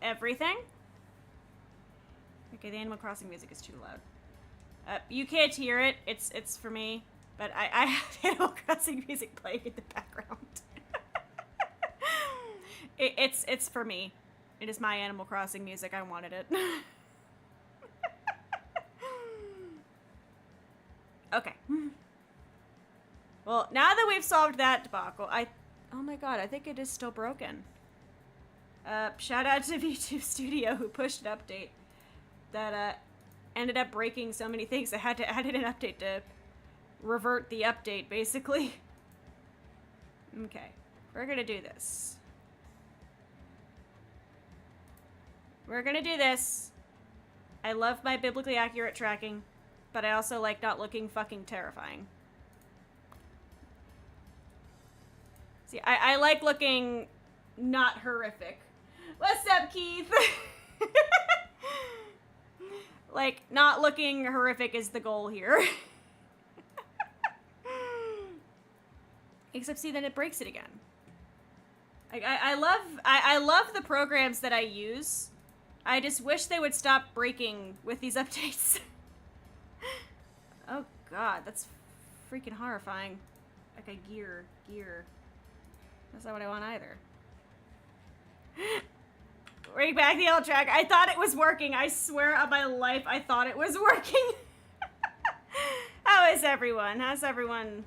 everything. Okay, the Animal Crossing music is too loud. You can't hear it. It's for me. But I have Animal Crossing music playing in the background. It's for me. It is my Animal Crossing music. I wanted it. Okay. Well, now that we've solved that debacle, oh my god, I think it is still broken. Shout out to VTube Studio who pushed an update that ended up breaking so many things. I had to add in an update to revert the update, basically. Okay, we're gonna do this. We're gonna do this. I love my biblically accurate tracking, but I also like not looking fucking terrifying. See, I like looking not horrific. What's up, Keith? Like, not looking horrific is the goal here. Except, see, then it breaks it again. Like, I love the programs that I use. I just wish they would stop breaking with these updates. Oh god, that's freaking horrifying. Okay, gear. That's not what I want either. Bring back the old track. I thought it was working. I swear on my life, I thought it was working. How is everyone? How's everyone?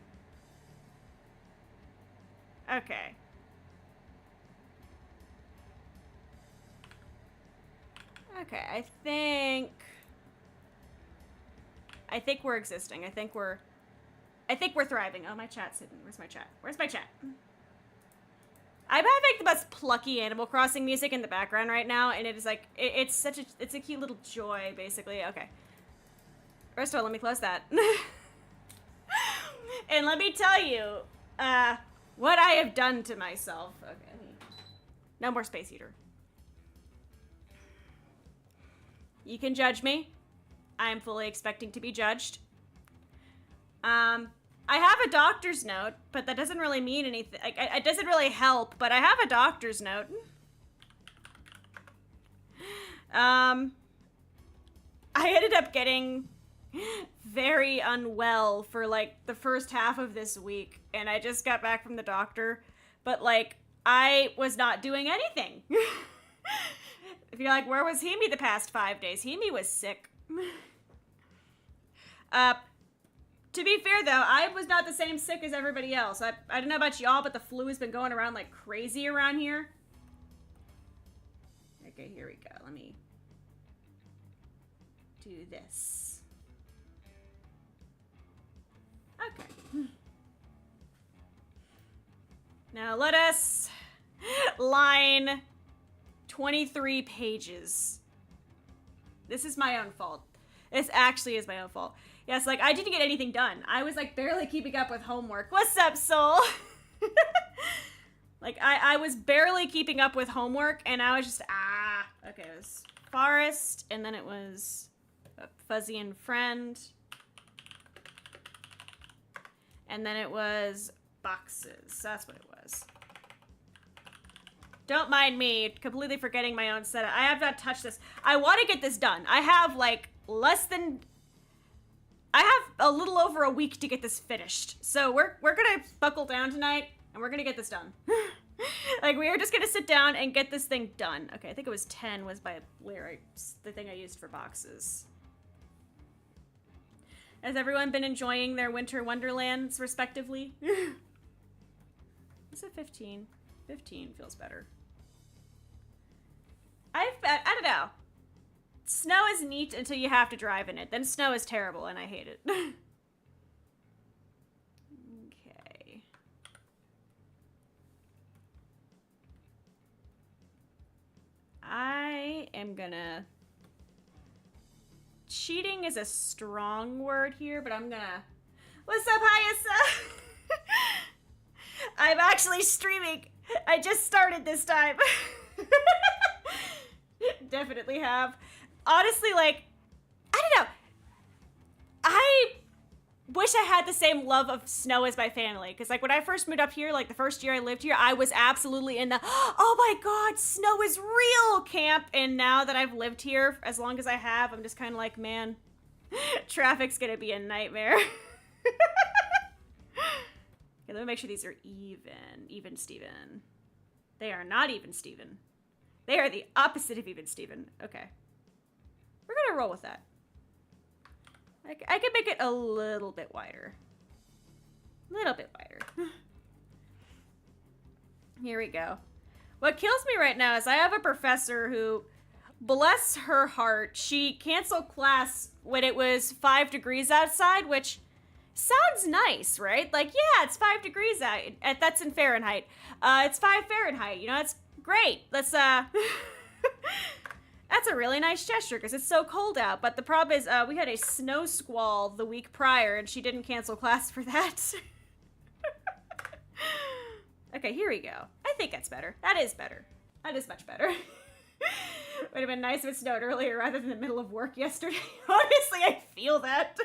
Okay. Okay, I think we're existing. I think we're thriving. Oh, my chat's hidden. Where's my chat? Where's my chat? I'm having the most plucky Animal Crossing music in the background right now, and it is like, it's a cute little joy, basically. Okay. First of all, let me close that. And let me tell you, what I have done to myself. Okay, no more space heater. You can judge me. I am fully expecting to be judged. I have a doctor's note, but that doesn't really mean anything. Like, it doesn't really help, but I have a doctor's note. I ended up getting very unwell for, like, the first half of this week, and I just got back from the doctor, but, like, I was not doing anything. If you're like, where was Himi the past 5 days? Himi was sick. To be fair, though, I was not the same sick as everybody else. I don't know about y'all, but the flu has been going around like crazy around here. Okay, here we go. Let me do this. Okay. Now let us line 23 pages. This is my own fault. This actually is my own fault. Yes, like, I didn't get anything done. I was, like, barely keeping up with homework. What's up, Soul? Like, I was barely keeping up with homework, and I was just, okay, it was Forest, and then it was Fuzzy and Friend. And then it was Boxes. That's what it was. Don't mind me, completely forgetting my own setup. I have not touched this. I want to get this done. I have, like, I have a little over a week to get this finished. So we're gonna buckle down tonight, and we're gonna get this done. Like, we are just gonna sit down and get this thing done. Okay, I think it was 10 was my lyrics, the thing I used for Boxes. Has everyone been enjoying their winter wonderlands, respectively? Is it 15? 15 feels better. I don't know. Snow is neat until you have to drive in it. Then snow is terrible, and I hate it. Okay. I am gonna... Cheating is a strong word here, but I'm gonna... What's up, Hyasa? I'm actually streaming. I just started this time. Definitely have. Honestly, like, I don't know. I wish I had the same love of snow as my family. Because, like, when I first moved up here, like, the first year I lived here, I was absolutely in the, oh my god, snow is real camp. And now that I've lived here as long as I have, I'm just kind of like, man, traffic's gonna be a nightmare. Okay, let me make sure these are even. Even Steven. They are not even Steven. They are the opposite of even Steven. Okay. We're gonna roll with that. I can make it a little bit wider. A little bit wider. Here we go. What kills me right now is I have a professor who, bless her heart, she canceled class when it was 5 degrees outside, which sounds nice, right? Like, yeah, it's 5 degrees out. That's in Fahrenheit. It's 5 Fahrenheit. You know, it's great. Let's, that's a really nice gesture because it's so cold out. But the problem is we had a snow squall the week prior and she didn't cancel class for that. Okay, here we go. I think that's better. That is better. That is much better. Would have been nice if it snowed earlier rather than the middle of work yesterday. Honestly, I feel that.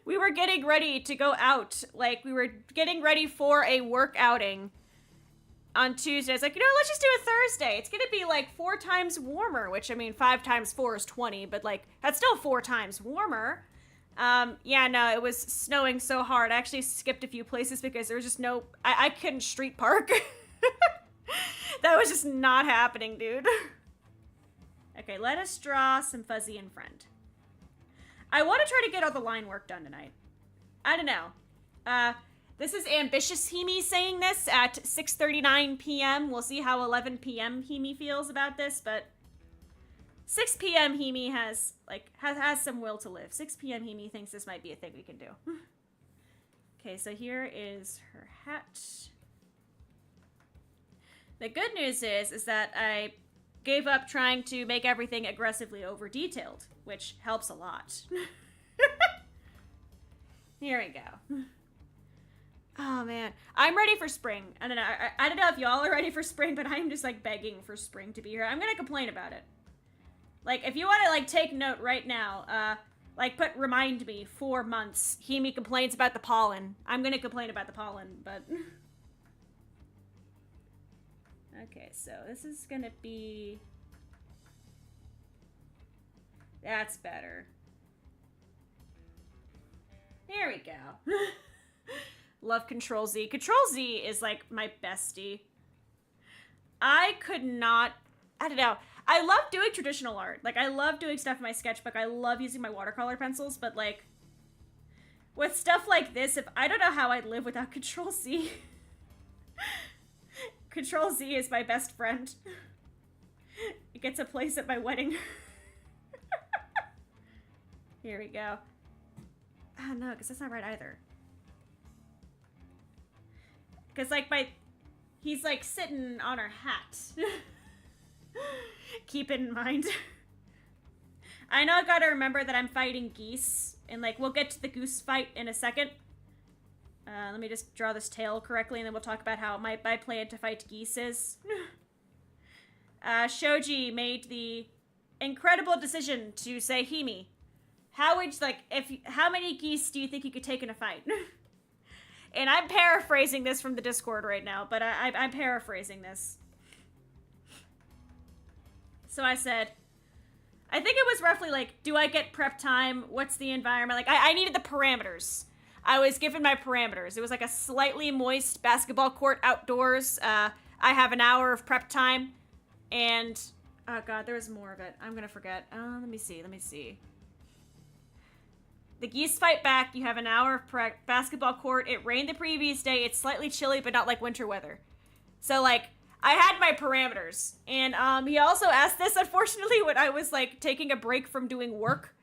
We were getting ready to go out. Like, we were getting ready for a work outing on Tuesday. I was like, you know, let's just do a Thursday. It's gonna be like 4 times warmer, which, I mean, 5 times 4 is 20, but like, that's still 4 times warmer. Yeah, no, it was snowing so hard. I actually skipped a few places because there was just no, I couldn't street park. That was just not happening, dude. Okay, let us draw some fuzzy and friend. I want to try to get all the line work done tonight. I don't know. This is Ambitious Himi saying this at 6:39 p.m. We'll see how 11 p.m. Himi feels about this, but 6 p.m. Himi has some will to live. 6 p.m. Himi thinks this might be a thing we can do. Okay, so here is her hat. The good news is that I gave up trying to make everything aggressively over-detailed, which helps a lot. Here we go. Oh, man. I'm ready for spring. I don't know. I don't know if y'all are ready for spring, but I'm just, like, begging for spring to be here. I'm gonna complain about it. Like, if you want to, like, take note right now, like, remind me, 4 months, Himi complains about the pollen. I'm gonna complain about the pollen, but... Okay, so this is gonna be... That's better. There we go. Love Control Z. Control Z is, like, my bestie. I could not... I don't know. I love doing traditional art. Like, I love doing stuff in my sketchbook. I love using my watercolor pencils, but, like, with stuff like this, if I don't know how I'd live without Control Z. Control Z is my best friend. It gets a place at my wedding. Here we go. Oh, no, because that's not right either. Because, like, he's, like, sitting on her hat. Keep it in mind. I know I gotta remember that I'm fighting geese. And, like, we'll get to the goose fight in a second. Let me just draw this tail correctly, and then we'll talk about how my plan to fight geese is. Shoji made the incredible decision to say, Himi, how many geese do you think you could take in a fight? And I'm paraphrasing this from the Discord right now, but I'm paraphrasing this. So I said, I think it was roughly like, do I get prep time? What's the environment? Like, I needed the parameters. I was given my parameters. It was like a slightly moist basketball court outdoors. I have an hour of prep time. And, oh god, there was more of it. I'm gonna forget. Let me see. The geese fight back. You have an hour of prep. Basketball court. It rained the previous day. It's slightly chilly, but not like winter weather. So, like, I had my parameters. And he also asked this, unfortunately, when I was, like, taking a break from doing work.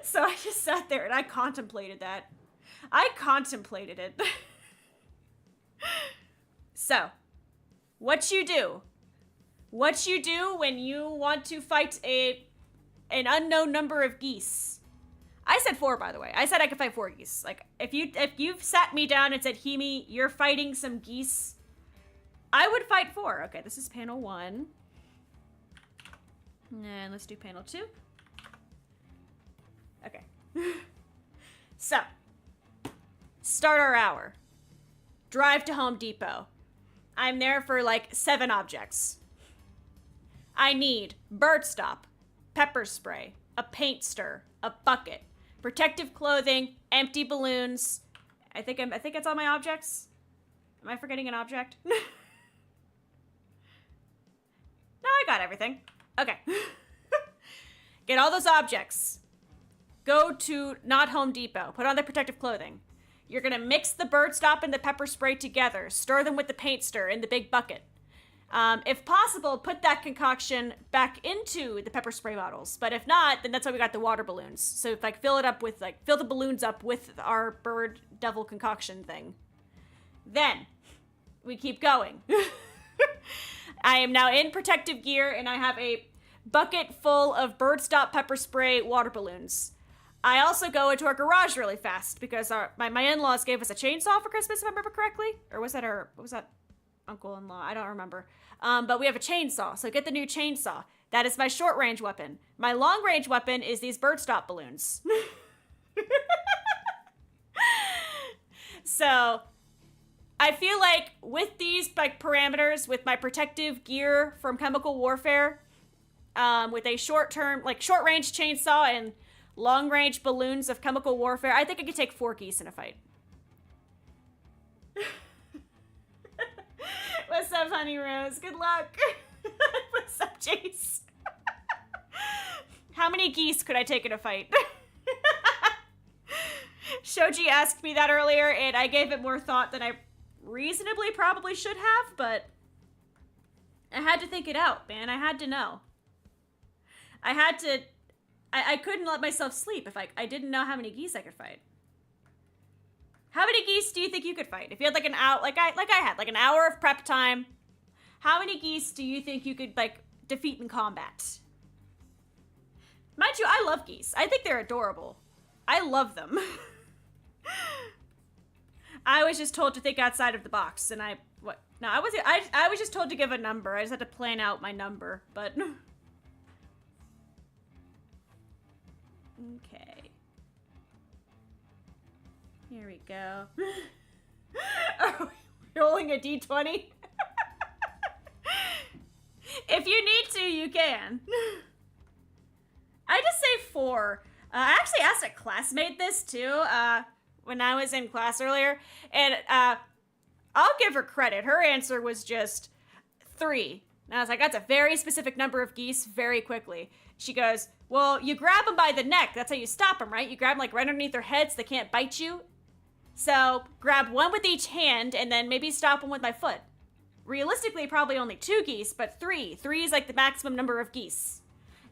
So I just sat there and I contemplated that. I contemplated it. So, what you do when you want to fight an unknown number of geese. I said 4, by the way. I said I could fight 4 geese. Like, if you've sat me down and said, Himi, you're fighting some geese, I would fight 4. Okay, this is panel 1. And let's do panel 2. Okay. So, start our hour. Drive to Home Depot. I'm there for like 7 objects. I need bird stop, pepper spray, a paint stir, a bucket, protective clothing, empty balloons. I think it's all my objects. Am I forgetting an object? No, I got everything. Okay. Get all those objects. Go to not Home Depot. Put on the protective clothing. You're gonna mix the bird stop and the pepper spray together. Stir them with the paint stir in the big bucket. If possible, put that concoction back into the pepper spray bottles. But if not, then that's why we got the water balloons. So like fill the balloons up with our bird devil concoction thing. Then we keep going. I am now in protective gear and I have a bucket full of bird stop pepper spray water balloons. I also go into our garage really fast because my in-laws gave us a chainsaw for Christmas, if I remember correctly. Or was that uncle-in-law? I don't remember. But we have a chainsaw, so get the new chainsaw. That is my short-range weapon. My long-range weapon is these bird stop balloons. So, I feel like with these parameters, with my protective gear from chemical warfare, with a short-range chainsaw and long-range balloons of chemical warfare, I think I could take 4 geese in a fight. What's up, Honey Rose? Good luck. What's up, Jace? How many geese could I take in a fight? Shoji asked me that earlier, and I gave it more thought than I reasonably probably should have, but I had to think it out, man. I had to know. I couldn't let myself sleep if I didn't know how many geese I could fight. How many geese do you think you could fight? If you had like an hour, like I had, like an hour of prep time, how many geese do you think you could defeat in combat? Mind you, I love geese. I think they're adorable. I love them. I was just told to think outside of the box, and I was just told to give a number. I just had to plan out my number, but. Okay. Here we go. Are we rolling a d20? If you need to, you can. I just say 4. I actually asked a classmate this too, when I was in class earlier, and I'll give her credit. Her answer was just 3. And I was like, that's a very specific number of geese very quickly. She goes, well, you grab them by the neck. That's how you stop them, right? You grab them right underneath their heads. They can't bite you. So grab 1 with each hand and then maybe stop them with my foot. Realistically, probably only 2 geese, but 3. 3 is like the maximum number of geese.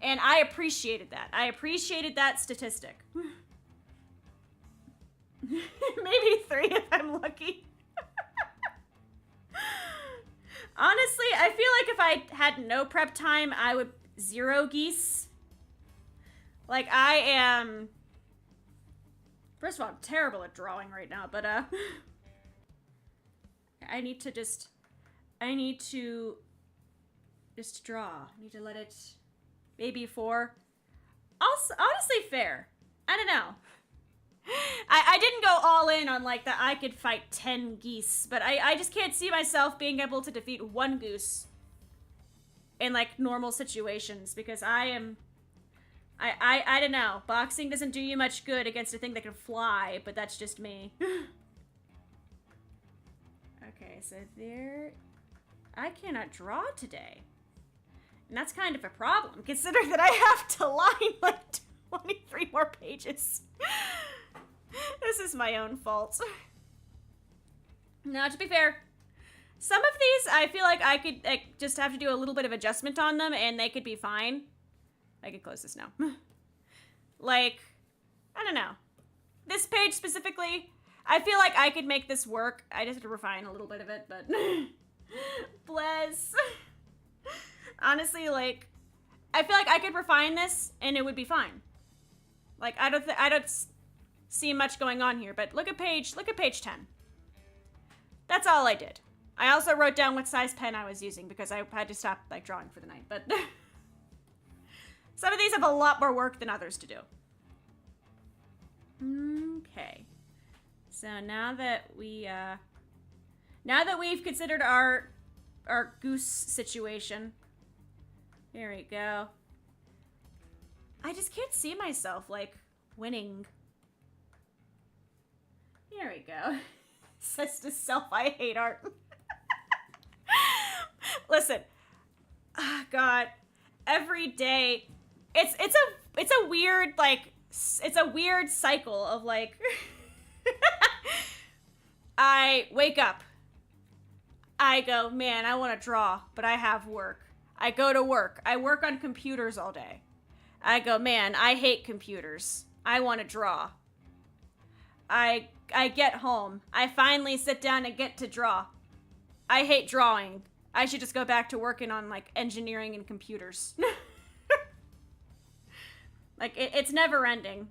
And I appreciated that. I appreciated that statistic. Maybe 3 if I'm lucky. Honestly, I feel like if I had no prep time, I would 0 geese. Like, I am... First of all, I'm terrible at drawing right now, but, I need to just draw. I need to let it... Maybe 4. Honestly, fair. I don't know. I didn't go all in on, like, that I could fight 10 geese, but I just can't see myself being able to defeat 1 goose in, like, normal situations, because I don't know. Boxing doesn't do you much good against a thing that can fly, but that's just me. Okay, so there... I cannot draw today. And that's kind of a problem, considering that I have to line, like, 23 more pages. This is my own fault. Now, to be fair, some of these, I feel like I could just have to do a little bit of adjustment on them, and they could be fine. I could close this now. Like, I don't know. This page specifically, I feel like I could make this work. I just have to refine a little bit of it, but... Bless. Honestly, like, I feel like I could refine this, and it would be fine. Like, I don't see much going on here, but look at page 10. That's all I did. I also wrote down what size pen I was using because I had to stop, like, drawing for the night, but some of these have a lot more work than others to do. Okay. So now that we've considered our goose situation, here we go. I just can't see myself like winning. Here we go. Says to self, I hate art. Listen, oh God, every day, it's a weird like it's a weird cycle of like. I wake up. I go, man, I want to draw, but I have work. I go to work. I work on computers all day. I go, man, I hate computers. I want to draw. I get home. I finally sit down and get to draw. I hate drawing. I should just go back to working on like engineering and computers. Like it's never ending.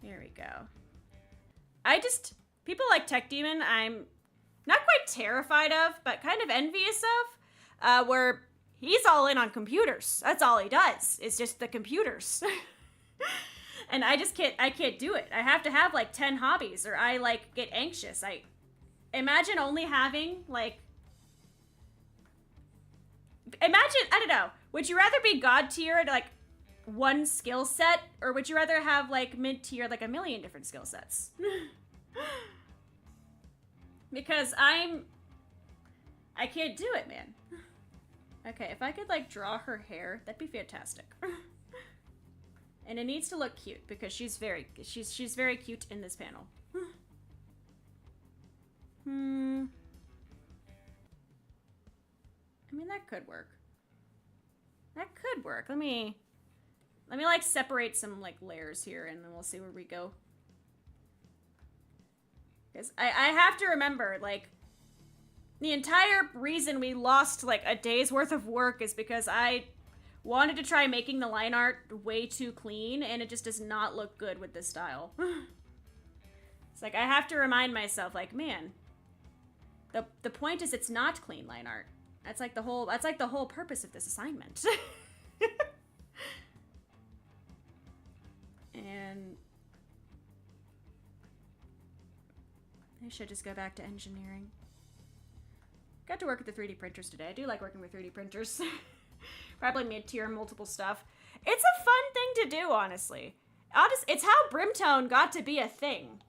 Here we go. People like Tech Demon, I'm not quite terrified of, but kind of envious of, where he's all in on computers. That's all he does, is just the computers. And I can't do it. I have to have like 10 hobbies or I like get anxious. I imagine only having like, I don't know, would you rather be God tier at like one skill set, or would you rather have like mid tier, like a million different skill sets? Because I can't do it, man. Okay, if I could like draw her hair, that'd be fantastic. And it needs to look cute because she's very cute in this panel. I mean, that could work. That could work. Let me like separate some like layers here and then we'll see where we go. Because I have to remember, like, the entire reason we lost, like, a day's worth of work is because I wanted to try making the line art way too clean, and it just does not look good with this style. It's like, I have to remind myself, like, man, the point is it's not clean line art. That's like the whole purpose of this assignment. And I should just go back to engineering. Got to work with the 3D printers today. I do like working with 3D printers. Probably mid-tier, multiple stuff. It's a fun thing to do, honestly. It's how BRIMTONE got to be a thing.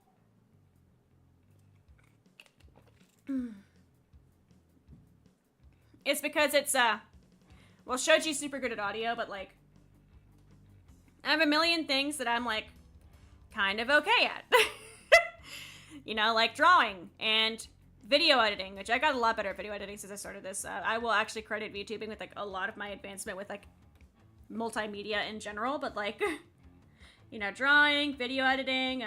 It's because it's, well, Shoji's super good at audio, but, like, I have a million things that I'm, like, kind of okay at. You know, like drawing and video editing, which I got a lot better at video editing since I started this. I will actually credit VTubing with, like, a lot of my advancement with, like, multimedia in general, but, like, you know, drawing, video editing,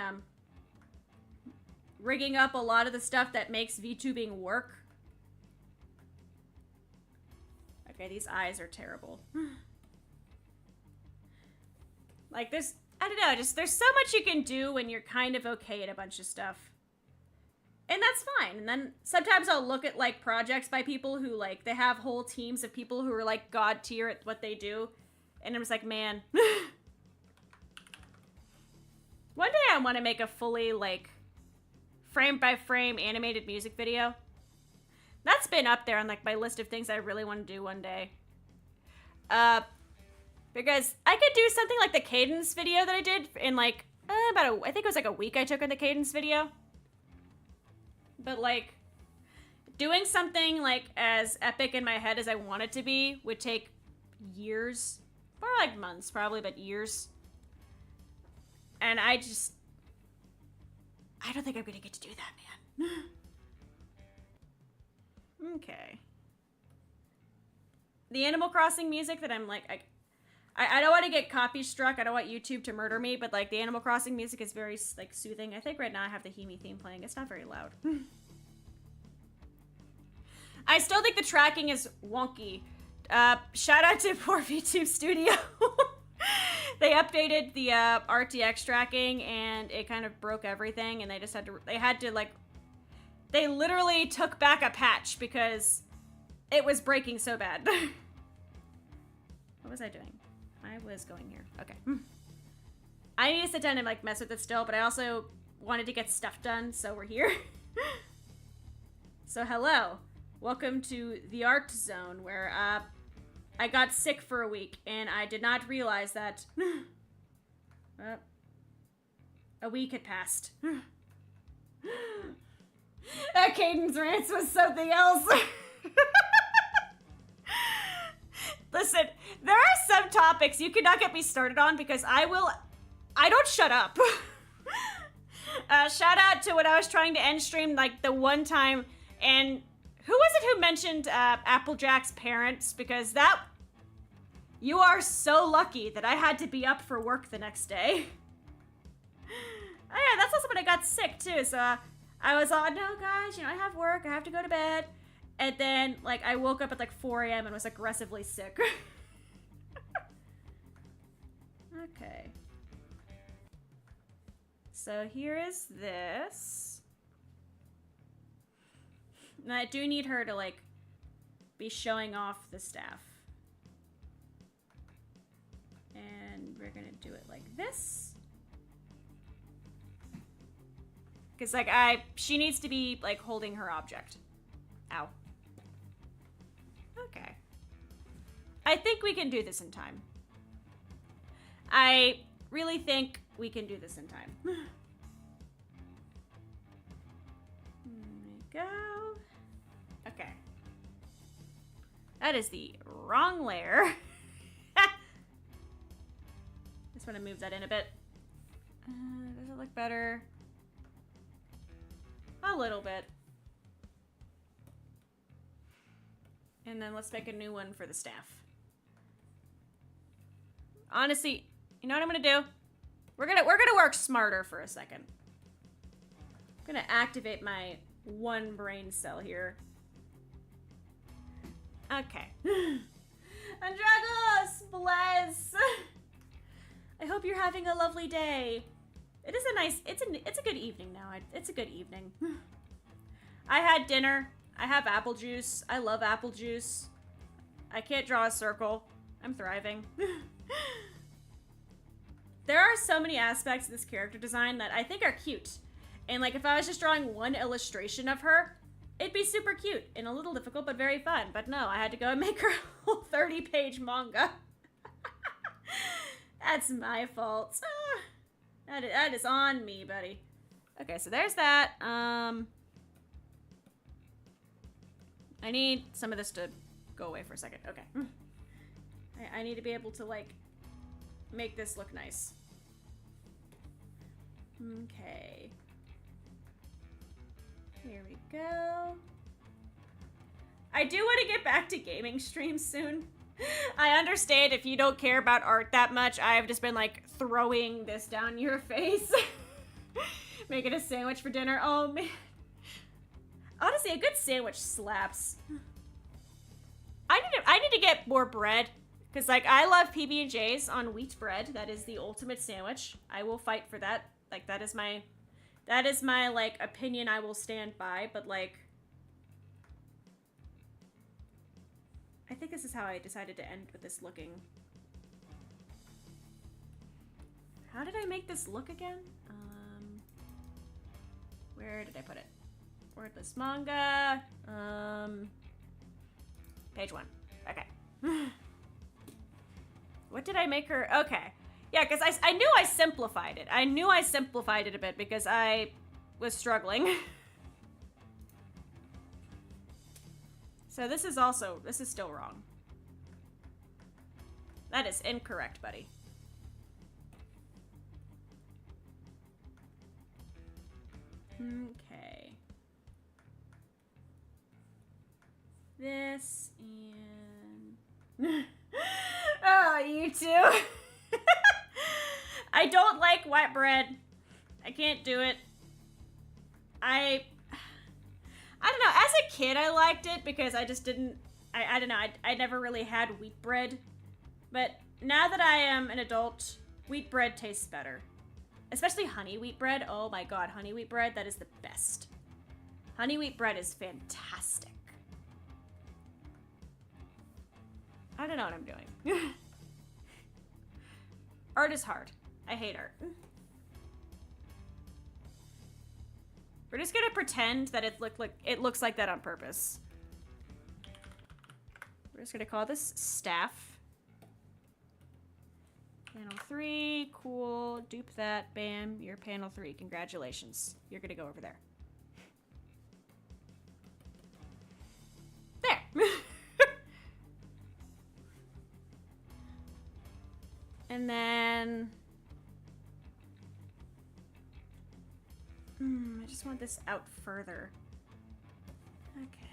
rigging up a lot of the stuff that makes VTubing work. Okay, these eyes are terrible. Like, I don't know, there's so much you can do when you're kind of okay at a bunch of stuff. And that's fine. And then sometimes I'll look at, like, projects by people who, like, they have whole teams of people who are, like, god tier at what they do. And I'm just like, man. One day I want to make a fully, like, frame-by-frame animated music video. That's been up there on, like, my list of things I really want to do one day. Because I could do something like the cadence video that I did in, like, I think it was, like, a week I took on the cadence video. But, like, doing something, like, as epic in my head as I want it to be would take years. Or, like, months, probably, but years. And I don't think I'm gonna get to do that, man. Okay. The Animal Crossing music that I'm, like, I don't want to get copy struck. I don't want YouTube to murder me, but, like, the Animal Crossing music is very, like, soothing. I think right now I have the HIMARI theme playing. It's not very loud. I still think the tracking is wonky. Shout out to poor VTube Studio. They updated the RTX tracking, and it kind of broke everything, and they literally took back a patch because it was breaking so bad. What was I doing? I was going here. Okay. I need to sit down and like mess with it still, but I also wanted to get stuff done, so we're here. So hello. Welcome to the art zone, where I got sick for a week, and I did not realize that a week had passed. That Cadence rants was something else. Listen, there are some topics you cannot get me started on because I don't shut up. Shout out to when I was trying to end stream like the one time, and who was it who mentioned Applejack's parents? Because you are so lucky that I had to be up for work the next day. Oh yeah, that's also when I got sick too, so I was all, no guys, I have work, I have to go to bed. And then, like, I woke up at like 4 a.m. and was aggressively sick. Okay. So here is this. And I do need her to, like, be showing off the staff. And we're gonna do it like this. Because, like, she needs to be, like, holding her object. Ow. Okay. I think we can do this in time. I really think we can do this in time. There we go. Okay. That is the wrong layer. Just want to move that in a bit. Does it look better? A little bit. And then let's make a new one for the staff. Honestly, you know what I'm gonna do? We're gonna work smarter for a second. I'm gonna activate my one brain cell here. Okay. Andragos, bless. I hope you're having a lovely day. It is a nice, it's a good evening now. It's a good evening. I had dinner. I have apple juice. I love apple juice. I can't draw a circle. I'm thriving. There are so many aspects of this character design that I think are cute. And like if I was just drawing one illustration of her, it'd be super cute and a little difficult but very fun. But no, I had to go and make her a whole 30-page manga. That's my fault. That is on me, buddy. Okay, so there's that. I need some of this to go away for a second. Okay. I need to be able to, like, make this look nice. Okay. Here we go. I do want to get back to gaming streams soon. I understand if you don't care about art that much. I've just been, like, throwing this down your face. Making a sandwich for dinner. Oh, man. Honestly, a good sandwich slaps. I need to get more bread. Because, like, I love PB&Js on wheat bread. That is the ultimate sandwich. I will fight for that. Like, that is my, like, opinion I will stand by. But, like, I think this is how I decided to end with this looking. How did I make this look again? Where did I put it? Wordless manga. Page 1. Okay. What did I make her? Okay. Yeah, because I knew I simplified it. I knew I simplified it a bit because I was struggling. So this is still wrong. That is incorrect, buddy. Okay. This and... Oh, you too. I don't like wet bread. I can't do it. I don't know. As a kid, I liked it because I just didn't... I don't know. I never really had wheat bread. But now that I am an adult, wheat bread tastes better. Especially honey wheat bread. Oh my god, honey wheat bread. That is the best. Honey wheat bread is fantastic. I don't know what I'm doing. Art is hard. I hate art. We're just gonna pretend that it looks like that on purpose. We're just gonna call this staff. Panel 3, cool. Dupe that, bam. You're panel 3. Congratulations. You're gonna go over there. There. And then I just want this out further. Okay.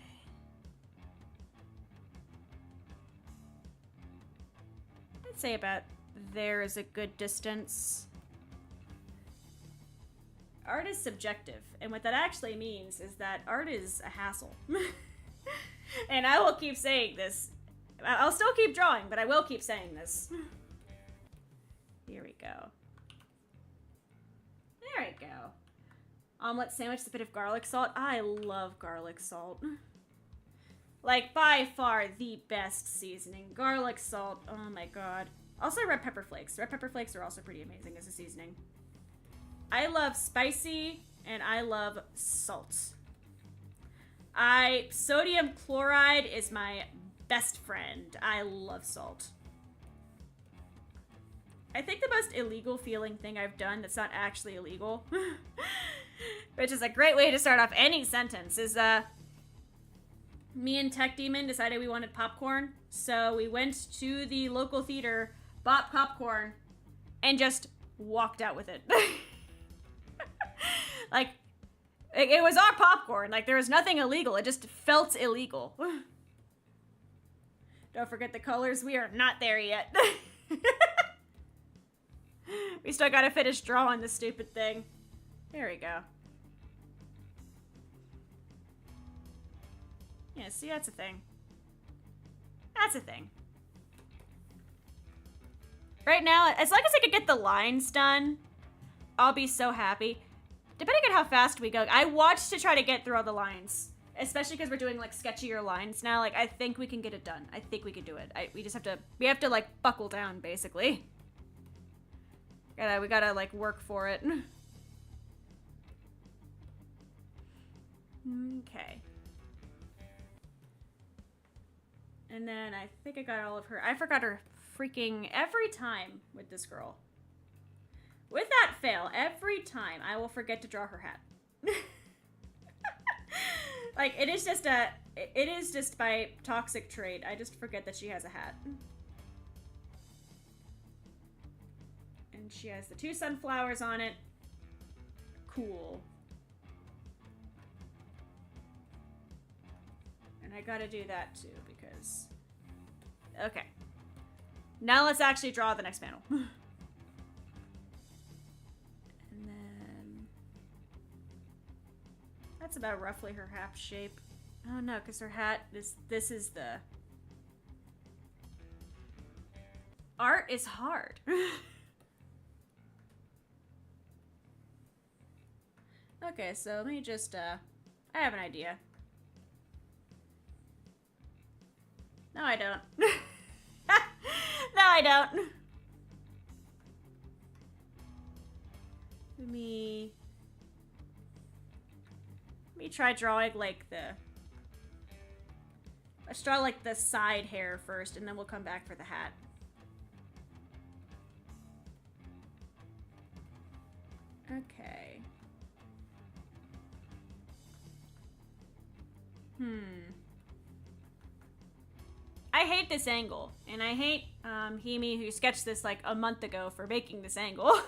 I'd say about there is a good distance. Art is subjective, and what that actually means is that art is a hassle. And I will keep saying this. I'll still keep drawing, but I will keep saying this. Here we go. There we go. Omelet sandwich with a bit of garlic salt. I love garlic salt. Like, by far the best seasoning. Garlic salt. Oh my god. Also red pepper flakes. Red pepper flakes are also pretty amazing as a seasoning. I love spicy and I love salt. Sodium chloride is my best friend. I love salt. I think the most illegal feeling thing I've done that's not actually illegal, which is a great way to start off any sentence, is me and Tech Demon decided we wanted popcorn. So we went to the local theater, bought popcorn, and just walked out with it. Like, it was our popcorn. Like, there was nothing illegal. It just felt illegal. Don't forget the colors. We are not there yet. We still gotta finish drawing this stupid thing. There we go. Yeah, see, that's a thing. That's a thing. Right now, as long as I can get the lines done, I'll be so happy. Depending on how fast we go, I watched to try to get through all the lines. Especially because we're doing, like, sketchier lines now. Like, I think we can get it done. I think we can do it. We just have to, like, buckle down, basically. We gotta, like, work for it. Okay. And then I think I got all of her. I forgot her freaking every time with this girl. With that fail, every time I will forget to draw her hat. Like, it is just by toxic trait. I just forget that she has a hat. And she has the 2 sunflowers on it. Cool. And I gotta do that too, because... Okay. Now let's actually draw the next panel. And then... That's about roughly her half shape. Oh no, because her hat, this is the... Art is hard. Okay, so let me just, I have an idea. No, I don't. No, I don't. Let me try drawing, like, let's draw, like, the side hair first, and then we'll come back for the hat. Okay. I hate this angle, and I hate Himi, who sketched this like a month ago, for making this angle.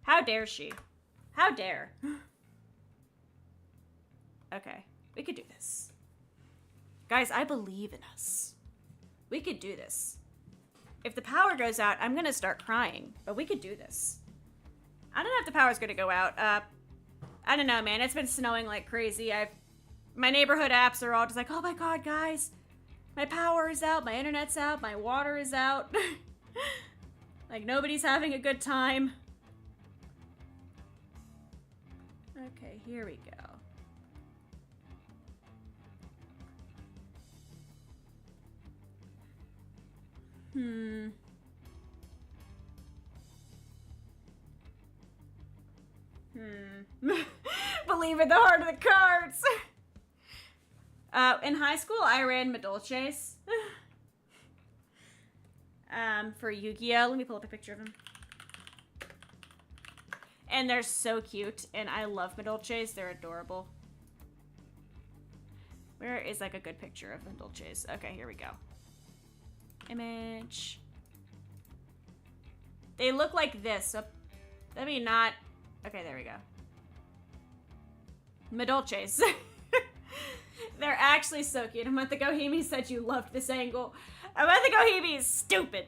How dare she? How dare? Okay, we could do this. Guys, I believe in us. We could do this. If the power goes out, I'm gonna start crying, but we could do this. I don't know if the power's gonna go out. I don't know, man. It's been snowing like crazy. My neighborhood apps are all just like, oh my god, guys. My power is out, my internet's out, my water is out. Like, nobody's having a good time. Okay, here we go. Believe in the heart of the cards. In high school, I ran Madolches. For Yu-Gi-Oh! Let me pull up a picture of them. And they're so cute, and I love Madolches. They're adorable. Where is, like, a good picture of Madolches? Okay, here we go. Image. They look like this. So let me not... Okay, there we go. Madolches. They're actually so cute. Amantha Gohimi said you loved this angle. Amantha Gohimi is stupid.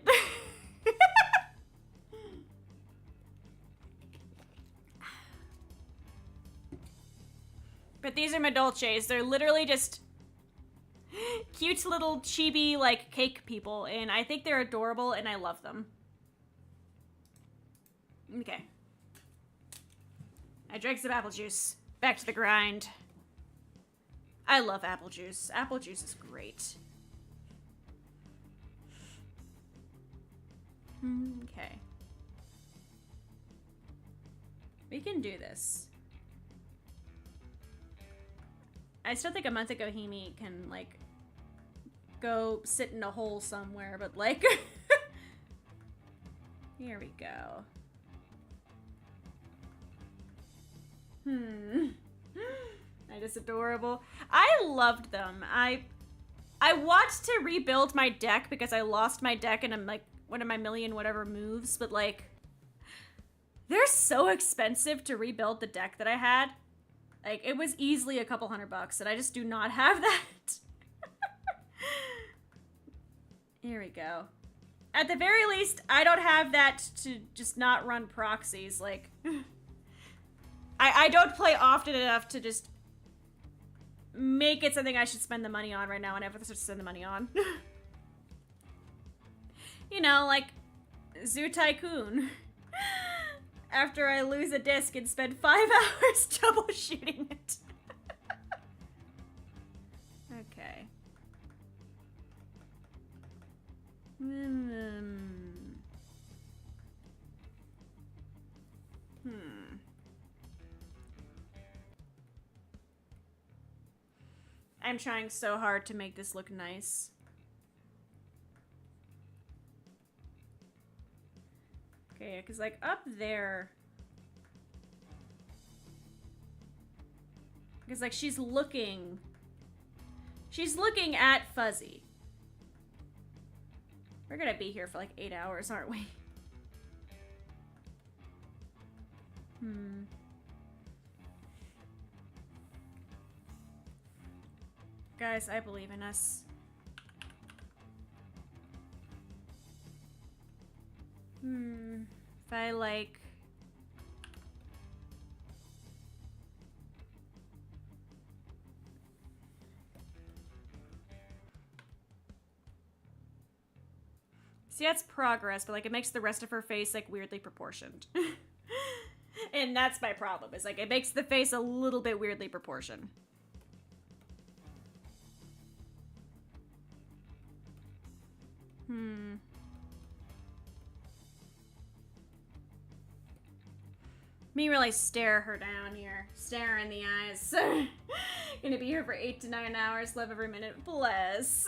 But these are Madolches. They're literally just cute little chibi, like, cake people. And I think they're adorable, and I love them. Okay. I drank some apple juice. Back to the grind. I love apple juice. Apple juice is great. Okay. We can do this. I still think Amantha Gohimi can, like, go sit in a hole somewhere, but, like... Here we go. That is adorable. I loved them. I want to rebuild my deck because I lost my deck in, like, one of my million whatever moves, but, like, they're so expensive to rebuild the deck that I had. Like, it was easily a couple $100, and I just do not have that. Here we go. At the very least, I don't have that to just not run proxies. Like, I don't play often enough to just make it something I should spend the money on right now and I have to spend the money on. You know, like Zoo Tycoon. After I lose a disc and spend 5 hours troubleshooting it. Okay. I'm trying so hard to make this look nice. Okay, because, like, up there... Because, like, she's looking at Fuzzy. We're gonna be here for, like, 8 hours, aren't we? Guys, I believe in us. If I, like... See, that's progress, but, like, it makes the rest of her face, like, weirdly proportioned. And that's my problem, is, like, it makes the face a little bit weirdly proportioned. Me really stare her down here. Stare her in the eyes. Gonna be here for 8 to 9 hours. Love every minute. Bless.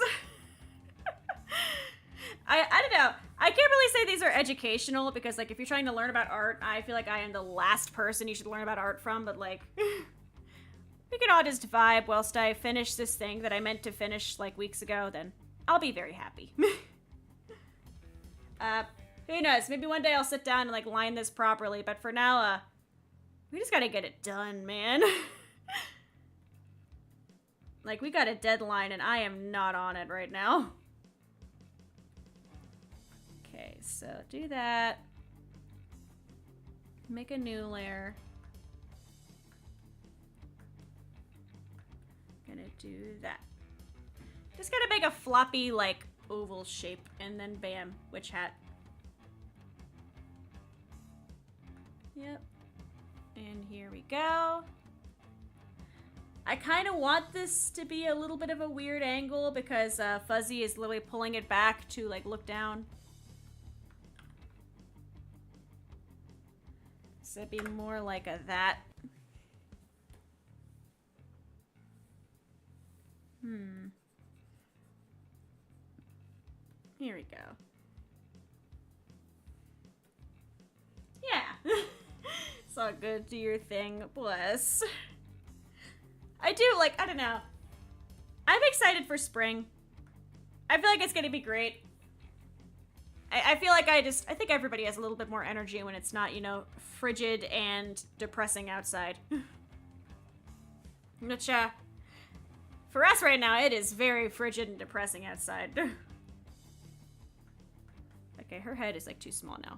I don't know. I can't really say these are educational because, like, if you're trying to learn about art, I feel like I am the last person you should learn about art from, but, like, we can all just vibe whilst I finish this thing that I meant to finish, like, weeks ago, then I'll be very happy. Who knows? Maybe one day I'll sit down and, like, line this properly, but for now, we just gotta get it done, man. Like, we got a deadline and I am not on it right now. Okay, so do that. Make a new layer. Gonna do that. Just gotta make a floppy, like, oval shape, and then bam, witch hat. Yep. And here we go. I kind of want this to be a little bit of a weird angle because Fuzzy is literally pulling it back to, like, look down. So it'd be more like a that. Here we go. Yeah. It's all good. Do your thing. Bless. I do, like, I don't know. I'm excited for spring. I feel like it's gonna be great. I feel like I think everybody has a little bit more energy when it's not, you know, frigid and depressing outside. Which, for us right now, it is very frigid and depressing outside. Okay, her head is, like, too small now.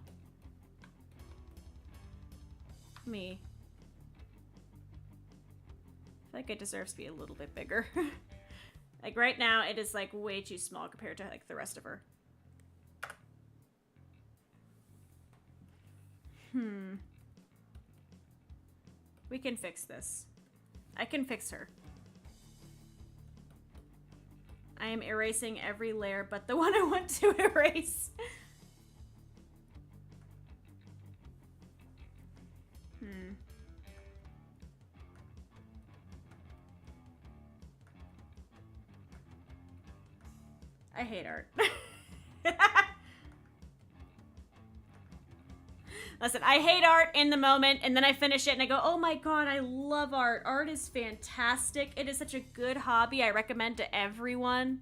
Me. I feel like it deserves to be a little bit bigger. Like, right now, it is, like, way too small compared to, like, the rest of her. We can fix this. I can fix her. I am erasing every layer but the one I want to erase. I hate art. Listen, I hate art in the moment, and then I finish it, and I go, oh my god, I love art. Art is fantastic. It is such a good hobby. I recommend to everyone.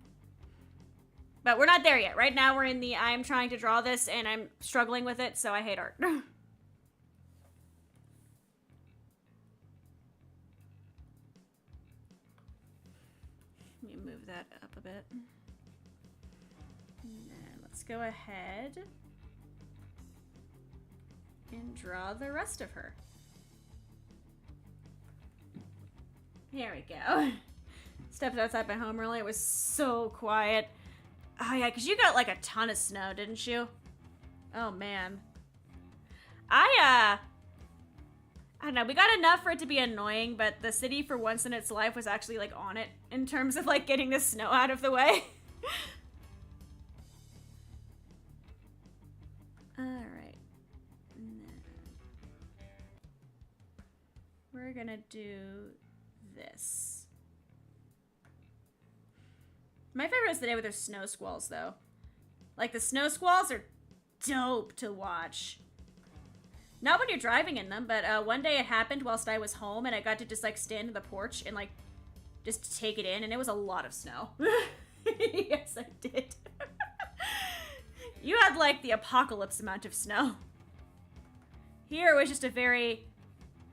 But we're not there yet. Right now, we're in the I'm trying to draw this, and I'm struggling with it, so I hate art. Let me move that up a bit. And then let's go ahead and draw the rest of her. Here we go. Stepped outside my home early. It was so quiet. Oh yeah, because you got like a ton of snow, didn't you? Oh man. I don't know, we got enough for it to be annoying, but the city for once in its life was actually like on it in terms of like getting the snow out of the way. Alright. We're gonna do this. My favorite is the day with their snow squalls, though. Like, the snow squalls are dope to watch. Not when you're driving in them, but one day it happened whilst I was home, and I got to just, like, stand in the porch and, like, just take it in, and it was a lot of snow. Yes, I did. You had, like, the apocalypse amount of snow. Here it was just a very...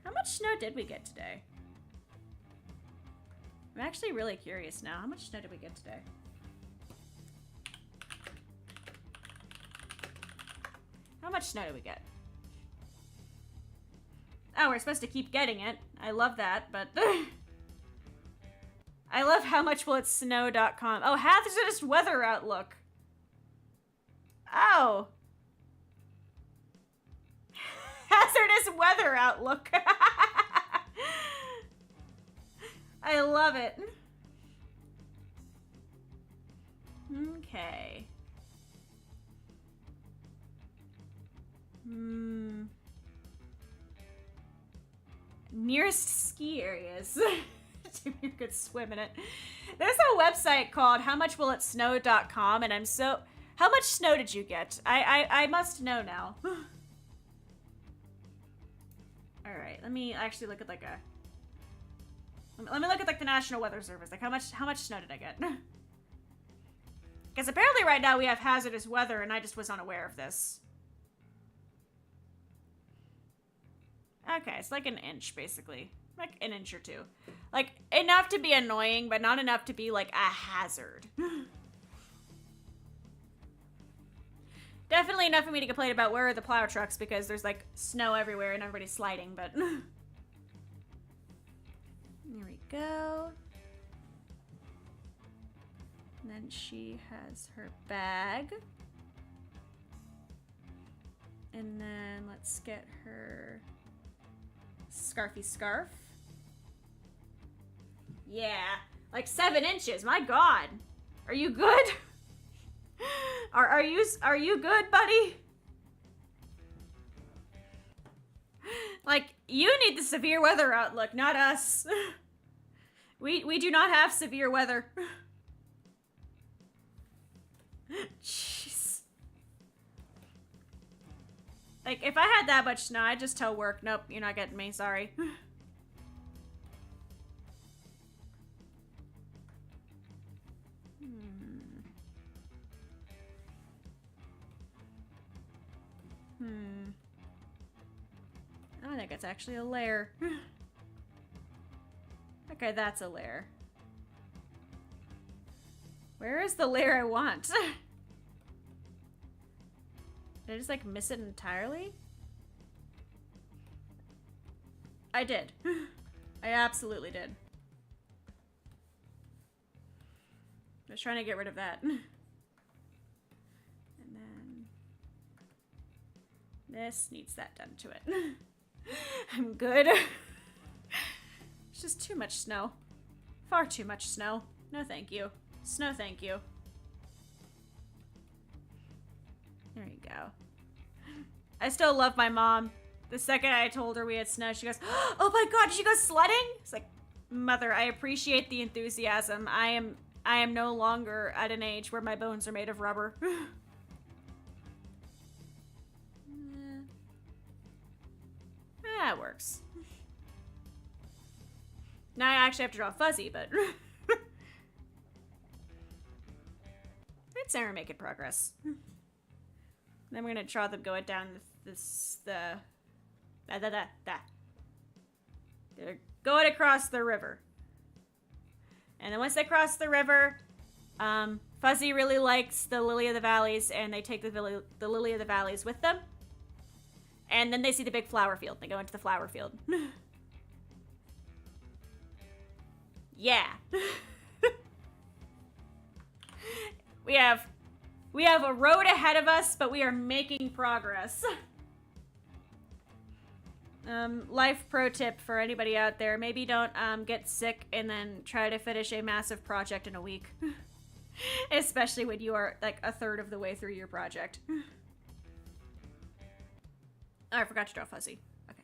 How much snow did we get today? I'm actually really curious now. How much snow did we get today? How much snow did we get? Oh, we're supposed to keep getting it. I love that, but... I love howmuchwillitsnow.com. Oh, hazardous weather outlook. Oh. Hazardous weather outlook. I love it. Okay. Nearest ski areas. You could swim in it. There's a website called howmuchwillitsnow.com, and I'm so... How much snow did you get? I must know now. Alright, let me actually look at like a... Let me look at like the National Weather Service. Like how much snow did I get? Because apparently right now we have hazardous weather and I just was unaware of this. Okay, it's like an inch basically. Like an inch or two. Like enough to be annoying, but not enough to be like a hazard. Definitely enough for me to complain about where are the plow trucks because there's like snow everywhere and everybody's sliding, but... There we go. And then she has her bag. And then let's get her scarfy scarf. Yeah, like 7 inches. My God, are you good? Are you good, buddy? Like, you need the severe weather outlook, not us. We do not have severe weather. Jeez. Like, if I had that much snow, I'd just tell work, nope, you're not getting me, sorry. I think it's actually a lair. Okay, that's a lair. Where is the lair I want? Did I just, like, miss it entirely? I did. I absolutely did. I was trying to get rid of that. And then... this needs that done to it. I'm good. It's just too much snow. Far too much snow. No thank you. Snow thank you. There you go. I still love my mom. The second I told her we had snow, she goes, oh my god, did you go sledding? It's like, mother, I appreciate the enthusiasm. I am no longer at an age where my bones are made of rubber. That works. Now I actually have to draw fuzzy, but... it's Sarah making progress. Then we're gonna draw them going down They're going across the river. And then once they cross the river, Fuzzy really likes the Lily of the Valleys, and they take the Lily of the Valleys with them. And then they see the big flower field. They go into the flower field. Yeah. We have a road ahead of us, but we are making progress. Life pro tip for anybody out there. Maybe don't get sick and then try to finish a massive project in a week. Especially when you are like a third of the way through your project. Oh, I forgot to draw Fuzzy. Okay.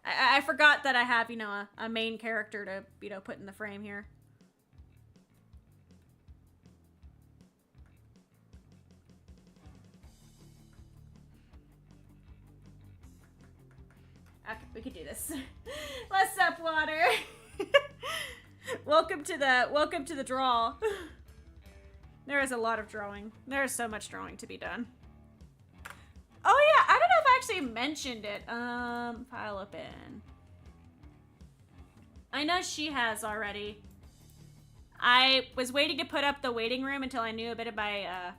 I forgot that I have, you know, a main character to, you know, put in the frame here. Okay, we can do this. What's up, Water? Welcome to the draw. There is a lot of drawing. There is so much drawing to be done. Oh yeah, I don't know if I actually mentioned it. File open. I know she has already. I was waiting to put up the waiting room until I knew a bit of my,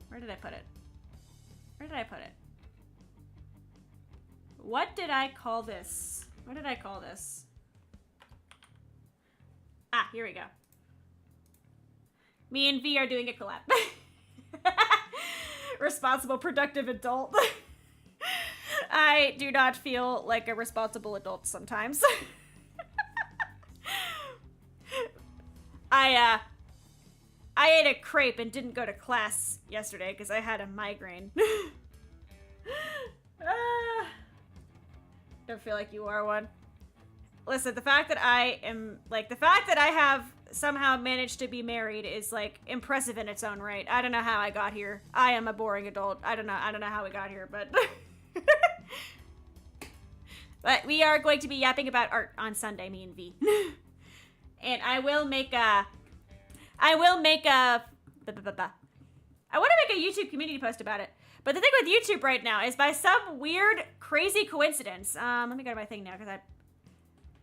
where did I put it? Where did I put it? What did I call this? What did I call this? Ah, here we go. Me and V are doing a collab. Responsible, productive adult. I do not feel like a responsible adult sometimes. I ate a crepe and didn't go to class yesterday because I had a migraine. Don't feel like you are one. Listen, the fact that I have somehow managed to be married is like impressive in its own right. I don't know how I got here. I am a boring adult. I don't know how we got here, but but we are going to be yapping about art on Sunday, me and V. And I want to make a YouTube community post about it. But the thing with YouTube right now is by some weird, crazy coincidence. Let me go to my thing now because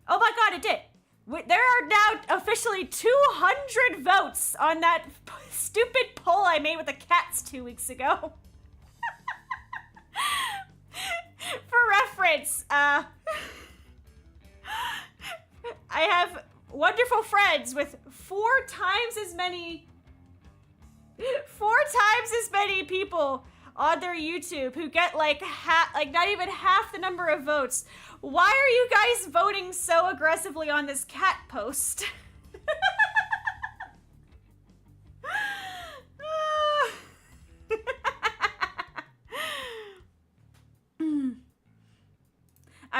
oh my god, it did. There are now officially 200 votes on that stupid poll I made with the cats 2 weeks ago. For reference, I have wonderful friends with 4 times as many people on their YouTube who get like not even half the number of votes. Why are you guys voting so aggressively on this cat post?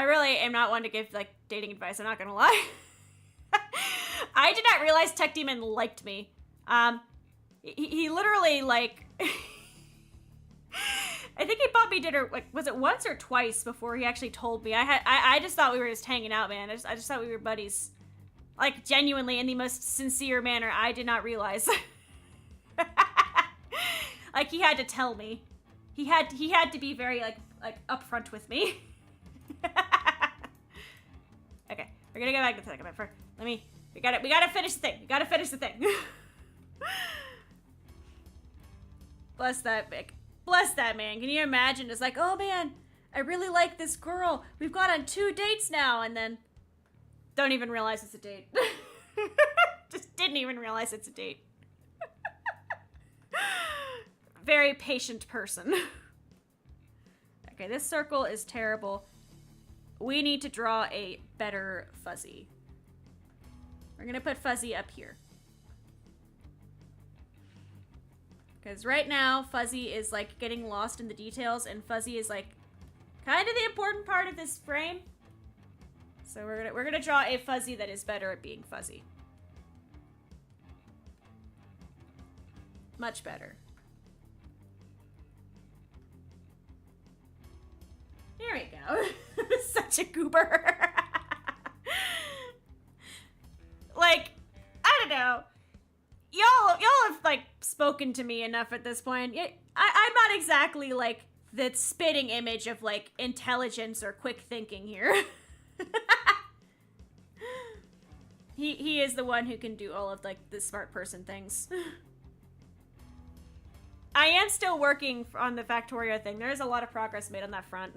I really am not one to give, like, dating advice, I'm not gonna lie. I did not realize Tech Demon liked me. He literally, like... I think he bought me dinner, like, was it once or twice before he actually told me? I just thought we were just hanging out, man. I just thought we were buddies. Like, genuinely, in the most sincere manner, I did not realize. Like, he had to tell me. He had to be very, like upfront with me. Okay, we're gonna go back to the thing. But we gotta finish the thing. We gotta finish the thing. Bless that man. Can you imagine? It's like, oh man, I really like this girl. We've gone on 2 dates now, and then don't even realize it's a date. Just didn't even realize it's a date. Very patient person. Okay, this circle is terrible. We need to draw a better fuzzy. We're gonna put fuzzy up here. Because right now, fuzzy is like getting lost in the details, and fuzzy is like kind of the important part of this frame. So we're gonna draw a fuzzy that is better at being fuzzy. Much better. There we go. Such a goober. Like, I don't know. Y'all have, like, spoken to me enough at this point. I'm not exactly, like, the spitting image of, like, intelligence or quick thinking here. He is the one who can do all of, like, the smart person things. I am still working on the Factorio thing. There is a lot of progress made on that front.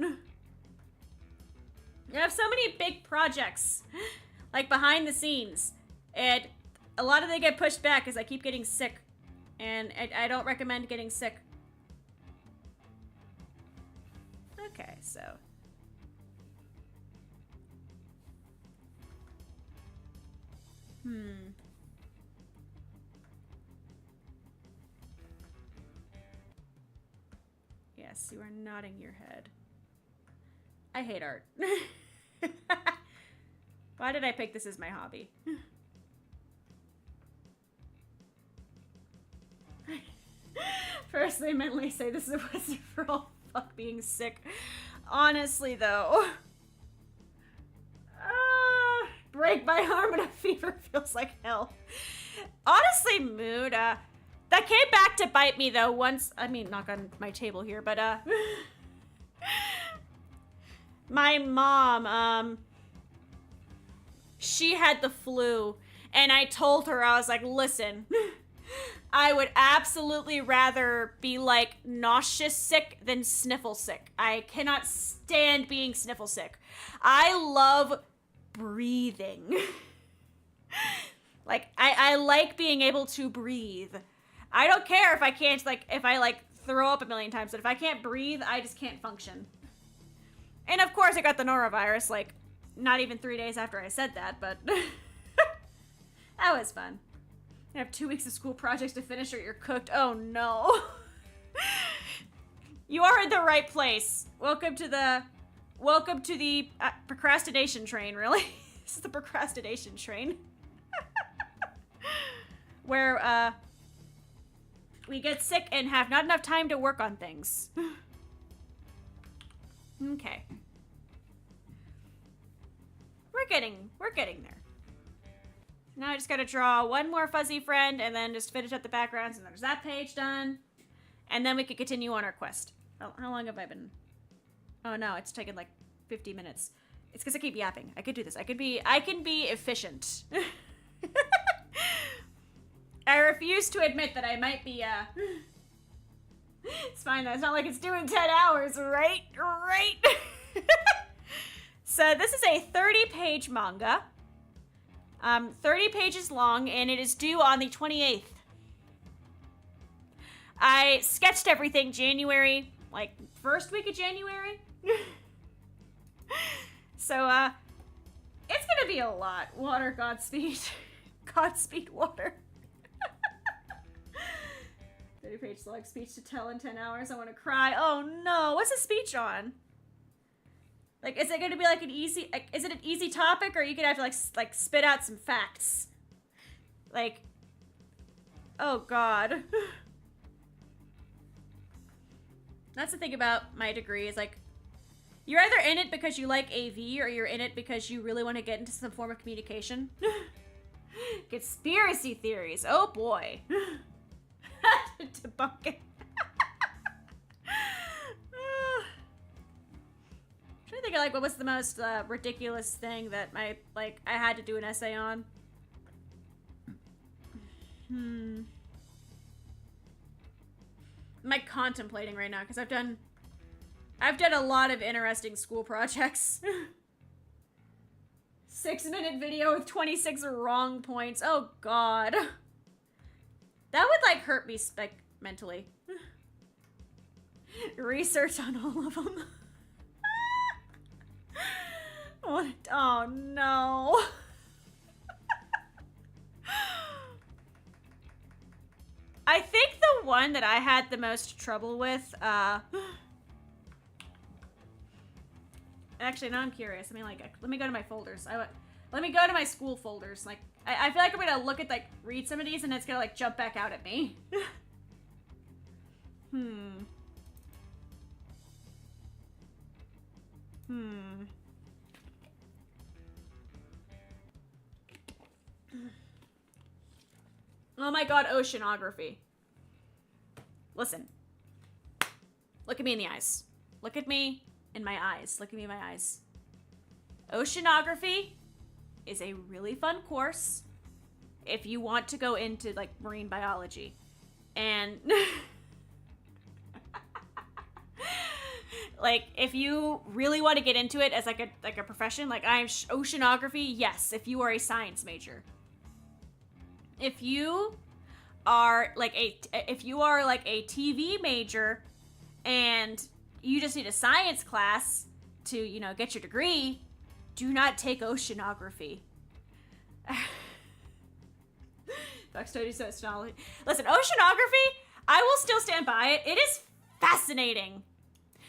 I have so many big projects, like, behind the scenes. And a lot of them get pushed back because I keep getting sick. And I don't recommend getting sick. Okay, so. Yes, you are nodding your head. I hate art. Why did I pick this as my hobby? Firstly, mentally say this is a Western for all fuck being sick. Honestly, though. Break my arm and a fever feels like hell. Honestly, mood, that came back to bite me, though, once. I mean, knock on my table here, but, my mom, she had the flu, and I told her, I was like, listen, I would absolutely rather be, like, nauseous sick than sniffle sick. I cannot stand being sniffle sick. I love breathing. Like, I like being able to breathe. I don't care if I can't, like, if I, like, throw up a million times, but if I can't breathe, I just can't function. And of course I got the norovirus, like, not even 3 days after I said that, but that was fun. I have 2 weeks of school projects to finish or you're cooked. Oh no. You are in the right place. Welcome to the procrastination train, really. This is the procrastination train. Where, we get sick and have not enough time to work on things. Okay. We're getting there. Now I just gotta draw one more fuzzy friend and then just finish up the backgrounds, and there's that page done. And then we could continue on our quest. How long have I been? Oh no, it's taken like 50 minutes. It's because I keep yapping. I could do this. I can be efficient. I refuse to admit that I might be, It's fine though. It's not like it's doing 10 hours, right? Right? So this is a 30-page manga. 30 pages long, and it is due on the 28th. I sketched everything January, like, first week of January. So, it's gonna be a lot. Water, Godspeed. Godspeed, water. 30-page slug speech to tell in 10 hours. I want to cry. Oh no, what's a speech on? Like, is it going to be like an easy, like, is it an easy topic, or are you going to have to like spit out some facts? Like, oh God. That's the thing about my degree is like, you're either in it because you like AV or you're in it because you really want to get into some form of communication. Conspiracy theories. Oh boy. Debunk it. I'm trying to think of like what was the most ridiculous thing that I had to do an essay on. I'm like contemplating right now because I've done a lot of interesting school projects. 6-minute video with 26 wrong points. Oh God. That would like hurt me like mentally. Research on all of them. What? Oh no. I think the one that I had the most trouble with, actually, now I'm curious. Let me go to my folders. Let me go to my school folders. Like, I feel like I'm gonna look at, like, read some of these and it's gonna, like, jump back out at me. Oh my God, oceanography. Listen. Look at me in the eyes. Look at me in my eyes. Look at me in my eyes. Oceanography is a really fun course if you want to go into like marine biology. And like if you really want to get into it as like a profession, like I'm oceanography, yes, if you are a science major. If you are like a TV major and you just need a science class to, you know, get your degree, do not take oceanography. Listen, oceanography, I will still stand by it. It is fascinating.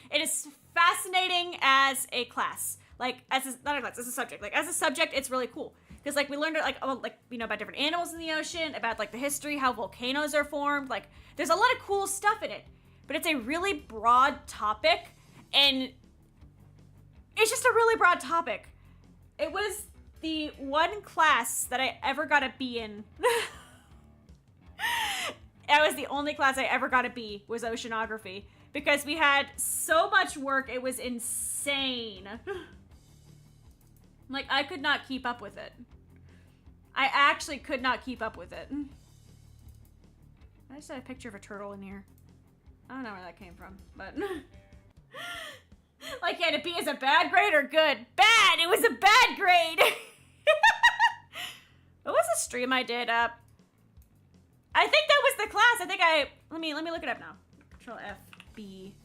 It is fascinating as a class. Like, not a class, as a subject. Like, as a subject, it's really cool. Because, like, we learned, like, you know, about different animals in the ocean, about, like, the history, how volcanoes are formed. Like, there's a lot of cool stuff in it. But it's a really broad topic, and it's just a really broad topic. It was the one class that I ever got a B in. That was the only class I ever got a B, was oceanography. Because we had so much work, it was insane. Like, I could not keep up with it. I actually could not keep up with it. I just had a picture of a turtle in here. I don't know where that came from, but... Like, yeah, to be as a bad grade or good? Bad! It was a bad grade! What was the stream I did? I think that was the class. I think let me look it up now. Control F, B.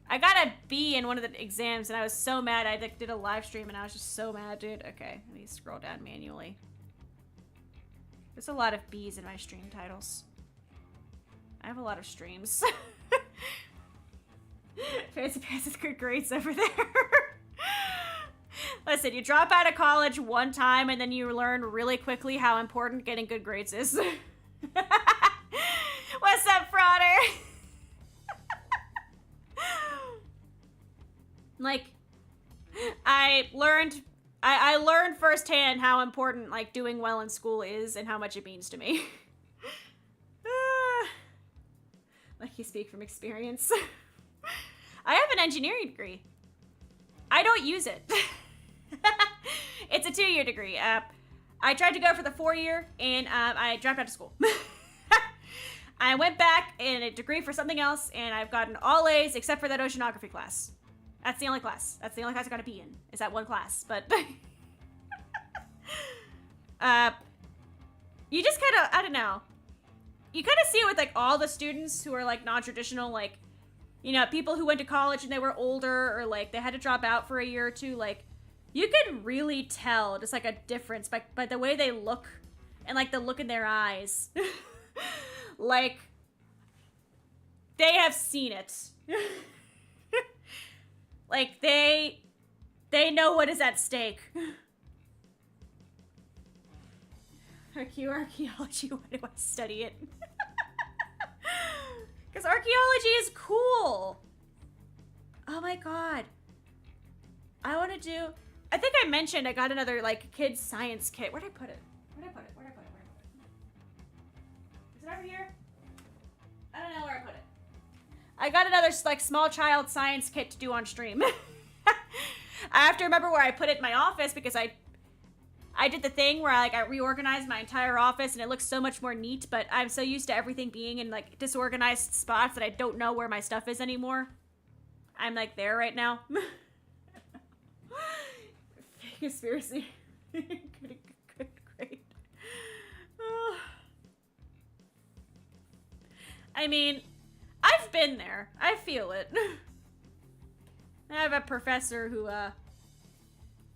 I got a B in one of the exams, and I was so mad. I did a live stream, and I was just so mad, dude. Okay, let me scroll down manually. There's a lot of B's in my stream titles. I have a lot of streams. Fancy pants with good grades over there. Listen, you drop out of college one time, and then you learn really quickly how important getting good grades is. What's up, Frauder? Like, I learned firsthand how important, like, doing well in school is and how much it means to me. Like, you speak from experience. I have an engineering degree. I don't use it. It's a 2-year degree. I tried to go for the 4-year, and I dropped out of school. I went back in a degree for something else, and I've gotten all A's except for that oceanography class. That's the only class. That's the only class I got a B in, is that one class. But you just kind of, I don't know. You kind of see it with, like, all the students who are, like, non-traditional, like, you know, people who went to college and they were older, or, like, they had to drop out for a year or two. Like, you can really tell just, like, a difference by the way they look and, like, the look in their eyes. Like, they have seen it. Like, they know what is at stake. Archaeology, why do I study it? Because archaeology is cool. Oh my god. I want to do... I think I mentioned I got another, like, kids science kit. Where'd I put it? Where'd I put it? Is it over here? I don't know where I put it. I got another, like, small child science kit to do on stream. I have to remember where I put it in my office because I did the thing where I reorganized my entire office and it looks so much more neat, but I'm so used to everything being in, like, disorganized spots that I don't know where my stuff is anymore. I'm, like, there right now. Conspiracy. Good, great. Oh. I mean, I've been there. I feel it. I have a professor who,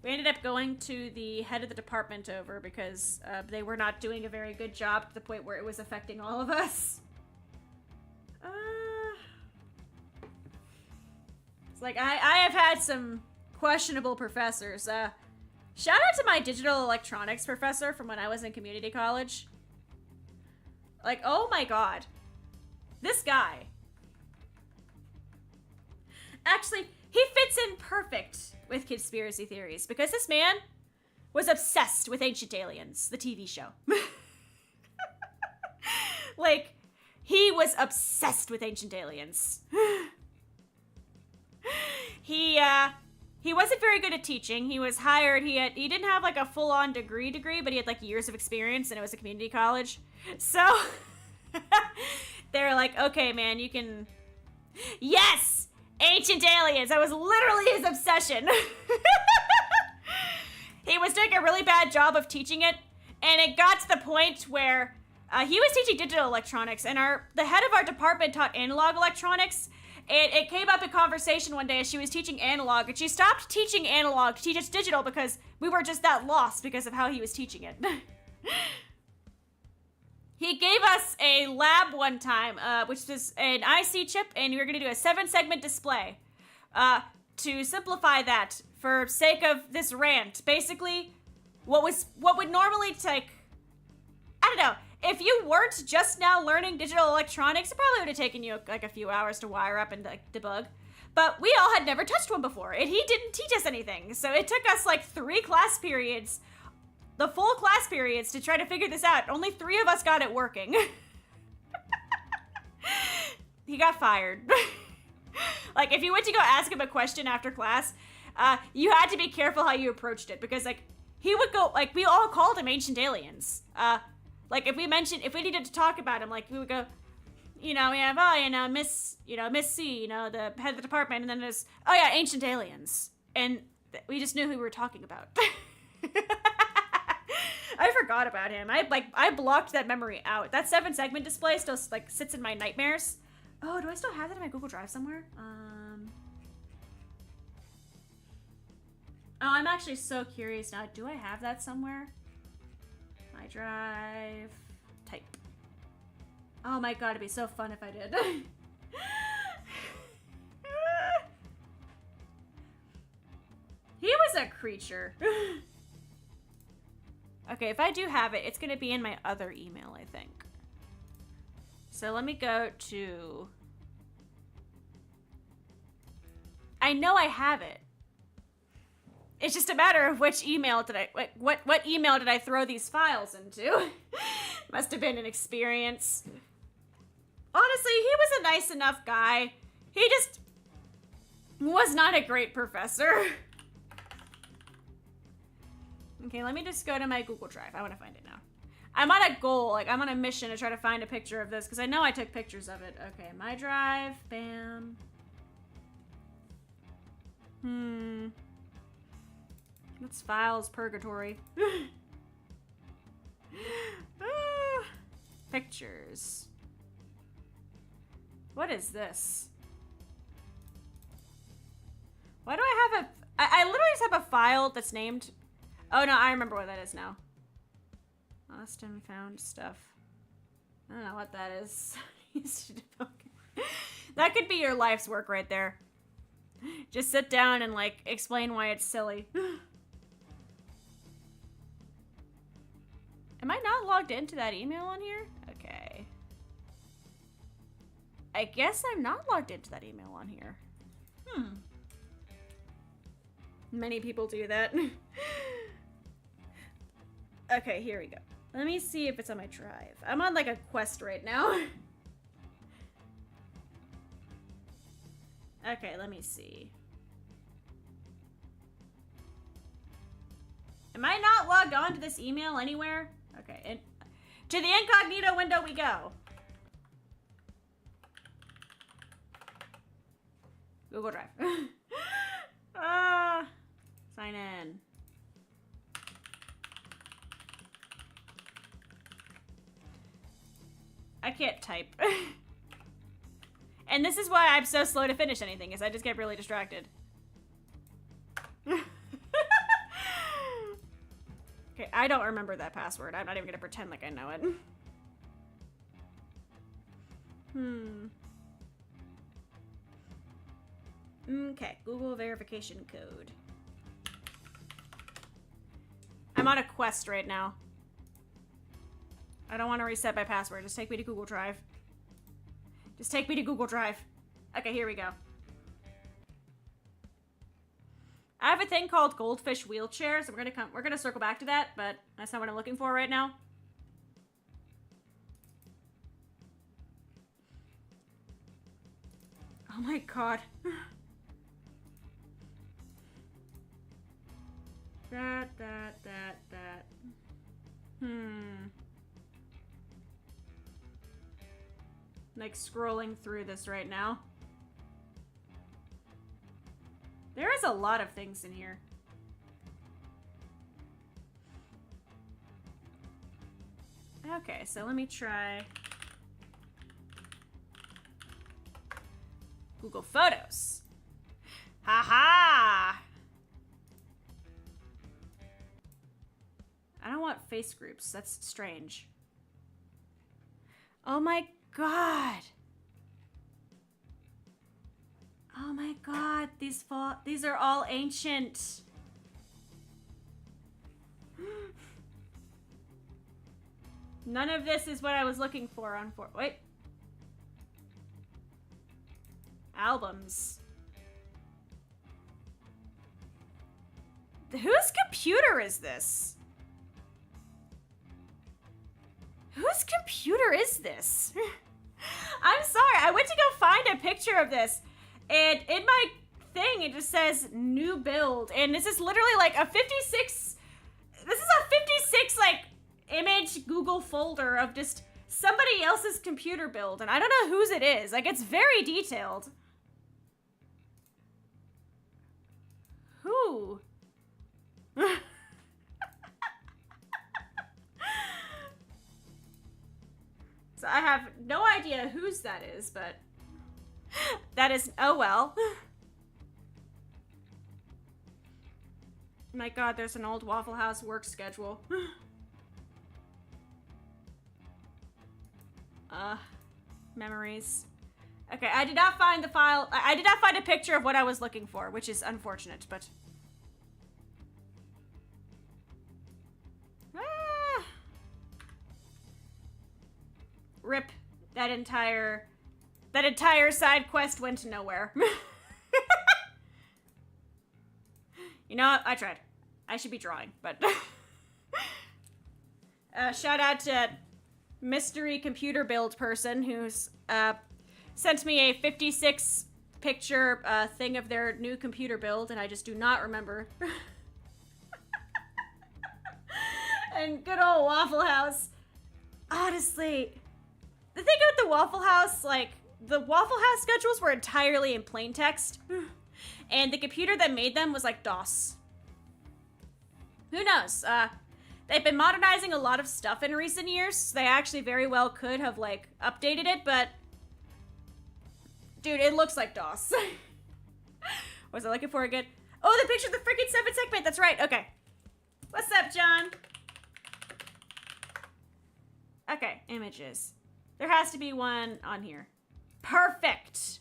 we ended up going to the head of the department over because they were not doing a very good job to the point where it was affecting all of us. It's like, I have had some questionable professors. Shout out to my digital electronics professor from when I was in community college. Like, oh my god. This guy. Actually, he fits in perfect with conspiracy theories because this man was obsessed with Ancient Aliens, the TV show. Like, he was obsessed with Ancient Aliens. He wasn't very good at teaching. He was hired. He didn't have like a full-on degree, but he had like years of experience, and it was a community college. So they're like, okay, man, you can. Yes, Ancient Aliens. That was literally his obsession. He was doing a really bad job of teaching it, and it got to the point where he was teaching digital electronics, and the head of our department taught analog electronics. It came up in conversation one day as she was teaching analog, and she stopped teaching analog to teach us digital because we were just that lost because of how he was teaching it. He gave us a lab one time, which was an IC chip, and we were going to do a 7-segment display. To simplify that, for sake of this rant, basically, what would normally take, I don't know, if you weren't just now learning digital electronics, it probably would have taken you like a few hours to wire up and like debug. But we all had never touched one before, and he didn't teach us anything. So it took us like 3 class periods, the full class periods, to try to figure this out. Only 3 of us got it working. He got fired. Like, if you went to go ask him a question after class, you had to be careful how you approached it, because like he would go, like, we all called him Ancient Aliens. Like, if we needed to talk about him, like, we would go, you know, we have, oh, you know, Miss C, you know, the head of the department, and then there's, oh yeah, Ancient Aliens. And we just knew who we were talking about. I forgot about him. I blocked that memory out. That 7-segment display still, like, sits in my nightmares. Oh, do I still have that in my Google Drive somewhere? Oh, I'm actually so curious now. Do I have that somewhere? My drive, type. Oh my god, it'd be so fun if I did. He was a creature. Okay, if I do have it, it's gonna be in my other email, I think. So let me go to... I know I have it. It's just a matter of which email did I... What email did I throw these files into? Must have been an experience. Honestly, he was a nice enough guy. He just was not a great professor. Okay, let me just go to my Google Drive. I want to find it now. I'm on a goal. Like, I'm on a mission to try to find a picture of this, because I know I took pictures of it. Okay, my drive. Bam. That's files purgatory. Pictures. What is this? Why do I have a... I literally just have a file that's named... Oh, no, I remember what that is now. Lost and found stuff. I don't know what that is. That could be your life's work right there. Just sit down and, like, explain why it's silly. Am I not logged into that email on here? Okay. I guess I'm not logged into that email on here. Many people do that. Okay, here we go. Let me see if it's on my drive. I'm on, like, a quest right now. Okay, let me see. Am I not logged on to this email anywhere? Okay, and to the incognito window we go. Google Drive. Sign in. I can't type. And this is why I'm so slow to finish anything, is I just get really distracted. Okay, I don't remember that password. I'm not even gonna pretend like I know it. Okay, Google verification code. I'm on a quest right now. I don't want to reset my password. Just take me to Google Drive. Just take me to Google Drive. Okay, here we go. I have a thing called goldfish wheelchair, so we're gonna circle back to that, but that's not what I'm looking for right now. Oh my god. That. Like scrolling through this right now. There is a lot of things in here. Okay, so let me try Google Photos. Haha! I don't want face groups. That's strange. Oh my god. Oh my god, these are all ancient. None of this is what I was looking for on wait. Albums. Whose computer is this? Whose computer is this? I'm sorry, I went to go find a picture of this, and in my thing, it just says new build, and this is literally like a 56, this is a 56, like, image Google folder of just somebody else's computer build, and I don't know whose it is. Like, it's very detailed. Who? So I have no idea whose that is, but that is, oh well. My god, there's an old Waffle House work schedule. Memories. Okay, I did not find the file. I did not find a picture of what I was looking for, which is unfortunate, but... Rip. That entire side quest went nowhere. You know what? I tried. I should be drawing, but... shout out to mystery computer build person who's sent me a 56 picture thing of their new computer build, and I just do not remember. And good old Waffle House. Honestly, the thing about the Waffle House, like, the Waffle House schedules were entirely in plain text, and the computer that made them was like DOS. Who knows? They've been modernizing a lot of stuff in recent years. So they actually very well could have, like, updated it, but... Dude, it looks like DOS. What was I looking for again? Oh, the picture of the freaking 7 segment! That's right, okay. What's up, John? Okay, images. There has to be one on here. Perfect!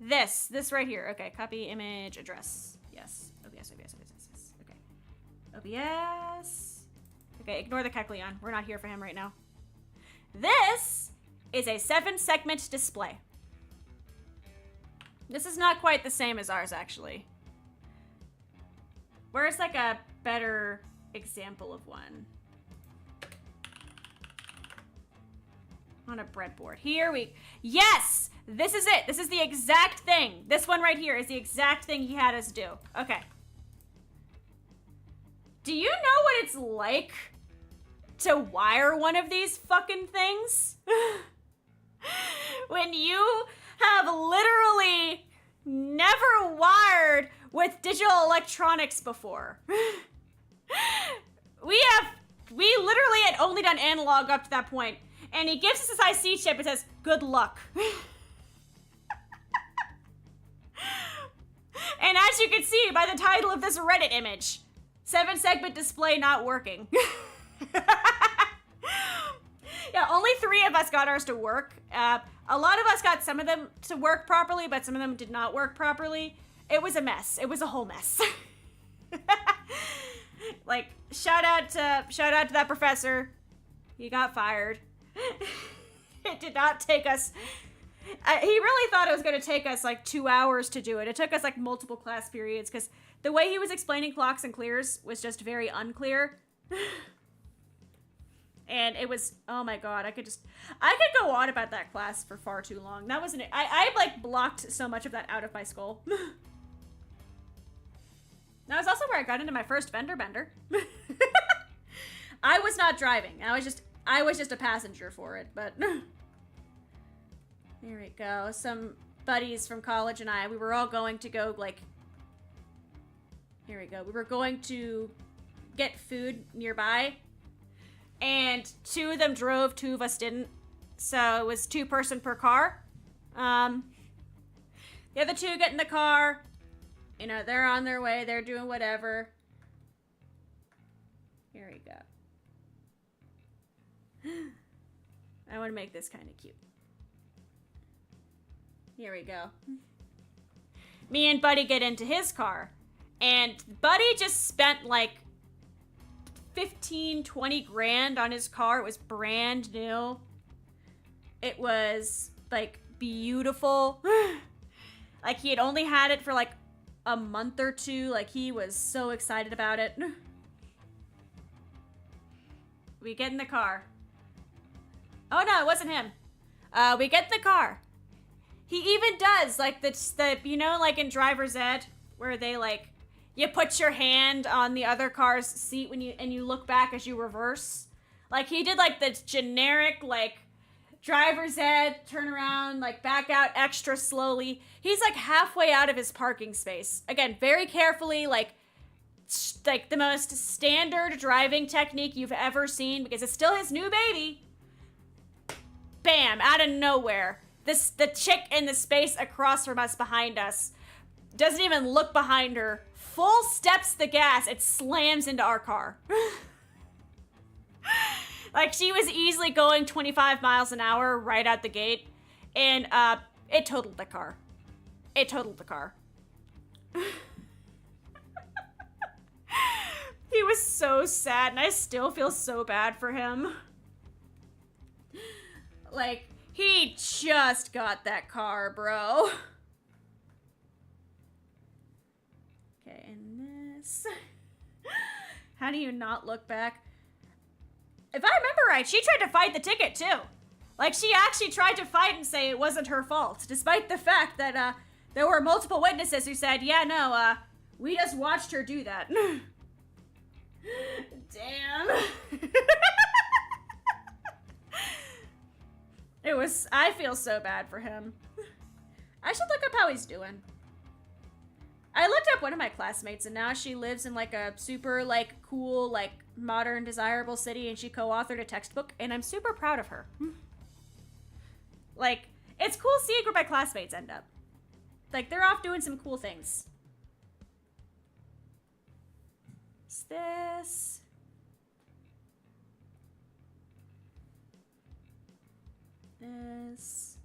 This right here. Okay, copy image address. Yes. OBS. Okay. OBS. Okay, ignore the Kekleon. We're not here for him right now. This is a 7-segment display. This is not quite the same as ours, actually. Where's like a better example of one? On a breadboard. Here we... Yes! This is it. This is the exact thing. This one right here is the exact thing he had us do. Okay. Do you know what it's like to wire one of these fucking things? When you have literally never wired with digital electronics before. We literally had only done analog up to that point. And he gives us this IC chip and says, good luck. And as you can see by the title of this Reddit image, 7-segment display not working. Yeah, only 3 of us got ours to work. A lot of us got some of them to work properly, but some of them did not work properly. It was a mess. It was a whole mess. Like, shout out to that professor. He got fired. It did not take us... he really thought it was going to take us like 2 hours to do it. It took us like multiple class periods because the way he was explaining clocks and clears was just very unclear. And it was, oh my god, I could go on about that class for far too long. That wasn't it. I like blocked so much of that out of my skull. That was also where I got into my first vendor bender. I was not driving. I was just a passenger for it, but there we go. Some buddies from college and we were all going to go like, here we go. We were going to get food nearby. And 2 of them drove, 2 of us didn't. So it was 2 person per car. The other 2 get in the car. You know, they're on their way. They're doing whatever. Here we go. I want to make this kind of cute. Here we go. Me and Buddy get into his car. And Buddy just spent like 15, 20 grand on his car. It was brand new. It was like beautiful. Like he had only had it for like a month or 2. Like he was so excited about it. We get in the car. Oh no, it wasn't him. We get in the car. He even does like the you know, like in driver's ed where they like, you put your hand on the other car's seat when you look back as you reverse. Like he did like the generic like driver's ed, turn around, like back out extra slowly. He's like halfway out of his parking space. Again, very carefully, like the most standard driving technique you've ever seen because it's still his new baby. Bam, out of nowhere. The chick in the space across from us behind us doesn't even look behind her. Full steps the gas. It slams into our car. Like she was easily going 25 miles an hour right out the gate. And it totaled the car. It totaled the car. He was so sad and I still feel so bad for him. Like, he just got that car, bro. Okay, and this. How do you not look back? If I remember right, she tried to fight the ticket, too. Like, she actually tried to fight and say it wasn't her fault, despite the fact that, there were multiple witnesses who said, yeah, no, we just watched her do that. Damn. I feel so bad for him. I should look up how he's doing. I looked up one of my classmates and now she lives in like a super like cool, like modern, desirable city and she co-authored a textbook and I'm super proud of her. Like, it's cool seeing where my classmates end up. Like, they're off doing some cool things. What's this? This.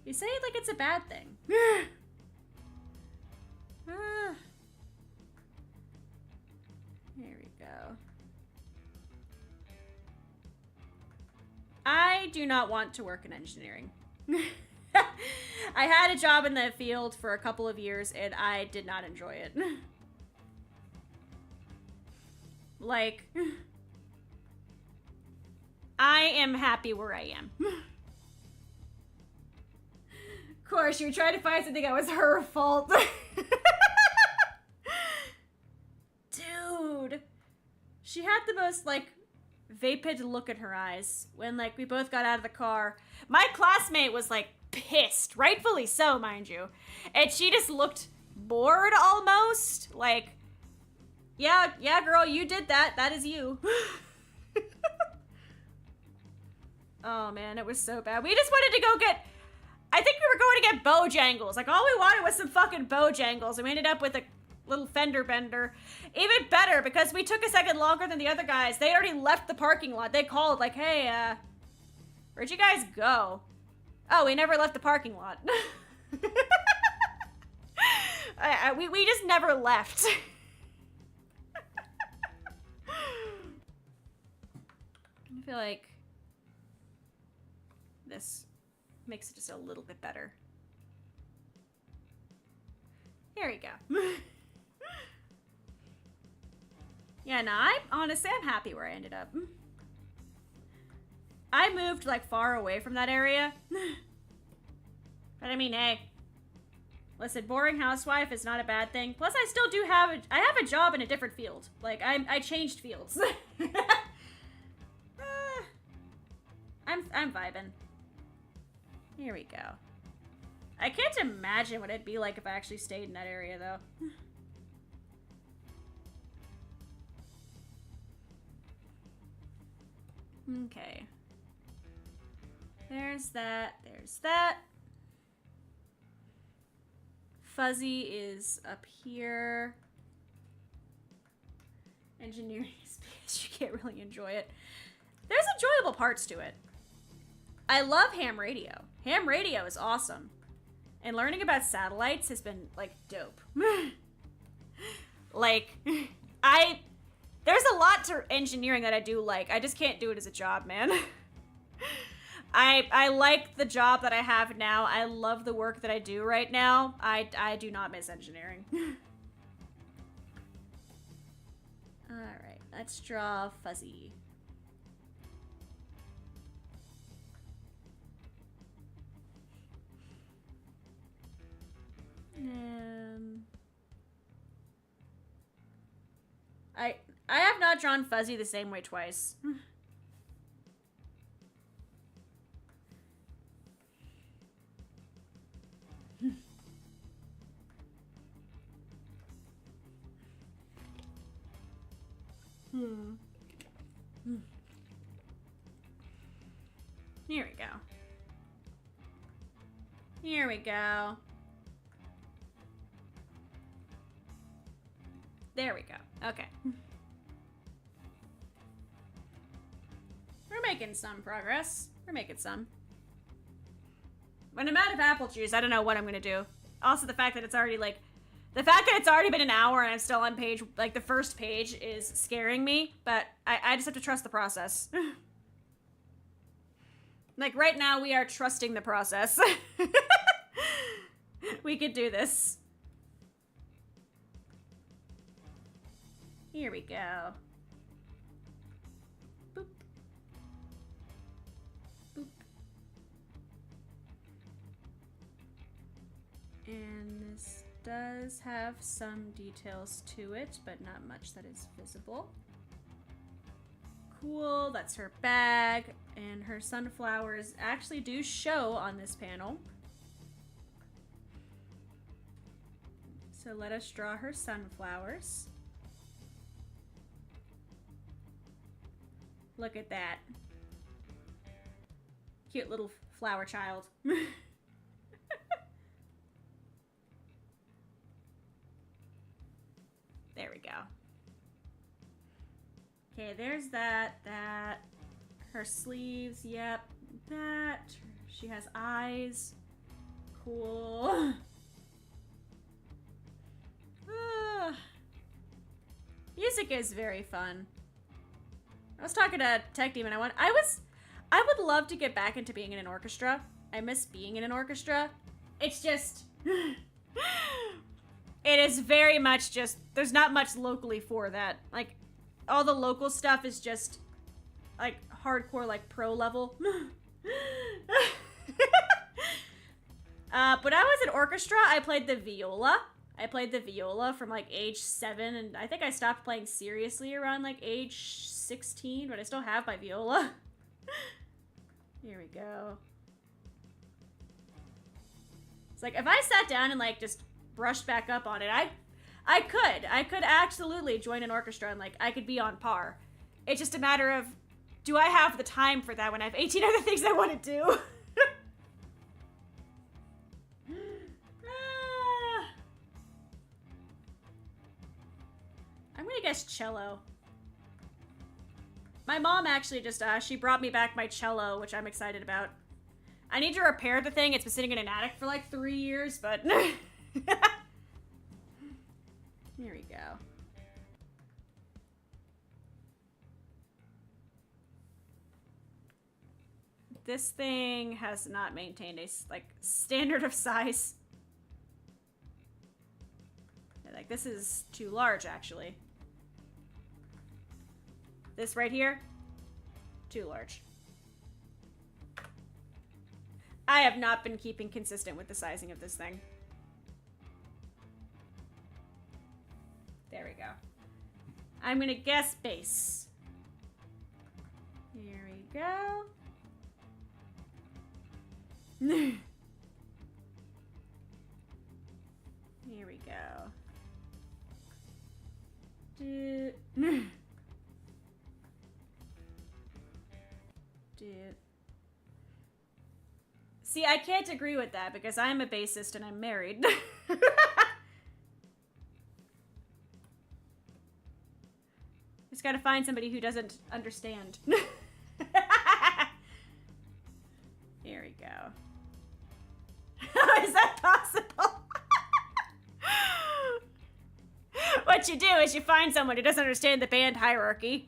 You say it like it's a bad thing. Here we go. I do not want to work in engineering. I had a job in the field for a couple of years and I did not enjoy it. Like, I am happy where I am. Of course, you're trying to find something that was her fault. Dude. She had the most, like, vapid look in her eyes when, like, we both got out of the car. My classmate was, like, pissed. Rightfully so, mind you. And she just looked bored, almost. Like, yeah, girl, you did that. That is you. Oh, man, it was so bad. We just wanted to go get... I think we were going to get Bojangles. Like, all we wanted was some fucking Bojangles. And we ended up with a little fender bender. Even better, because we took a second longer than the other guys. They already left the parking lot. They called, like, hey, where'd you guys go? Oh, we never left the parking lot. We just never left. I feel like this makes it just a little bit better. Here we go. Yeah, no, I'm happy where I ended up. I moved, like, far away from that area. But I mean, hey. Listen, boring housewife is not a bad thing. Plus, I still do have I have a job in a different field. Like, I changed fields. I'm vibing. Here we go. I can't imagine what it'd be like if I actually stayed in that area, though. Okay. There's that. There's that. Fuzzy is up here. Engineering is because you can't really enjoy it. There's enjoyable parts to it. I love ham radio. Ham radio is awesome. And learning about satellites has been, like, dope. Like, there's a lot to engineering that I do like. I just can't do it as a job, man. I like the job that I have now. I love the work that I do right now. I do not miss engineering. Alright, let's draw Fuzzy. I have not drawn Fuzzy the same way twice. Here we go. Here we go. There we go. Okay. We're making some progress. We're making some. When I'm out of apple juice, I don't know what I'm gonna do. Also, the fact that it's already, like, the fact that it's already been an hour and I'm still on page, like, the first page is scaring me, but I just have to trust the process. Like, right now, we are trusting the process. We could do this. Here we go. Boop. Boop. And this does have some details to it, but not much that is visible. Cool, that's her bag, and her sunflowers actually do show on this panel. So let us draw her sunflowers. Look at that. Cute little flower child. There we go. Okay, there's that. Her sleeves, yep. That. She has eyes. cool. Music is very fun. I was talking to Tech Demon. I would love to get back into being in an orchestra. I miss being in an orchestra. It's just, it is very much just, there's not much locally for that. Like, all the local stuff is just, like, hardcore, like, pro level. When I was in orchestra, I played the viola. I played the viola from, like, age 7, and I think I stopped playing seriously around, like, age 16, but I still have my viola. Here we go. It's like, if I sat down and, like, just brushed back up on it, I could absolutely join an orchestra and, like, I could be on par. It's just a matter of, do I have the time for that when I have 18 other things I want to do? I'm gonna guess cello. My mom actually just, she brought me back my cello, which I'm excited about. I need to repair the thing. It's been sitting in an attic for like 3 years, but... Here we go. This thing has not maintained a, like, standard of size. Like, this is too large, actually. This right here, too large. I have not been keeping consistent with the sizing of this thing. There we go. I'm gonna guess bass. Here we go. Here we go. See, I can't agree with that because I'm a bassist and I'm married. Just gotta find somebody who doesn't understand. Here we go. Is that possible? What you do is you find someone who doesn't understand the band hierarchy.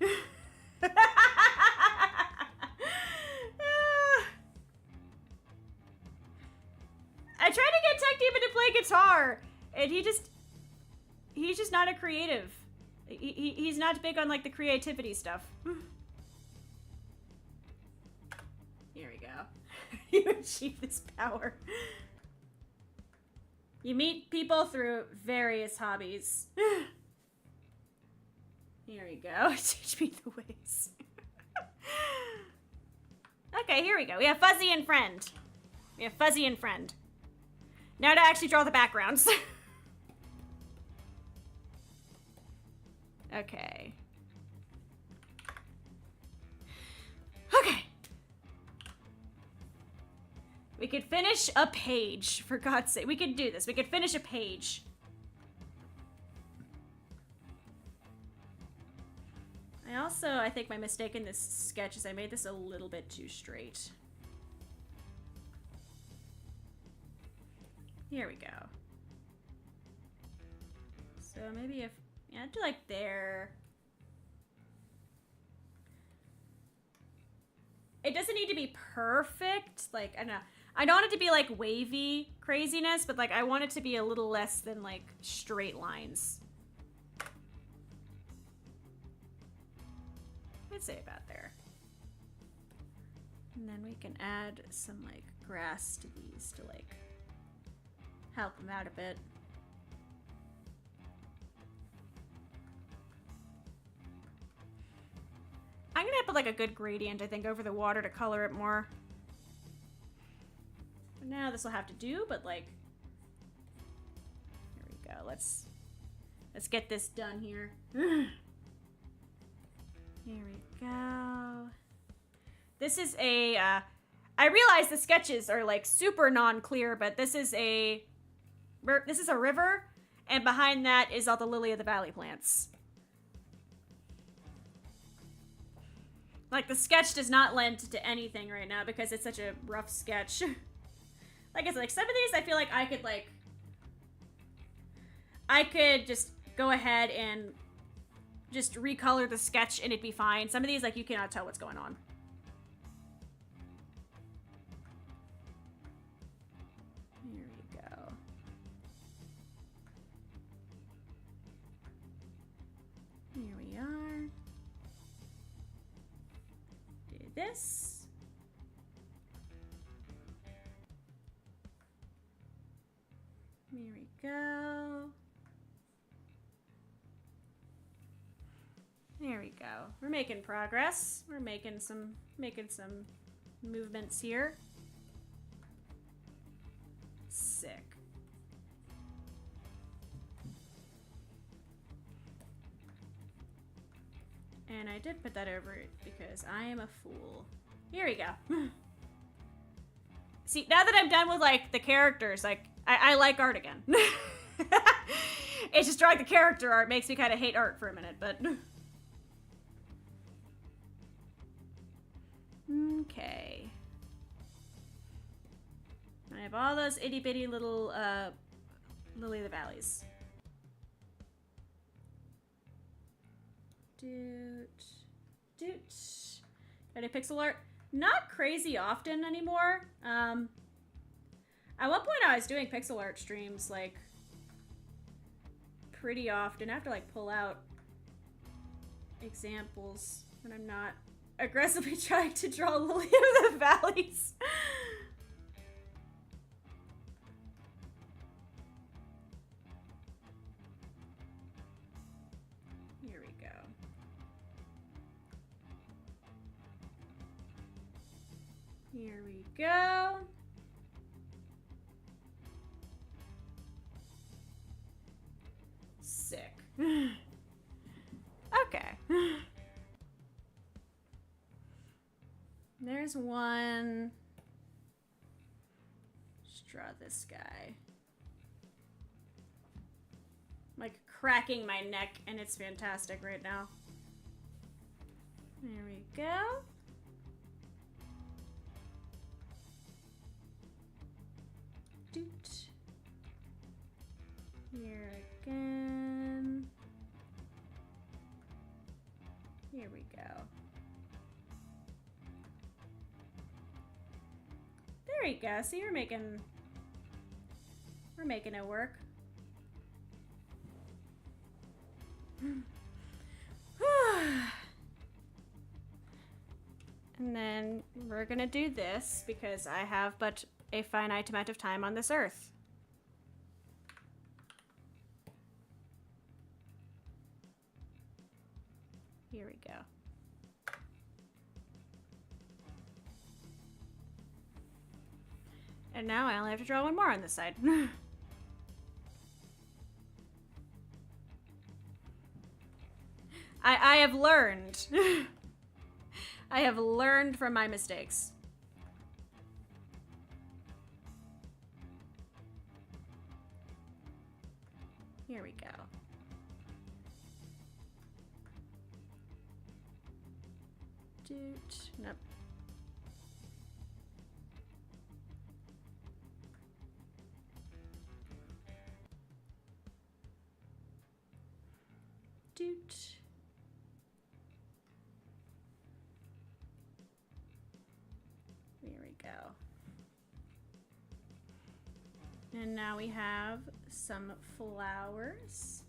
I tried to get Tech Demon to play guitar, and he's just not a creative. He's not big on, like, the creativity stuff. Here we go. You achieve this power. You meet people through various hobbies. Here we go. Teach me the ways. Okay, here we go. We have Fuzzy and Friend. We have Fuzzy and Friend. Now to actually draw the backgrounds. Okay. Okay. We could finish a page, for God's sake. We could do this. We could finish a page. I think my mistake in this sketch is I made this a little bit too straight. Here we go. So maybe if, yeah, do like there. It doesn't need to be perfect. Like, I don't know. I don't want it to be like wavy craziness, but like I want it to be a little less than like straight lines. I'd say about there. And then we can add some like grass to these to like help them out a bit. I'm gonna put like a good gradient, I think, over the water to color it more. For now, this will have to do, but like, here we go. Let's get this done here. Here we go. This is a, I realize the sketches are like super non-clear, but this is a river, and behind that is all the Lily of the Valley plants. Like, the sketch does not lend to anything right now because it's such a rough sketch. like I said, like some of these I feel like I could just go ahead and just recolor the sketch and it'd be fine. Some of these, like, you cannot tell what's going on. Here we go. Here we are. Do this. Here we go. There we go. We're making progress. We're making some movements here. Sick. And I did put that over it because I am a fool. Here we go. See, now that I'm done with, like, the characters, like, I like art again. It's just drawing the character art makes me kind of hate art for a minute, but... Okay. I have all those itty-bitty little, Lily of the Valleys. Doot. Doot. Got a pixel art? Not crazy often anymore. At one point I was doing pixel art streams, like, pretty often. I have to, like, pull out examples when I'm not aggressively trying to draw Lily of the Valleys. Here we go. Here we go. Sick. Okay. There's one. Just draw this guy. I'm, like, cracking my neck, and it's fantastic right now. There we go. Doot. Here again. Here we go. There you go. See, we're making it work. And then we're gonna do this because I have but a finite amount of time on this earth. Here we go. And now I only have to draw one more on this side. I have learned. I have learned from my mistakes. Here we go. Doot. Nope. Doot. There we go. And now we have some flowers.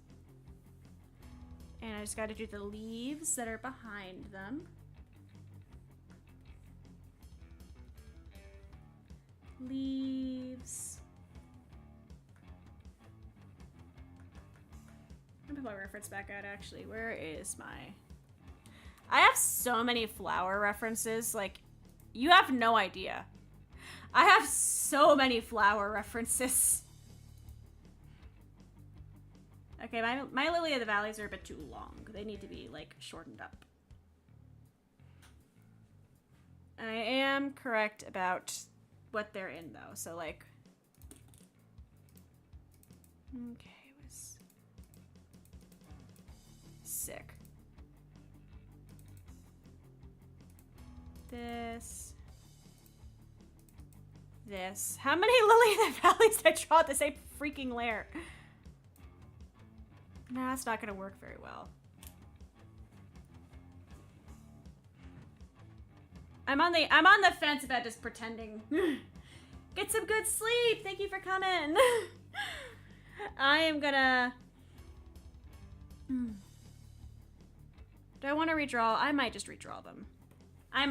And I just got to do the leaves that are behind them. Leaves. I'm gonna put my reference back out actually. Where is my... I have so many flower references, like, you have no idea. I have so many flower references. Okay, my Lily of the Valleys are a bit too long. They need to be, like, shortened up. I am correct about what they're in, though, so, like... Okay, it was... Sick. This. this. How many Lily of the Valleys did I draw at the same freaking layer? No, that's not gonna work very well. I'm on the fence about just pretending. Get some good sleep. Thank you for coming. I am gonna... Do I want to redraw? I might just redraw them. I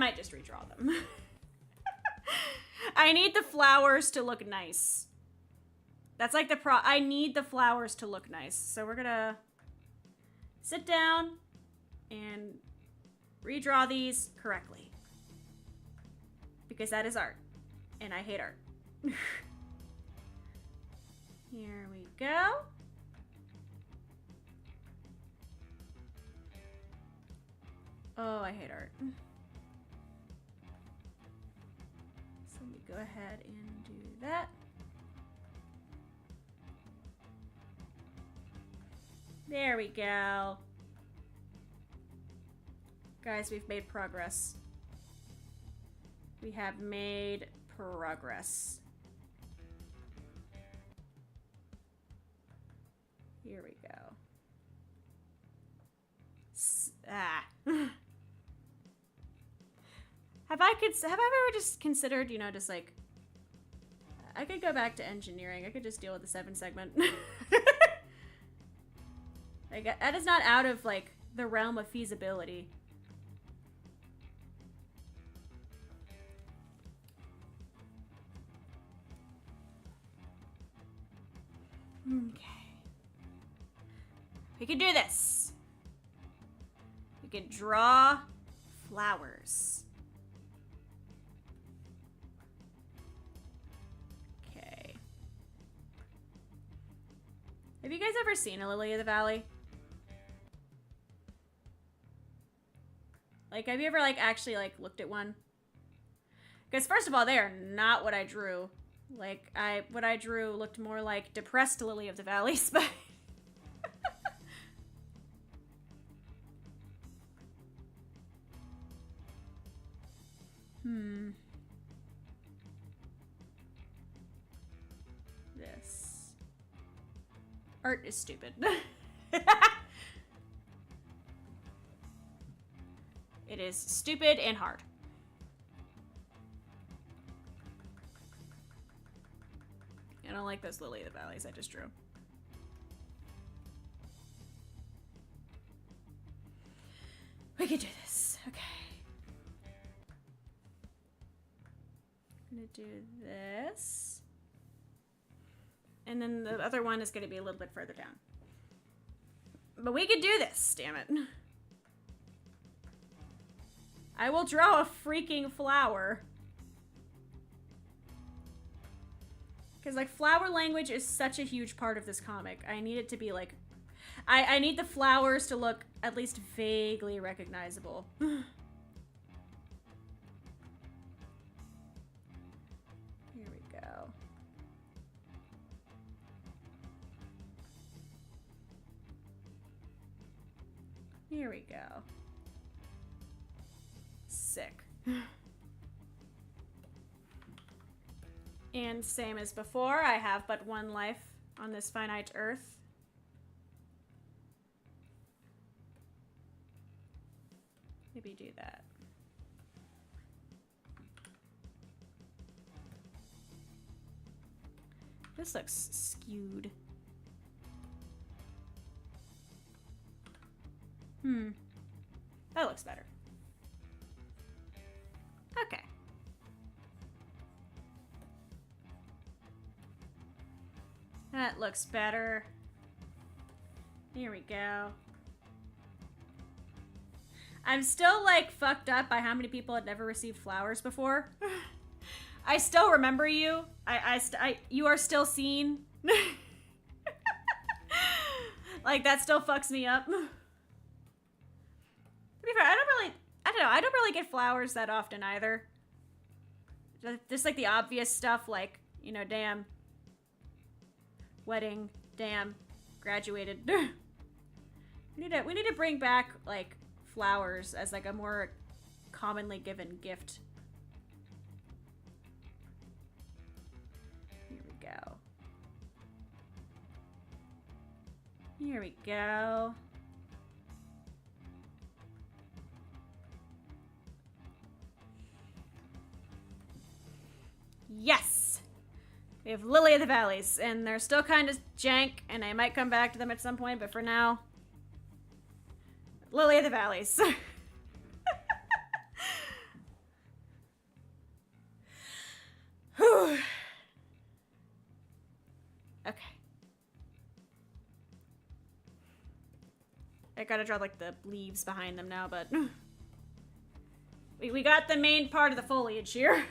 need the flowers to look nice. That's like I need the flowers to look nice. So we're gonna sit down and redraw these correctly. Because that is art. And I hate art. Here we go. Oh, I hate art. So let me go ahead and do that. There we go. Guys, we've made progress. We have made progress. Here we go. Have I ever just considered, you know, just like, I could go back to engineering. I could just deal with the 7 segment. Like, that is not out of, like, the realm of feasibility. Okay. We can do this. We can draw flowers. Okay. Have you guys ever seen a Lily of the Valley? Like, have you ever, like, actually, like, looked at one? Because, first of all, they are not what I drew. Like, what I drew looked more like depressed Lily of the Valleys, but... This. Art is stupid. It is stupid and hard. I don't like those Lily of the Valleys I just drew. We can do this. Okay. I'm gonna do this. And then the other one is gonna be a little bit further down. But we can do this, damn it. I will draw a freaking flower. Because, like, flower language is such a huge part of this comic. I need it to be, like... I need the flowers to look at least vaguely recognizable. Here we go. Here we go. Sick. And same as before, I have but one life on this finite earth. Maybe do that. This looks skewed. That looks better. Okay. That looks better. Here we go. I'm still, like, fucked up by how many people had never received flowers before. I still remember you. You are still seen. Like, that still fucks me up. To be fair, I don't really get flowers that often either. Just, like, the obvious stuff, like, you know, damn. Wedding, damn, graduated. we need to bring back, like, flowers as, like, a more commonly given gift. Here we go. Yes! We have Lily of the Valleys, and they're still kind of jank, and I might come back to them at some point, but for now, Lily of the Valleys. Whew. Okay. I gotta draw, like, the leaves behind them now, but... we got the main part of the foliage here.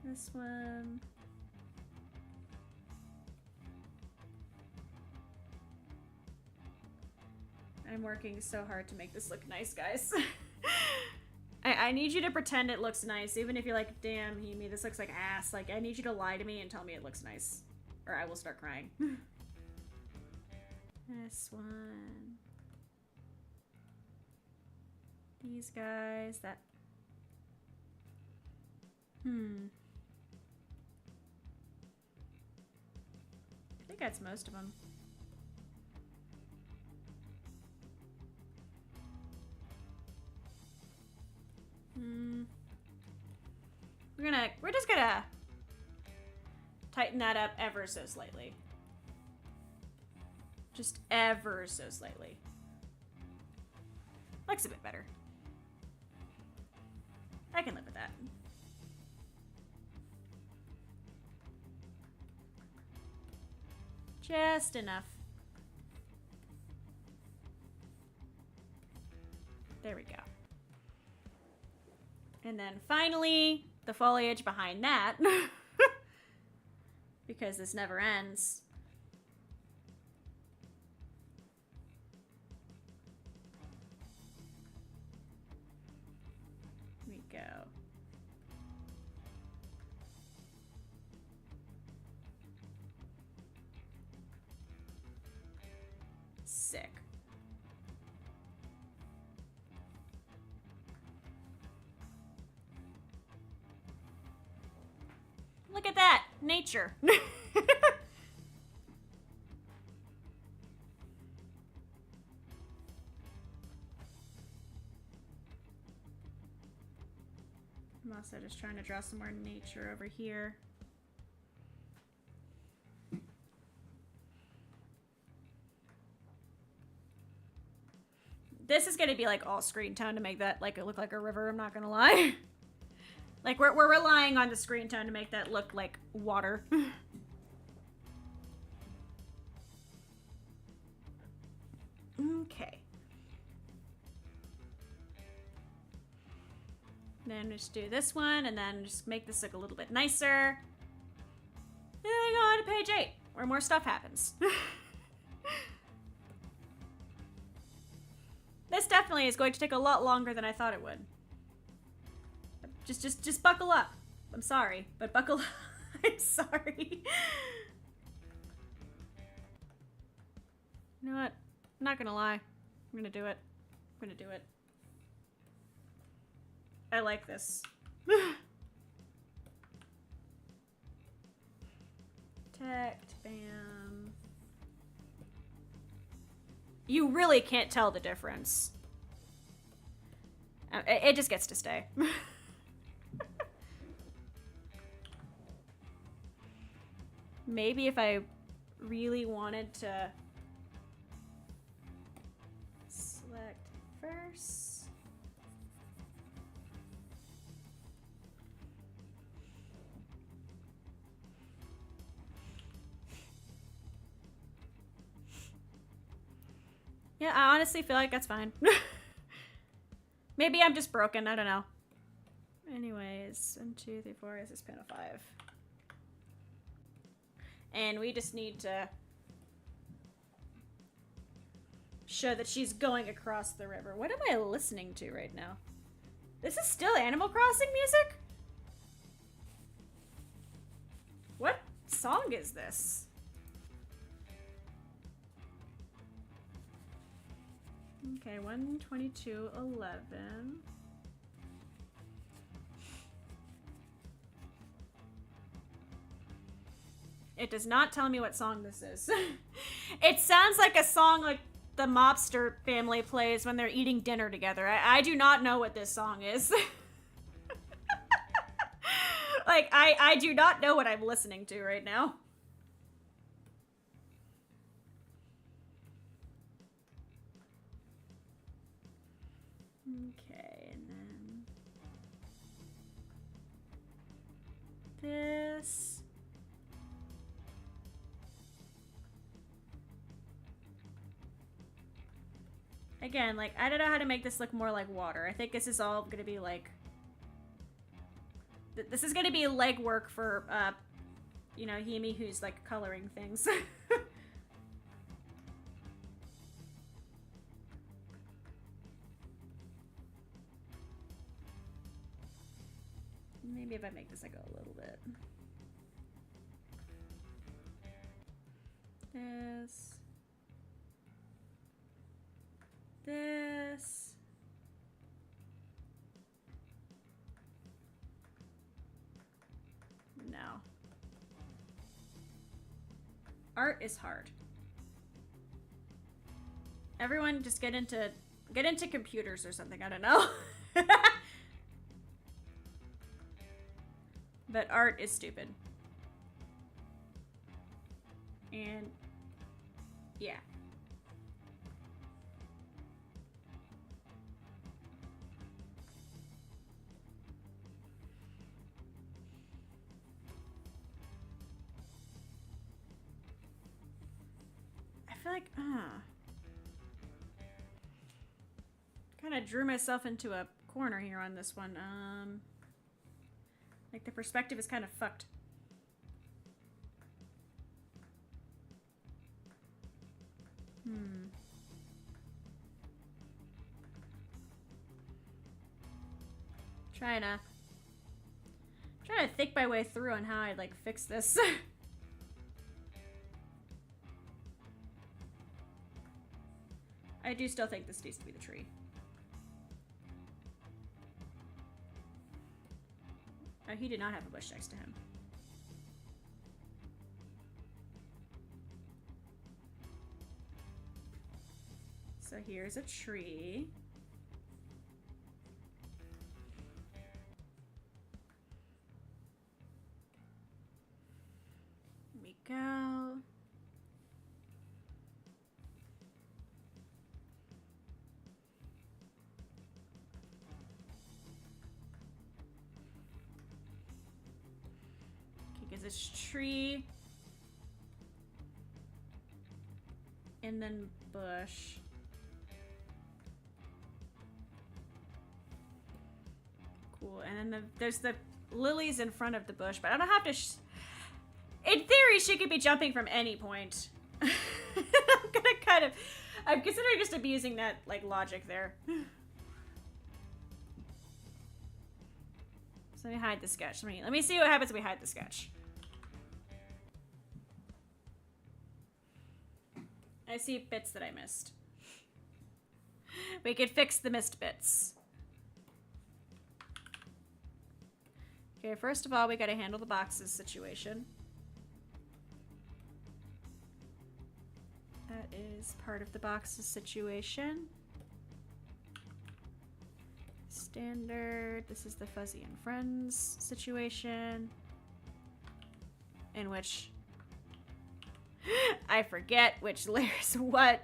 This one. I'm working so hard to make this look nice, guys. I need you to pretend it looks nice, even if you're like, damn, Himi, this looks like ass. Like, I need you to lie to me and tell me it looks nice. Or I will start crying. This one. These guys, that... I think that's most of them. We're just gonna tighten that up ever so slightly. Just ever so slightly. Looks a bit better. I can live with that. Just enough. There we go. And then finally, the foliage behind that. Because this never ends. Here we go. Sick. Look at that! Nature. I'm also just trying to draw some more nature over here. This is gonna be like all screen tone to make that like it look like a river, I'm not gonna lie. Like we're relying on the screen tone to make that look like water. Okay. Then just do this one and then just make this look a little bit nicer. And then we go on to page 8 where more stuff happens. This definitely is going to take a lot longer than I thought it would. Just buckle up. I'm sorry, but buckle up. I'm sorry. You know what? I'm not gonna lie. I'm gonna do it. I'm gonna do it. I like this. Protect, bam. You really can't tell the difference. It just gets to stay. Maybe if I really wanted to select first. Yeah, I honestly feel like that's fine. Maybe I'm just broken, I don't know. Anyways, 1, 2, 3, 4, this is panel 5. And we just need to show that she's going across the river. What am I listening to right now? This is still Animal Crossing music? What song is this? Okay, 1:22:11. It does not tell me what song this is. It sounds like a song like the mobster family plays when they're eating dinner together. I do not know what this song is. Like, I do not know what I'm listening to right now. Okay, and then this. Again, like, I don't know how to make this look more like water. I think this is all gonna be like... This is gonna be legwork for, you know, Himi, who's, like, coloring things. Maybe if I make this, like, a little bit. This. This. No. Art is hard. Everyone just get into computers or something, I don't know. But art is stupid. And yeah. I feel like, kind of drew myself into a corner here on this one. Like the perspective is kind of fucked. Trying to think my way through on how I'd like fix this. I do still think this needs to be the tree. Oh, he did not have a bush next to him. So here's a tree. Here we go. This tree and then bush. Cool. And then there's the lilies in front of the bush, but I don't have to in theory she could be jumping from any point. I'm considering just abusing that like logic there. So let me hide the sketch. Let me see what happens when we hide the sketch. I see bits that I missed. We could fix the missed bits. Okay, first of all, we gotta handle the boxes situation. That is part of the boxes situation. Standard. This is the Fuzzy and Friends situation. In which I forget which layer's what.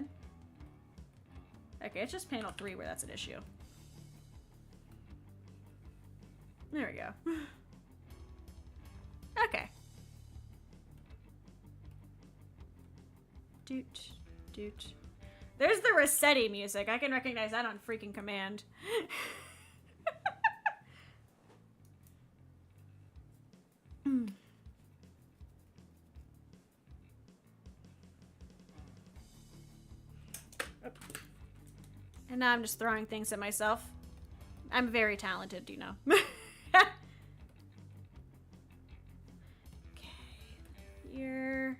Okay, it's just panel 3 where that's an issue. There we go. Okay. Doot, doot. There's the Rossetti music. I can recognize that on freaking command. And now I'm just throwing things at myself. I'm very talented, you know. Okay. Here.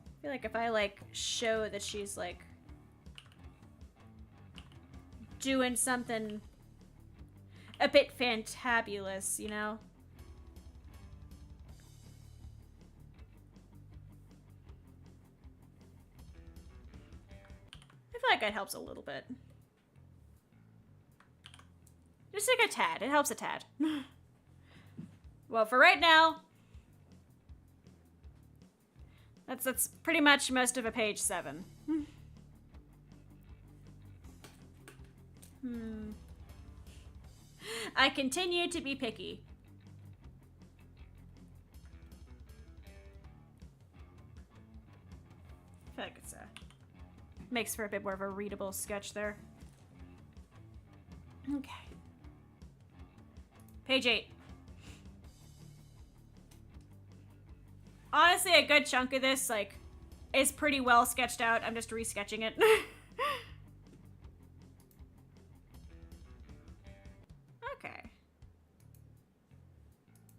I feel like if I like show that she's like doing something. a bit fantabulous, you know? I feel like it helps a little bit. Just like a tad. It helps a tad. Well, for right now, that's pretty much most of a page 7. I continue to be picky. I feel like it's makes for a bit more of a readable sketch there. Okay. Page 8. Honestly, a good chunk of this, like, is pretty well sketched out. I'm just resketching it. Okay.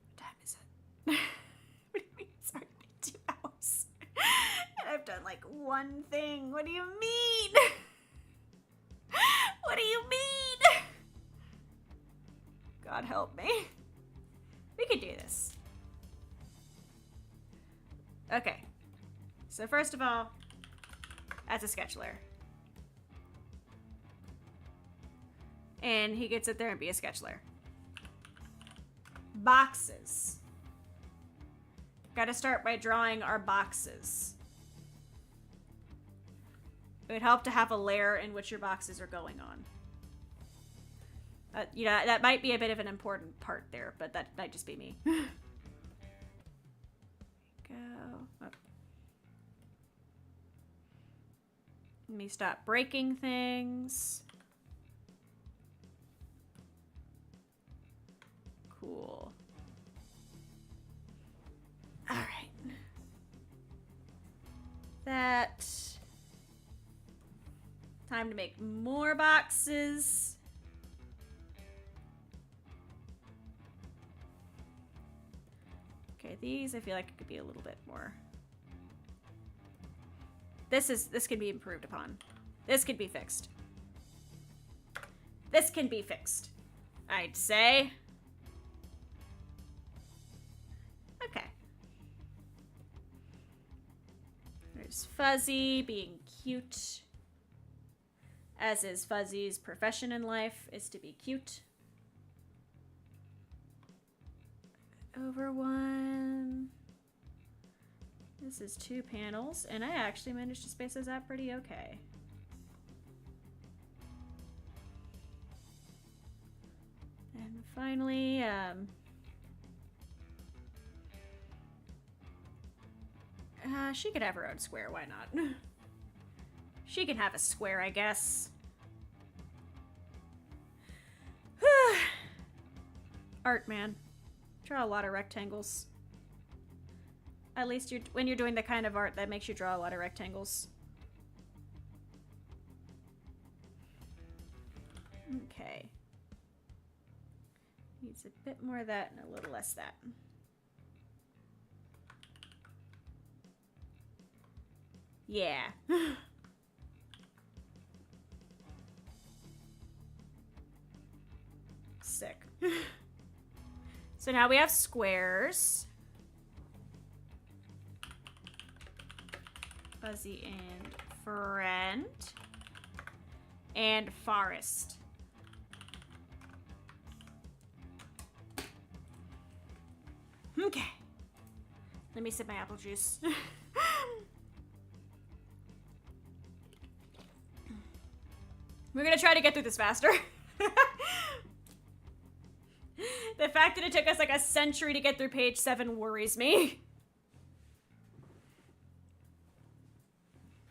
What time is it? What do you mean? It's already been 2 hours. And I've done, like, one thing. What do you mean? What do you mean? God help me. We could do this. Okay. So first of all, that's a sketch layer. And he could sit there and be a sketch layer. Boxes. Gotta start by drawing our boxes. It would help to have a layer in which your boxes are going on. You know, that might be a bit of an important part there, but that might just be me. Go. Oh. Let me stop breaking things. Cool. All right. That. Time to make more boxes. Okay, these I feel like it could be a little bit more. This can be improved upon. This could be fixed. This can be fixed, I'd say. Okay. There's Fuzzy being cute. As is Fuzzy's profession in life, is to be cute. Over 1. This is 2 panels, and I actually managed to space those out pretty okay. And finally, she could have her own square, why not? She can have a square, I guess. Art, man. Draw a lot of rectangles. At least when you're doing the kind of art that makes you draw a lot of rectangles. Okay. Needs a bit more of that and a little less that. Yeah. Sick. So now we have squares. Fuzzy and friend. And forest. Okay. Let me sip my apple juice. We're gonna try to get through this faster. The fact that it took us like a century to get through page 7 worries me.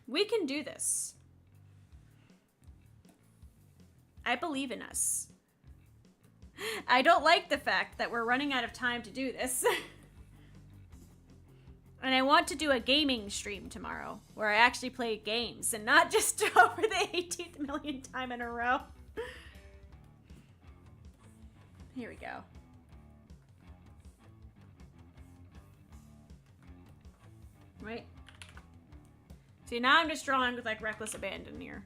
We can do this. I believe in us. I don't like the fact that we're running out of time to do this. And I want to do a gaming stream tomorrow where I actually play games and not just draw for the 18th millionth time in a row. Here we go. Right? See, now I'm just drawing with like reckless abandon here.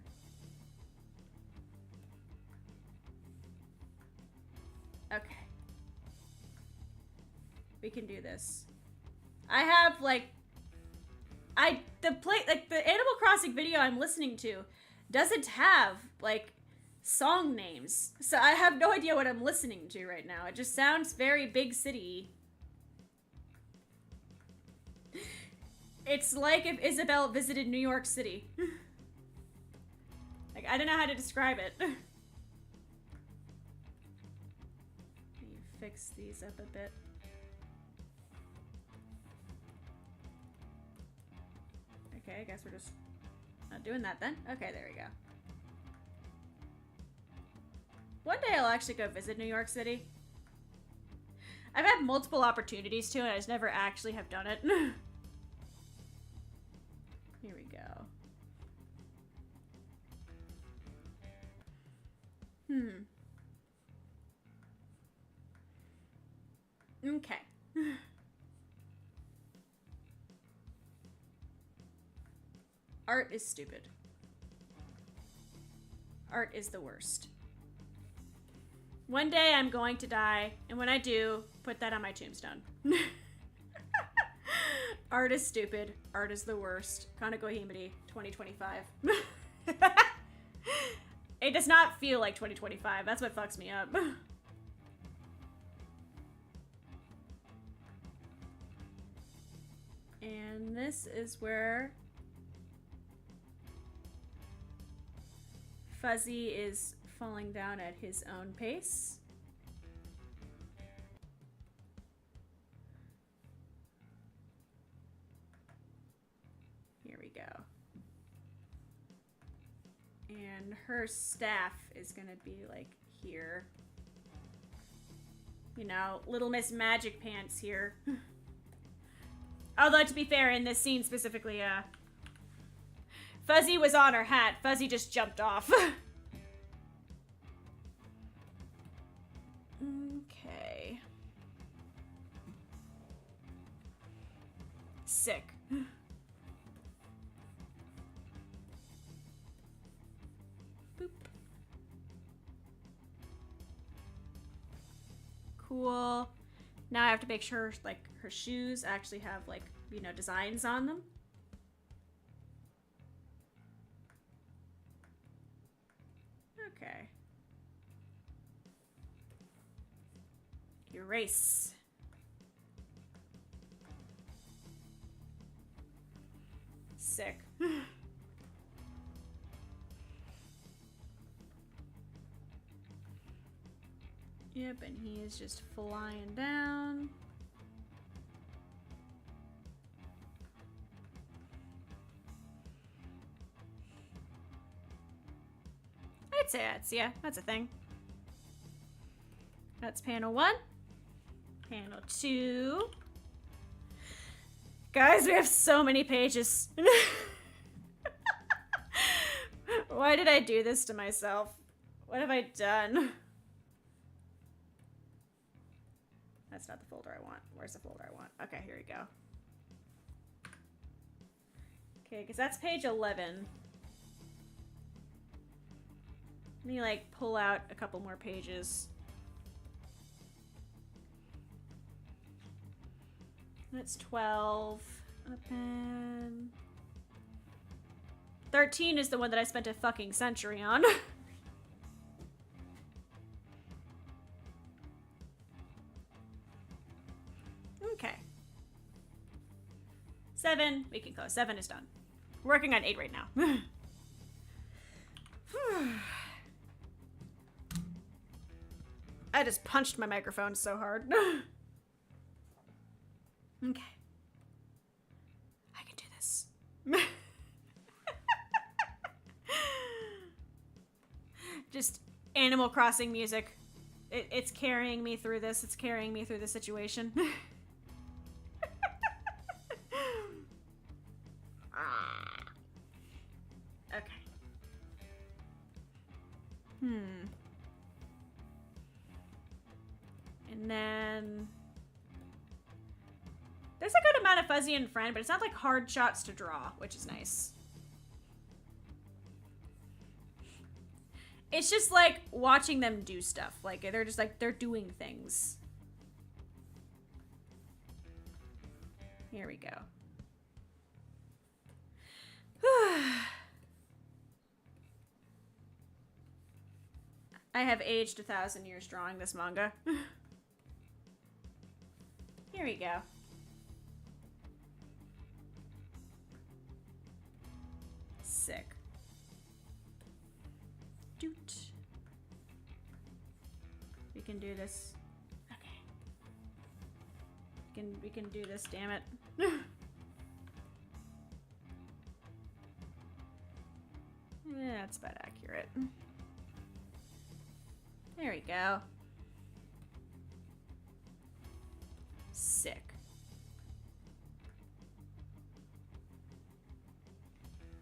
We can do this. I have, like... the Animal Crossing video I'm listening to doesn't have, like, song names. So I have no idea what I'm listening to right now. It just sounds very big city. It's like if Isabel visited New York City. Like, I don't know how to describe it. Let me fix these up a bit. Okay, I guess we're just not doing that then. Okay, there we go. One day I'll actually go visit New York City. I've had multiple opportunities to, and I just never actually have done it. Here we go. Okay. Art is stupid. Art is the worst. One day I'm going to die, and when I do, put that on my tombstone. Art is stupid. Art is the worst. KANEKO HIMARI, 2025. It does not feel like 2025. That's what fucks me up. And this is where Fuzzy is falling down at his own pace. Here we go. And her staff is gonna be like here. You know, Little Miss Magic Pants here. Although, to be fair, in this scene specifically, Fuzzy was on her hat. Fuzzy just jumped off. Okay. Sick. Boop. Cool. Now I have to make sure, like, her shoes actually have, like, you know, designs on them. Okay. Erase. Sick. Yep, and he is just flying down. I'd say that's, yeah, that's a thing. That's panel 1. Panel 2. Guys, we have so many pages. Why did I do this to myself? What have I done? That's not the folder I want. Where's the folder I want? Okay, here we go. Okay, because that's page 11. Let me, like, pull out a couple more pages. That's 12. Open. 13 is the one that I spent a fucking century on. Okay. 7, we can close. 7 is done. We're working on 8 right now. I just punched my microphone so hard. Okay. I can do this. Just Animal Crossing music. It's carrying me through this. It's carrying me through the situation. Okay. And then there's a good amount of Fuzzy and Friend, but it's not like hard shots to draw, which is nice. It's just like watching them do stuff. Like they're just like, they're doing things. Here we go. I have aged 1,000 years drawing this manga. Here we go. Sick. Doot. We can do this. Okay. We can do this, damn it. Yeah, that's about accurate. There we go. Sick.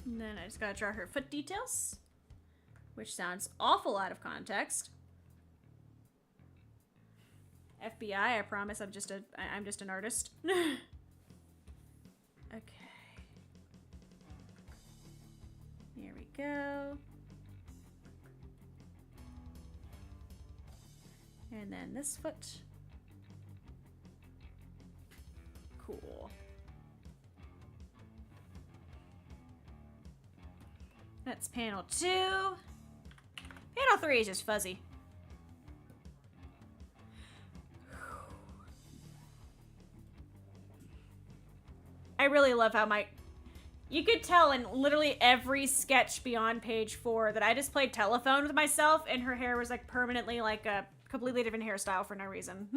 And then I just gotta draw her foot details, which sounds awful out of context. FBI, I promise I'm just an artist. Okay. Here we go. And then this foot. Cool. That's panel 2. Panel 3 is just fuzzy. I really love how you could tell in literally every sketch beyond page 4 that I just played telephone with myself and her hair was like permanently like a completely different hairstyle for no reason.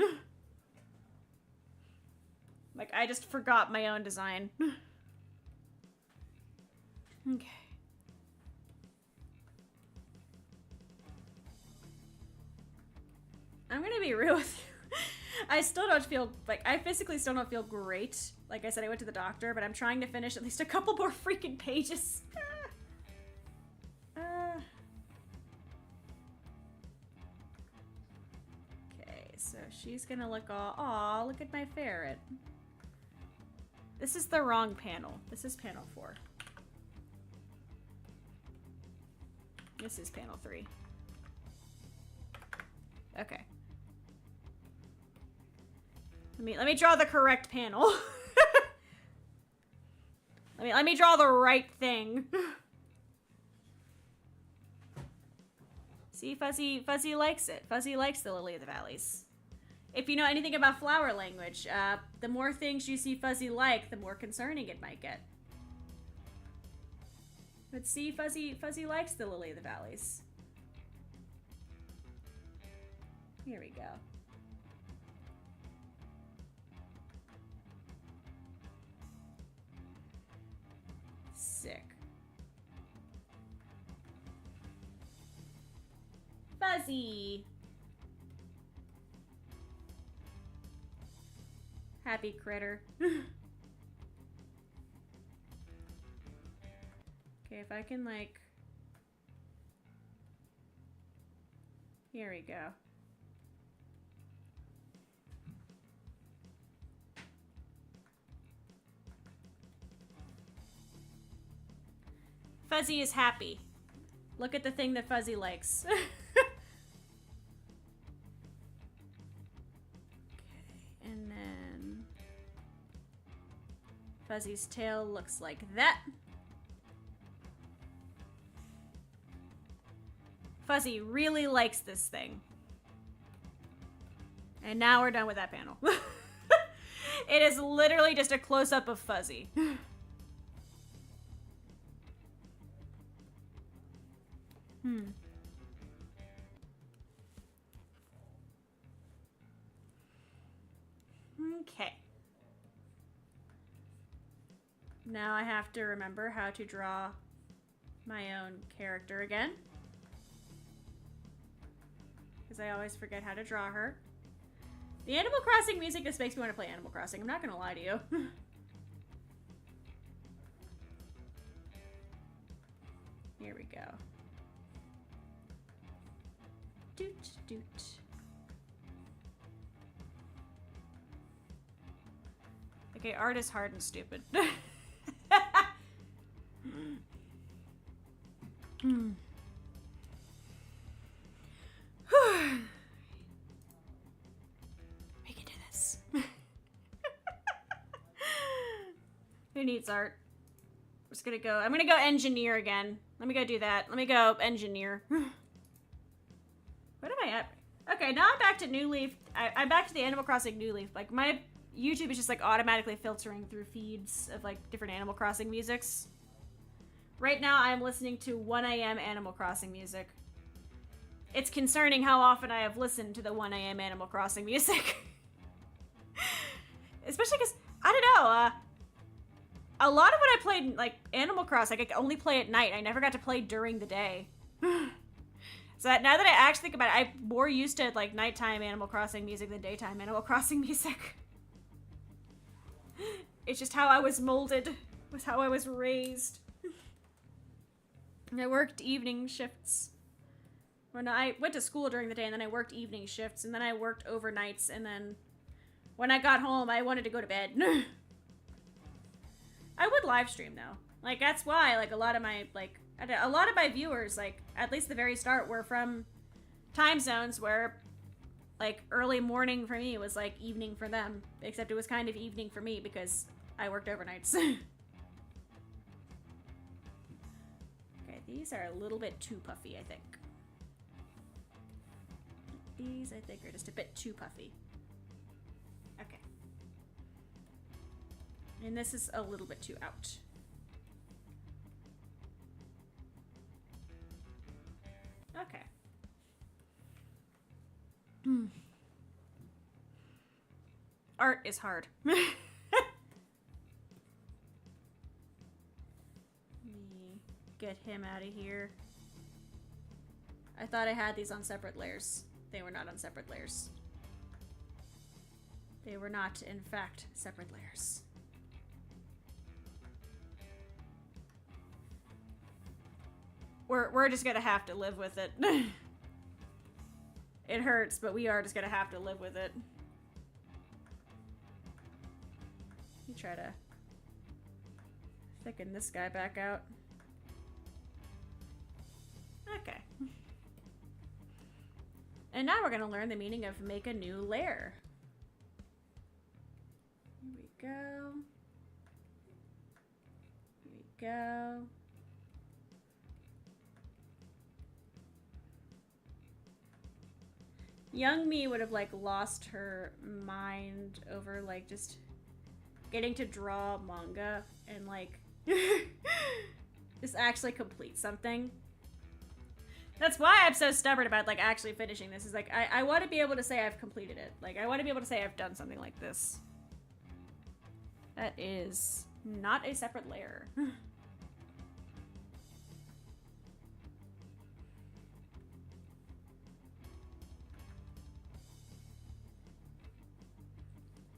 Like I just forgot my own design. Okay. I'm gonna be real with you. I still don't feel, like, I physically still don't feel great. Like I said, I went to the doctor, but I'm trying to finish at least a couple more freaking pages. Okay, so she's gonna look all, aw, look at my ferret. This is the wrong panel. This is panel 4. This is panel 3. Okay. Let me draw the correct panel. let me draw the right thing. See, Fuzzy likes it. Fuzzy likes the Lily of the Valleys. If you know anything about flower language, the more things you see Fuzzy like, the more concerning it might get. But see, Fuzzy likes the Lily of the Valleys. Here we go. Sick. Fuzzy. Happy critter. Okay, if I can like... Here we go. Fuzzy is happy. Look at the thing that Fuzzy likes. Okay, and then Fuzzy's tail looks like that. Fuzzy really likes this thing. And now we're done with that panel. It is literally just a close-up of Fuzzy. Okay. Now I have to remember how to draw my own character again. Because I always forget how to draw her. The Animal Crossing music just makes me want to play Animal Crossing. I'm not going to lie to you. Here we go. Doot, doot. Okay, art is hard and stupid. We can do this. Who needs art? I'm just gonna go. I'm gonna go engineer again. Let me go do that. Let me go engineer. What am I at? Okay, now I'm back to New Leaf. I'm back to the Animal Crossing New Leaf. Like, my YouTube is just, like, automatically filtering through feeds of, like, different Animal Crossing musics. Right now, I'm listening to 1 a.m. Animal Crossing music. It's concerning how often I have listened to the 1 a.m. Animal Crossing music. Especially because, I don't know, a lot of when I played, like, Animal Crossing, I could only play at night. I never got to play during the day. So now that I actually think about it, I'm more used to, like, nighttime Animal Crossing music than daytime Animal Crossing music. It's just how I was molded. It was how I was raised. I worked evening shifts. When I went to school during the day, and then I worked evening shifts, and then I worked overnights, and then when I got home, I wanted to go to bed. I would live stream, though. Like, that's why, like, a lot of my viewers, like, at least the very start, were from time zones where, like, early morning for me was, like, evening for them. Except it was kind of evening for me because I worked overnights. Okay, these are a little bit too puffy, I think. These, I think, are just a bit too puffy. Okay. And this is a little bit too out. Okay. Art is hard. Let me get him out of here. I thought I had these on separate layers. They were not on separate layers. They were not, in fact, separate layers. We're just gonna have to live with it. It hurts, but we are just gonna have to live with it. Let me try to thicken this guy back out. Okay. And now we're gonna learn the meaning of make a new layer. Here we go. Here we go. Young me would have, like, lost her mind over, like, just getting to draw manga and, like, just actually complete something. That's why I'm so stubborn about, like, actually finishing this. Is like, I want to be able to say I've completed it. Like, I want to be able to say I've done something like this. That is not a separate layer.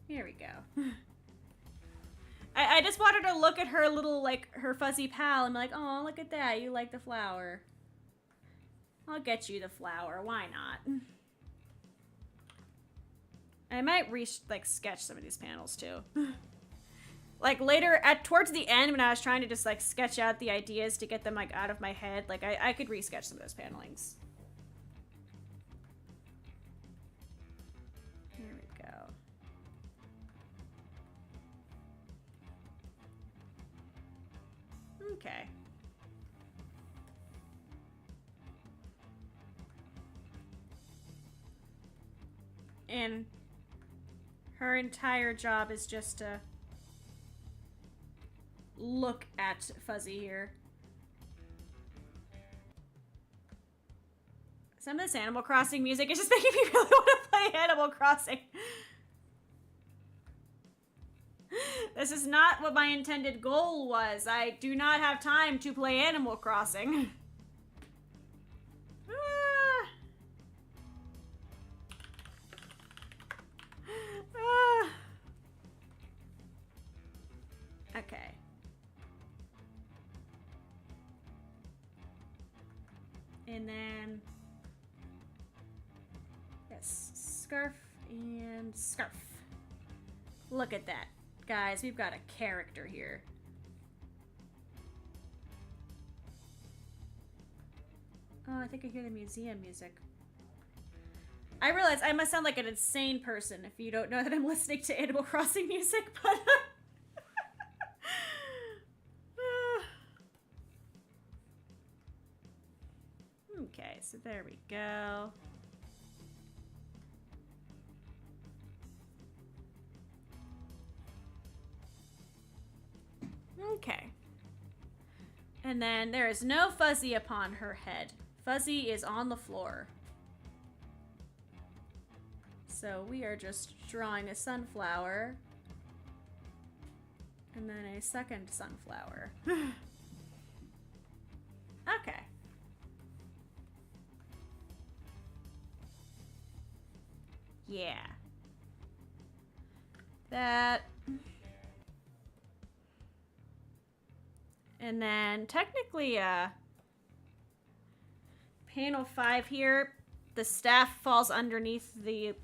Here we go. I just wanted to look at her little, like, her fuzzy pal and be like, oh, look at that. You like the flower. I'll get you the flower. Why not? I might sketch some of these panels, too. Like, later, towards the end, when I was trying to just, like, sketch out the ideas to get them, like, out of my head, like, I could resketch some of those panelings. Here we go. Okay. And her entire job is just to look at Fuzzy here. Some of this Animal Crossing music is just making me really want to play Animal Crossing. This is not what my intended goal was. I do not have time to play Animal Crossing. Okay. And then, yes, scarf and scarf. Look at that. Guys, we've got a character here. Oh, I think I hear the museum music. I realize I must sound like an insane person if you don't know that I'm listening to Animal Crossing music, but so there we go. Okay. And then there is no Fuzzy upon her head. Fuzzy is on the floor. So we are just drawing a sunflower. And then a second sunflower. Okay. Yeah. That. And then technically, panel 5 here, the staff falls underneath the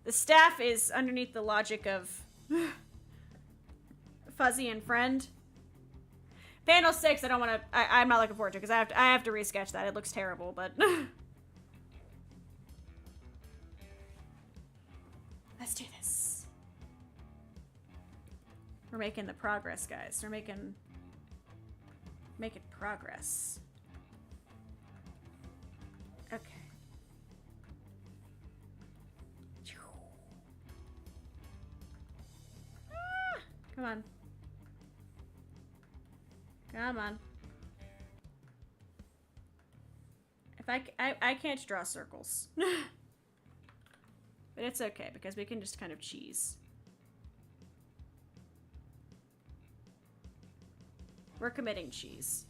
staff is underneath the logic of Fuzzy and Friend. Panel 6, I'm not looking forward to, because I have to resketch that. It looks terrible, but let's do this. We're making the progress, guys. We're making progress. Okay. Ah, come on. Come on. If I can't draw circles. But it's okay, because we can just kind of cheese. We're committing cheese.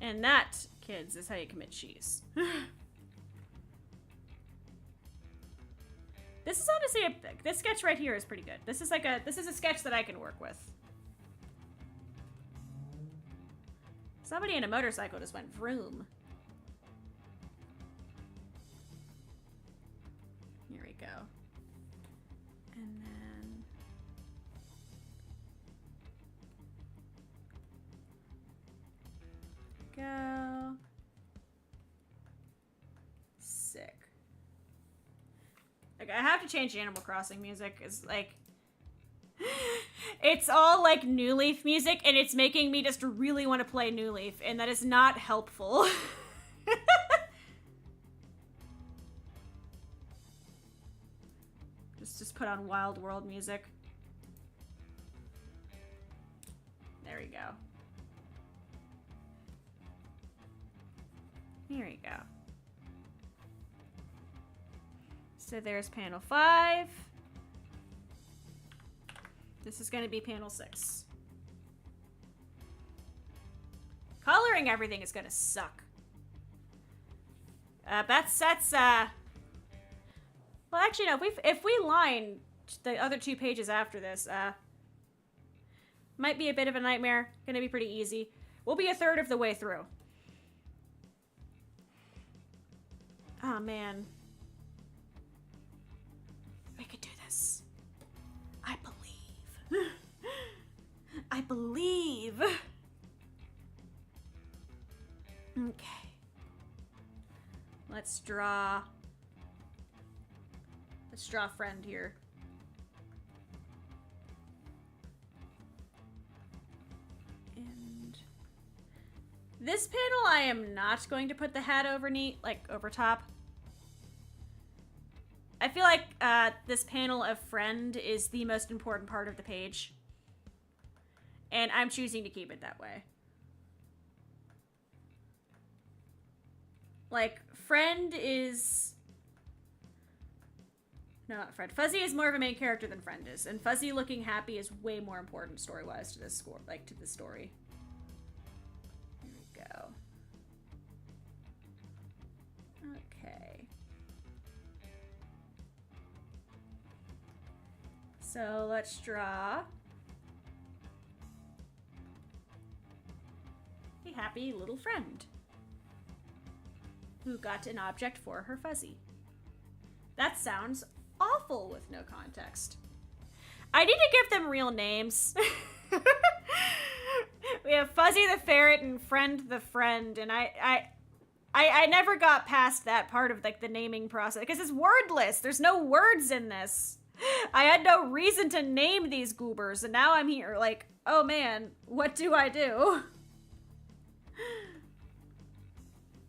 And that, kids, is how you commit cheese. This is honestly this sketch right here is pretty good. This is a sketch that I can work with. Somebody in a motorcycle just went vroom. Here we go. And then go. Sick. Like, I have to change the Animal Crossing music. It's like, it's all like New Leaf music, and it's making me just really want to play New Leaf, and that is not helpful. just put on Wild World music. There we go. Here we go. So there's panel 5. This is going to be panel 6. Coloring everything is going to suck. That's well, actually, no. If we line the other 2 pages after this, might be a bit of a nightmare. Gonna be pretty easy. We'll be a third of the way through. Oh, man. We could do this. I believe. I believe. Okay. Let's draw Friend here. And this panel I am not going to put the hat over top. I feel like this panel of Friend is the most important part of the page. And I'm choosing to keep it that way. Like, Friend is... No, not Friend. Fuzzy is more of a main character than Friend is. And Fuzzy looking happy is way more important story-wise to this score, to the story. Here we go. Okay. So let's draw a happy little friend who got an object for her Fuzzy. That sounds awful with no context. I need to give them real names. We have Fuzzy the ferret and Friend the friend, and I never got past that part of like the naming process because it's wordless. There's no words in this. I had no reason to name these goobers, and now I'm here like, oh man, what do I do?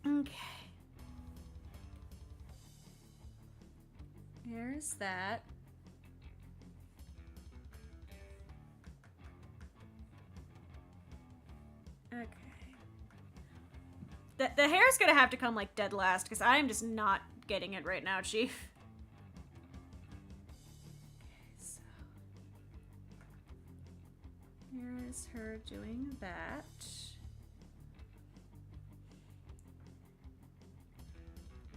Okay. There's that. Okay. The hair's gonna have to come like dead last because I am just not getting it right now, Chief. Okay, so here is her doing that.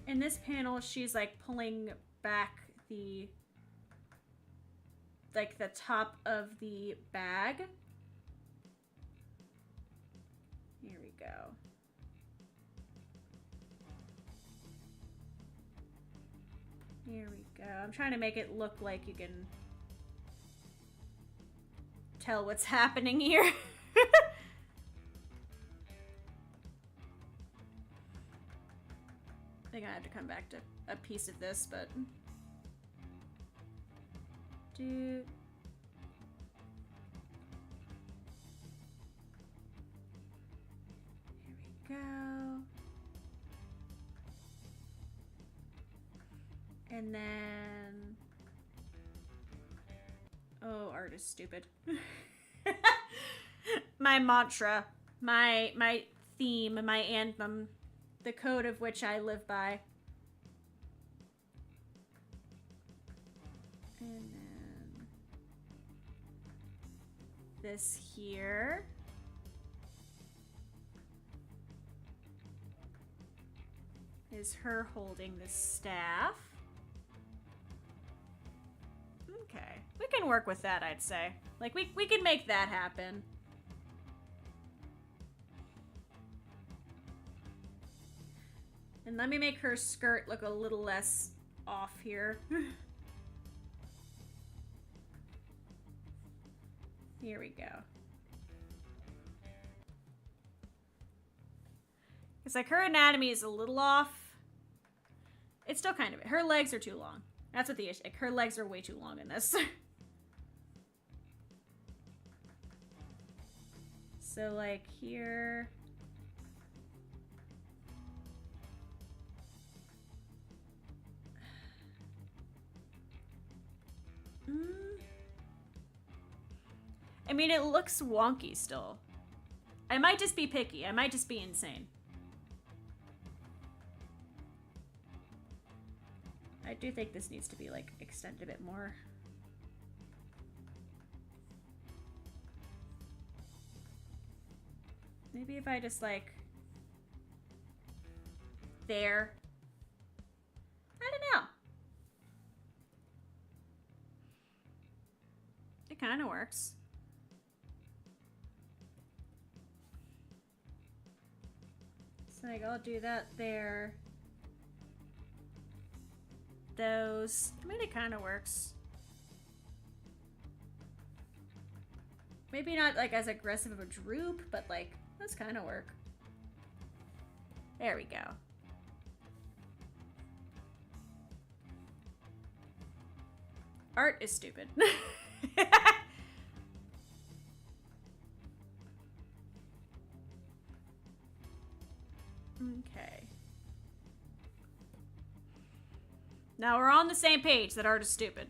In this panel, she's like pulling back the top of the bag. Here we go. Here we go. I'm trying to make it look like you can tell what's happening here. I think I have to come back to a piece of this, but here we go. And then oh, art is stupid. My mantra, my theme, my anthem, the code of which I live by. And then this here. Is her holding the staff. Okay. We can work with that, I'd say. Like, we can make that happen. And let me make her skirt look a little less off here. Here we go. It's like her anatomy is a little off. It's still kind of, her legs are too long. That's what the issue, like her legs are way too long in this. So like here. I mean, it looks wonky still. I might just be picky. I might just be insane. I do think this needs to be, like, extended a bit more. Maybe if I just, like... There. I don't know. It kind of works. It's like, I'll do that there. Those. I mean, it kind of works. Maybe not, like, as aggressive of a droop, but, like, those kind of work. There we go. Art is stupid. Okay. Now we're on the same page that art is stupid.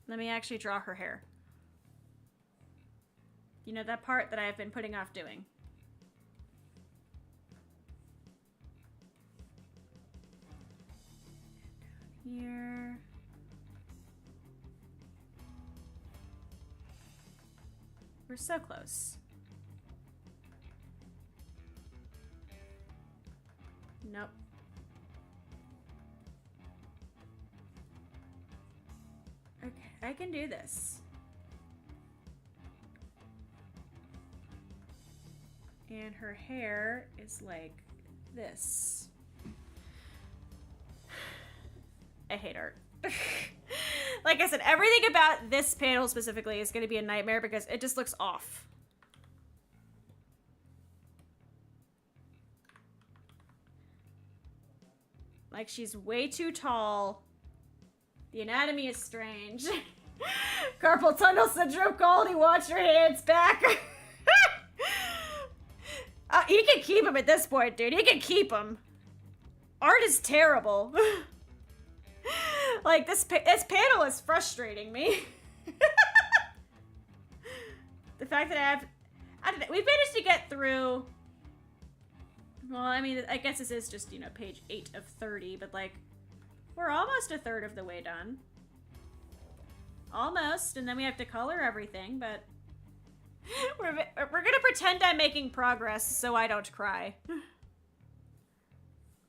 Let me actually draw her hair. You know, that part that I've been putting off doing. Down here. We're so close. Nope. Okay, I can do this. And her hair is like this. I hate art. Like I said, everything about this panel specifically is going to be a nightmare because it just looks off. Like, she's way too tall. The anatomy is strange. Carpal tunnel syndrome, quality, watch your hands back. he can keep him at this point, dude. He can keep him. Art is terrible. Like, this panel is frustrating me. The fact that I don't know, we've managed to get through, well, I mean, I guess this is just, you know, page 8 of 30, but, like, we're almost a third of the way done. Almost, and then we have to color everything, but we're gonna pretend I'm making progress so I don't cry.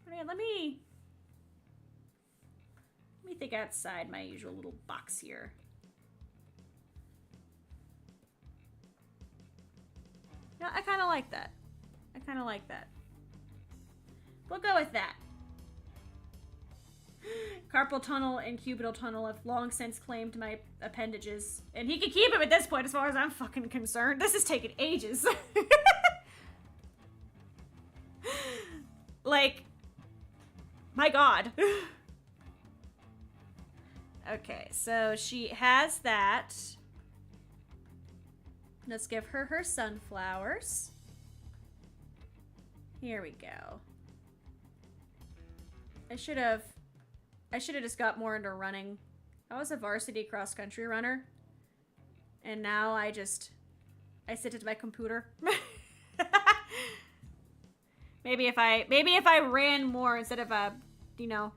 Okay, let me think outside my usual little box here. Yeah, I kind of like that. I kind of like that. We'll go with that. Carpal tunnel and cubital tunnel have long since claimed my appendages. And he can keep him at this point as far as I'm fucking concerned. This has taken ages. Like, my god. Okay, so she has that. Let's give her her sunflowers. Here we go. I should have just got more into running. I was a varsity cross-country runner. And now I sit at my computer. Maybe if I ran more instead of you know,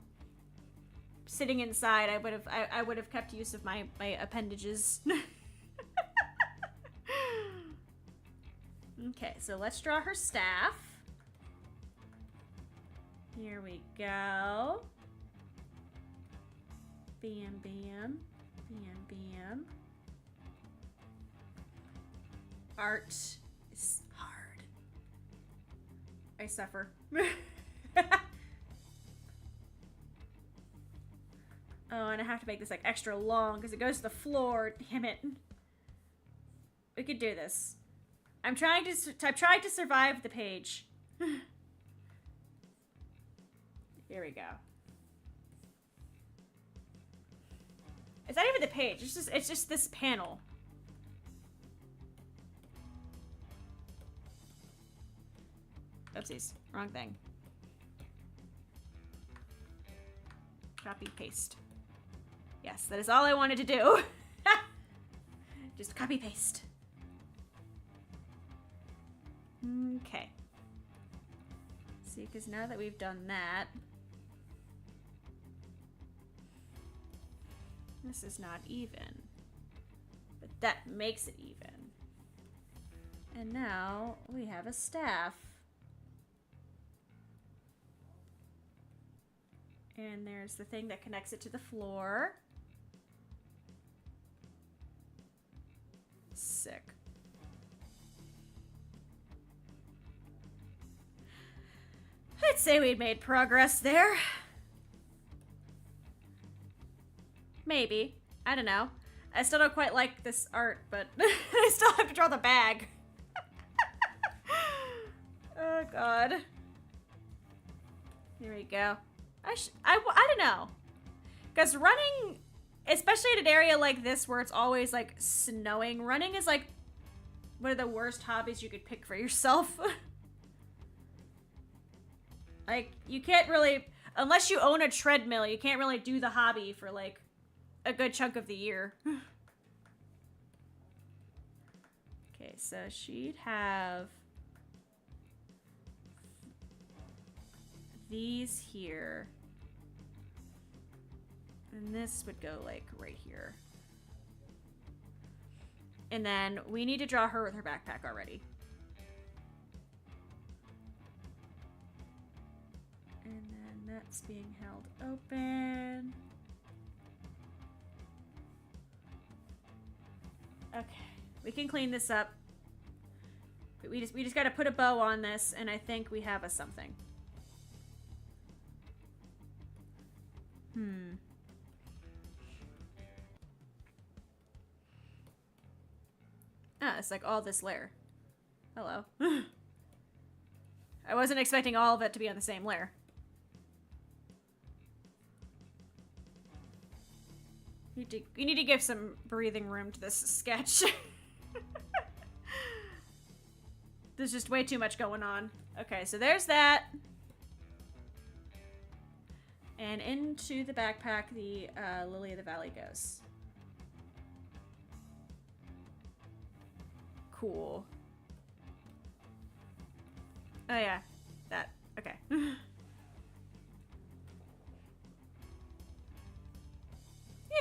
sitting inside, I would have kept use of my appendages. Okay, so let's draw her staff. Here we go. Bam, bam, bam, bam. Art is hard. I suffer. Oh, and I have to make this like extra long because it goes to the floor. Damn it. We could do this. I'm trying to survive the page. Here we go. It's not even the page. It's just this panel. Oopsies. Wrong thing. Copy, paste. Yes, that is all I wanted to do. Just copy, paste. Okay. See, because now that we've done that, this is not even. But that makes it even. And now we have a staff. And there's the thing that connects it to the floor. Sick. I'd say we'd made progress there. Maybe. I don't know. I still don't quite like this art, but I still have to draw the bag. Oh, God. Here we go. I don't know. Because running, especially in an area like this where it's always, like, snowing, running is, like, one of the worst hobbies you could pick for yourself. Like, you can't really, unless you own a treadmill, you can't really do the hobby for, like, a good chunk of the year. Okay, so she'd have these here. And this would go, like, right here. And then we need to draw her with her backpack already. And then that's being held open. Okay, we can clean this up. But we just gotta put a bow on this, and I think we have a something. Ah, it's like all this layer. Hello. I wasn't expecting all of it to be on the same layer. You need to give some breathing room to this sketch. There's just way too much going on. Okay, so there's that. And into the backpack, the Lily of the Valley goes. Cool. Oh yeah, that. Okay.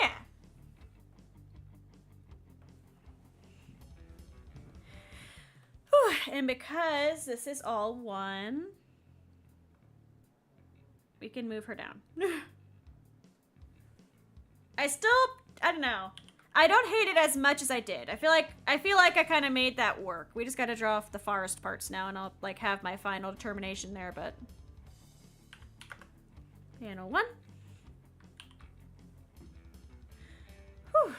Yeah. Whew. And because this is all one, we can move her down. I don't know. I don't hate it as much as I did. I feel like I kind of made that work. We just got to draw off the forest parts now, and I'll like have my final determination there. But panel 1. Whew.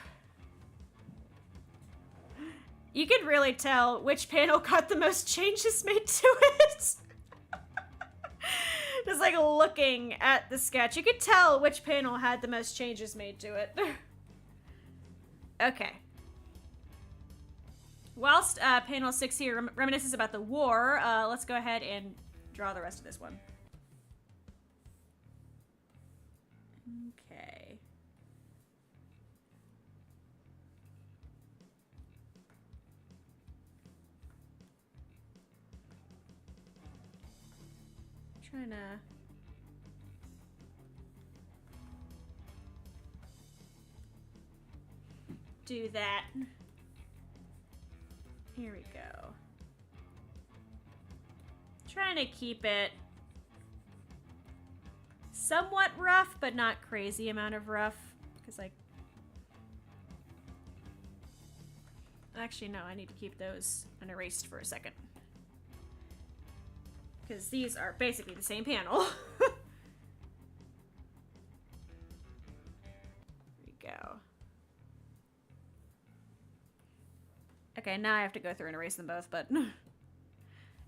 You can really tell which panel got the most changes made to it. Just like looking at the sketch, you could tell which panel had the most changes made to it. Okay. Whilst panel 6 here reminisces about the war, let's go ahead and draw the rest of this one. Okay. Trying to... do that. Here we go. Trying to keep it somewhat rough, but not crazy amount of rough. Because, like... actually, no, I need to keep those unerased for a second. Because these are basically the same panel. There we go. Okay, now I have to go through and erase them both, but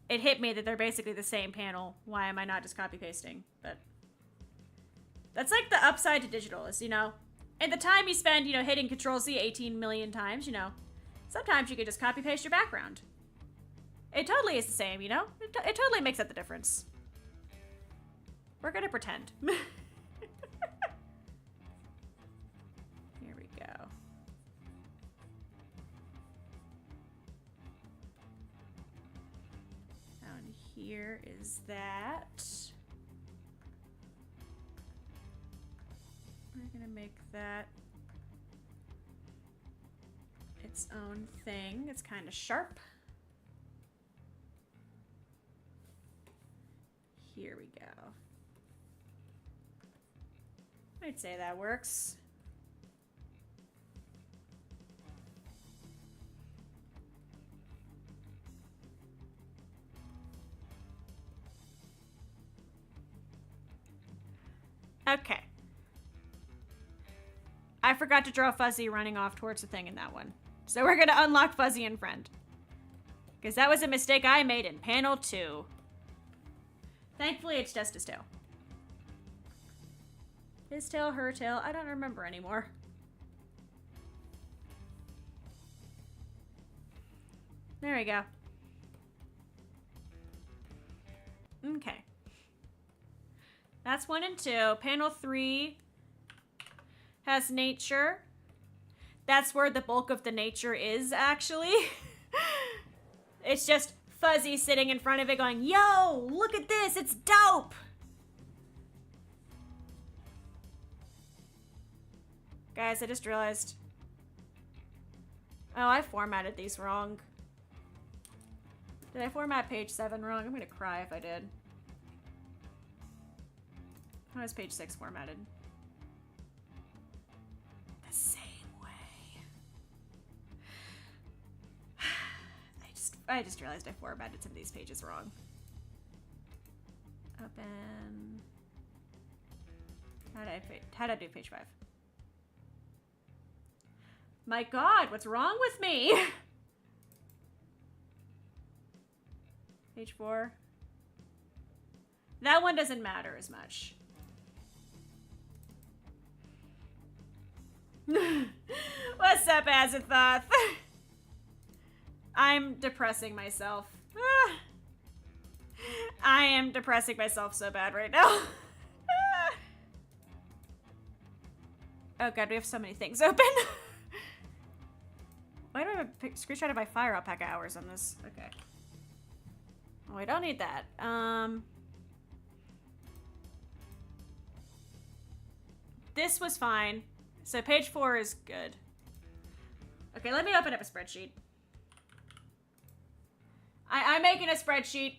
it hit me that they're basically the same panel. Why am I not just copy-pasting? But that's like the upside to digital is, you know, and the time you spend, you know, hitting Control-Z 18 million times, you know, sometimes you could just copy-paste your background. It totally is the same, you know? It totally makes up the difference. We're gonna pretend. Here we go. Down here is that. We're gonna make that its own thing. It's kind of sharp. Here we go. I'd say that works. Okay. I forgot to draw Fuzzy running off towards the thing in that one. So we're gonna unlock Fuzzy and Friend. Because that was a mistake I made in panel 2. Thankfully, it's just his tail. His tail, her tail, I don't remember anymore. There we go. Okay. That's 1 and 2. Panel 3 has nature. That's where the bulk of the nature is, actually. It's just Fuzzy sitting in front of it going, yo, look at this, it's dope! Guys, I just realized. Oh, I formatted these wrong. Did I format page 7 wrong? I'm gonna cry if I did. How is page 6 formatted? The same way. I just realized I formatted some of these pages wrong. Open. How did I do page 5? My God, what's wrong with me? Page 4. That one doesn't matter as much. What's up, Azathoth? I'm depressing myself. I am depressing myself so bad right now. Oh god, we have so many things open. Why do I have a screenshot of my fire alpaca hours on this? Okay. Oh, we don't need that. This was fine. So page 4 is good. Okay, let me open up a spreadsheet. I'm making a spreadsheet.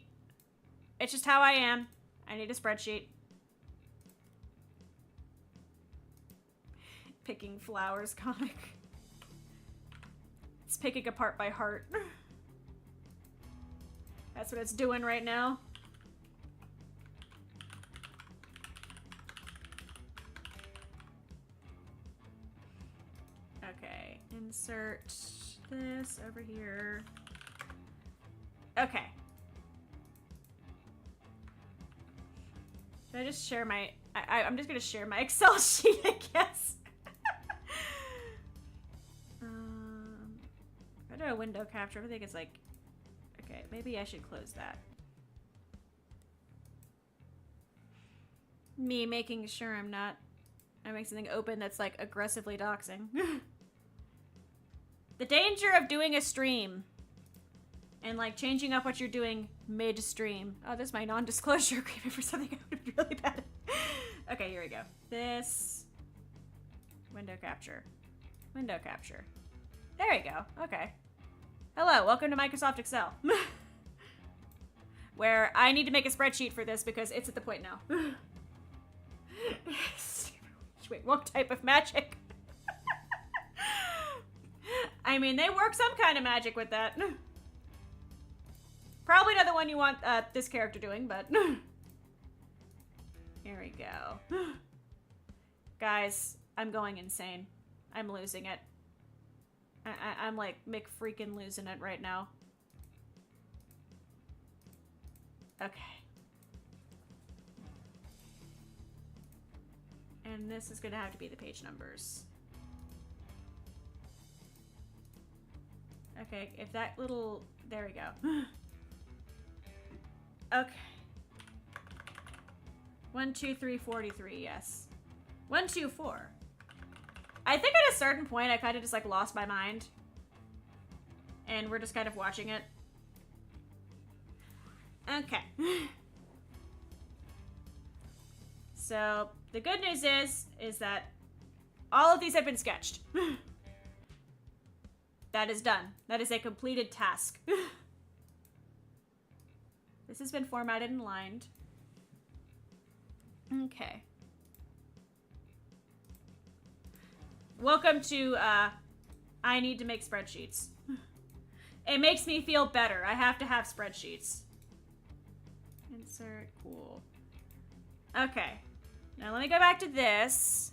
It's just how I am. I need a spreadsheet. Picking flowers comic. It's picking apart by heart. That's what it's doing right now. Okay, insert this over here. Okay. Should I just share my... I'm just gonna share my Excel sheet, I guess. I do a window capture. I think it's like... Okay, maybe I should close that. Me making sure I'm making something open that's like aggressively doxing. The danger of doing a stream and like changing up what you're doing mid-stream. Oh, this is my non-disclosure agreement for something I would be really bad at. Okay, here we go. This window capture. Window capture. There we go. Okay. Hello, welcome to Microsoft Excel. Where I need to make a spreadsheet for this because it's at the point now. Wait, what type of magic? I mean, they work some kind of magic with that. Probably not the one you want this character doing, but... Here we go. Guys, I'm going insane. I'm losing it. I'm like McFreakin' losing it right now. Okay. And this is gonna have to be the page numbers. Okay, if that little... There we go. Okay. 1, 2, 3, 43, yes. 1, 2, 4. I think at a certain point I kind of just like lost my mind. And we're just kind of watching it. Okay. So, the good news is that all of these have been sketched. That is done. That is a completed task. This has been formatted and lined. Okay. Welcome to, I need to make spreadsheets. It makes me feel better. I have to have spreadsheets. Insert, cool. Okay. Now let me go back to this.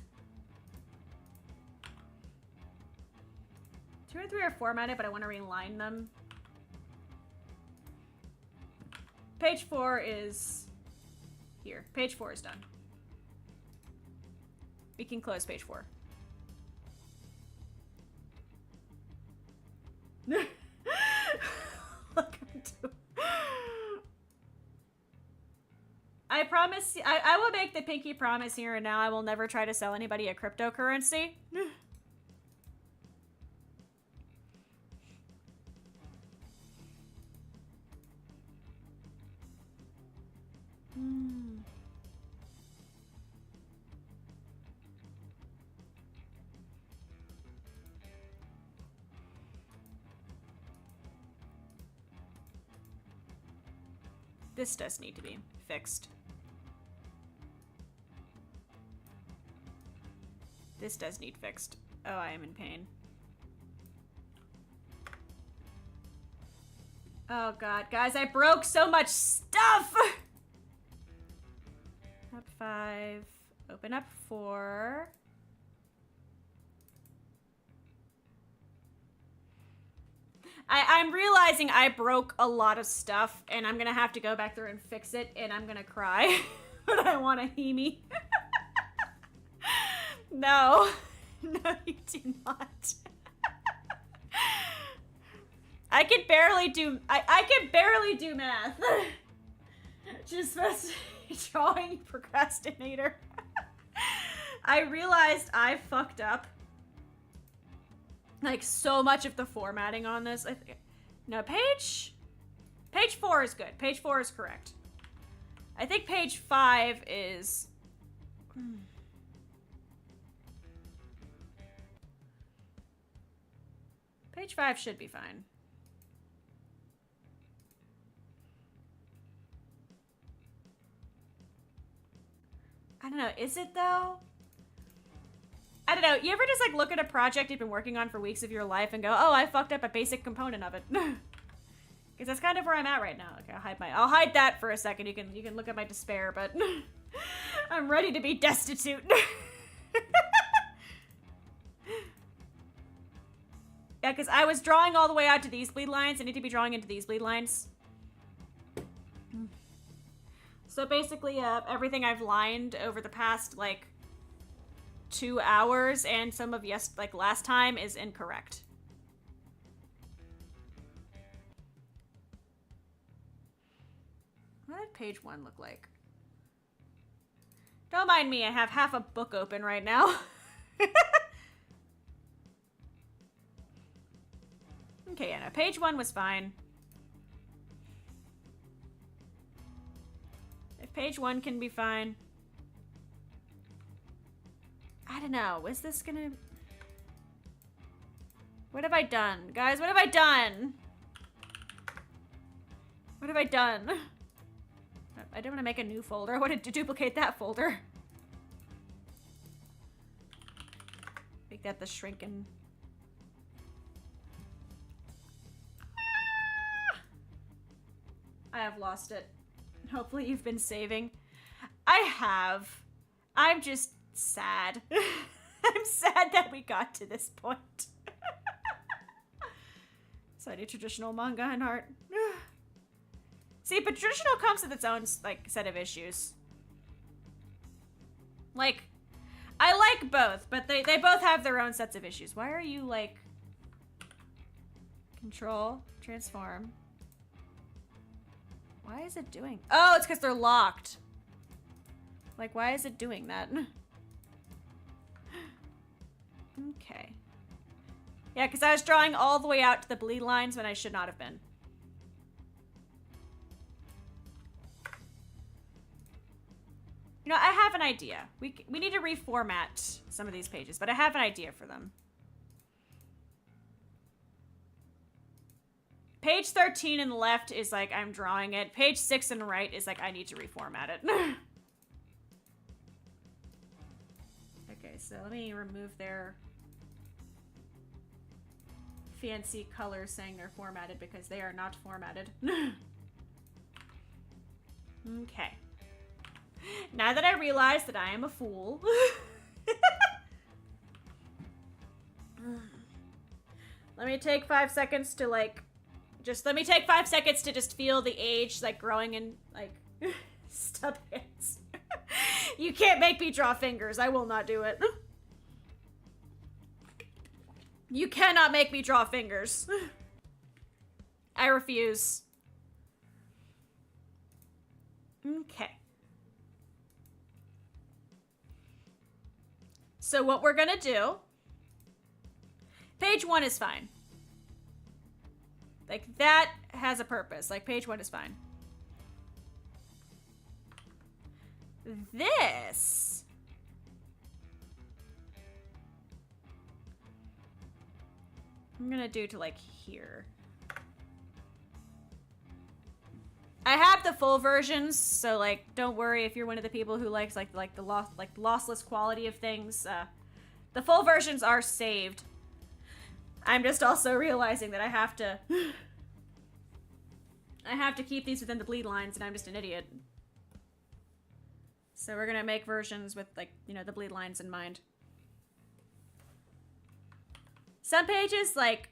2 and 3 are formatted, but I want to reline them. Page 4 is here. Page 4 is done. We can close page 4. Welcome to... I promise, I will make the pinky promise here and now. I will never try to sell anybody a cryptocurrency. This does need to be fixed. This does need fixed. Oh, I am in pain. Oh god, guys, I broke so much stuff! Up 5, open up 4. I'm realizing I broke a lot of stuff, and I'm gonna have to go back through and fix it, and I'm gonna cry. But I want a Himi. No. No, you do not. I can barely do math. She's supposed to be drawing procrastinator. I realized I fucked up like so much of the formatting on this. No, page 4 is good. Page 4 is correct. I think page 5 is... Page 5 should be fine. I don't know, is it though? I don't know, you ever just like look at a project you've been working on for weeks of your life and go, oh, I fucked up a basic component of it. Because that's kind of where I'm at right now. Okay, I'll hide that for a second. You can look at my despair, but I'm ready to be destitute. Yeah, because I was drawing all the way out to these bleed lines. I need to be drawing into these bleed lines. So basically, everything I've lined over the past, like, 2 hours and some of last time is incorrect. What did page 1 look like? Don't mind me, I have half a book open right now. Okay, yeah, no, page 1 was fine. If page 1 can be fine. I don't know, is this gonna... What have I done? Guys, what have I done? What have I done? I don't want to make a new folder. I want to duplicate that folder. Make that the shrinking... I have lost it. Hopefully you've been saving. I have. I'm just sad. I'm sad that we got to this point. So I do traditional manga and art. See, but traditional comes with its own, like, set of issues. Like, I like both, but they both have their own sets of issues. Why are you, like... Control, transform... Why is it doing... Oh, it's because they're locked. Like, why is it doing that? Okay. Yeah, because I was drawing all the way out to the bleed lines when I should not have been. You know, I have an idea. We need to reformat some of these pages, but I have an idea for them. Page 13 in the left is like, I'm drawing it. Page 6 in the right is like, I need to reformat it. Okay, so let me remove their fancy colors saying they're formatted because they are not formatted. Okay. Now that I realize that I am a fool. Let me take 5 seconds to like... let me take 5 seconds to just feel the age, like, growing in, like, stub hands. You can't make me draw fingers. I will not do it. You cannot make me draw fingers. I refuse. Okay. So what we're gonna do... Page 1 is fine. Like, that has a purpose. Like, page 1 is fine. This... I'm gonna do to, like, here. I have the full versions, so, like, don't worry if you're one of the people who likes, the lossless quality of things. The full versions are saved. I'm just also realizing that I have to keep these within the bleed lines, and I'm just an idiot. So we're gonna make versions with, like, you know, the bleed lines in mind. Some pages, like,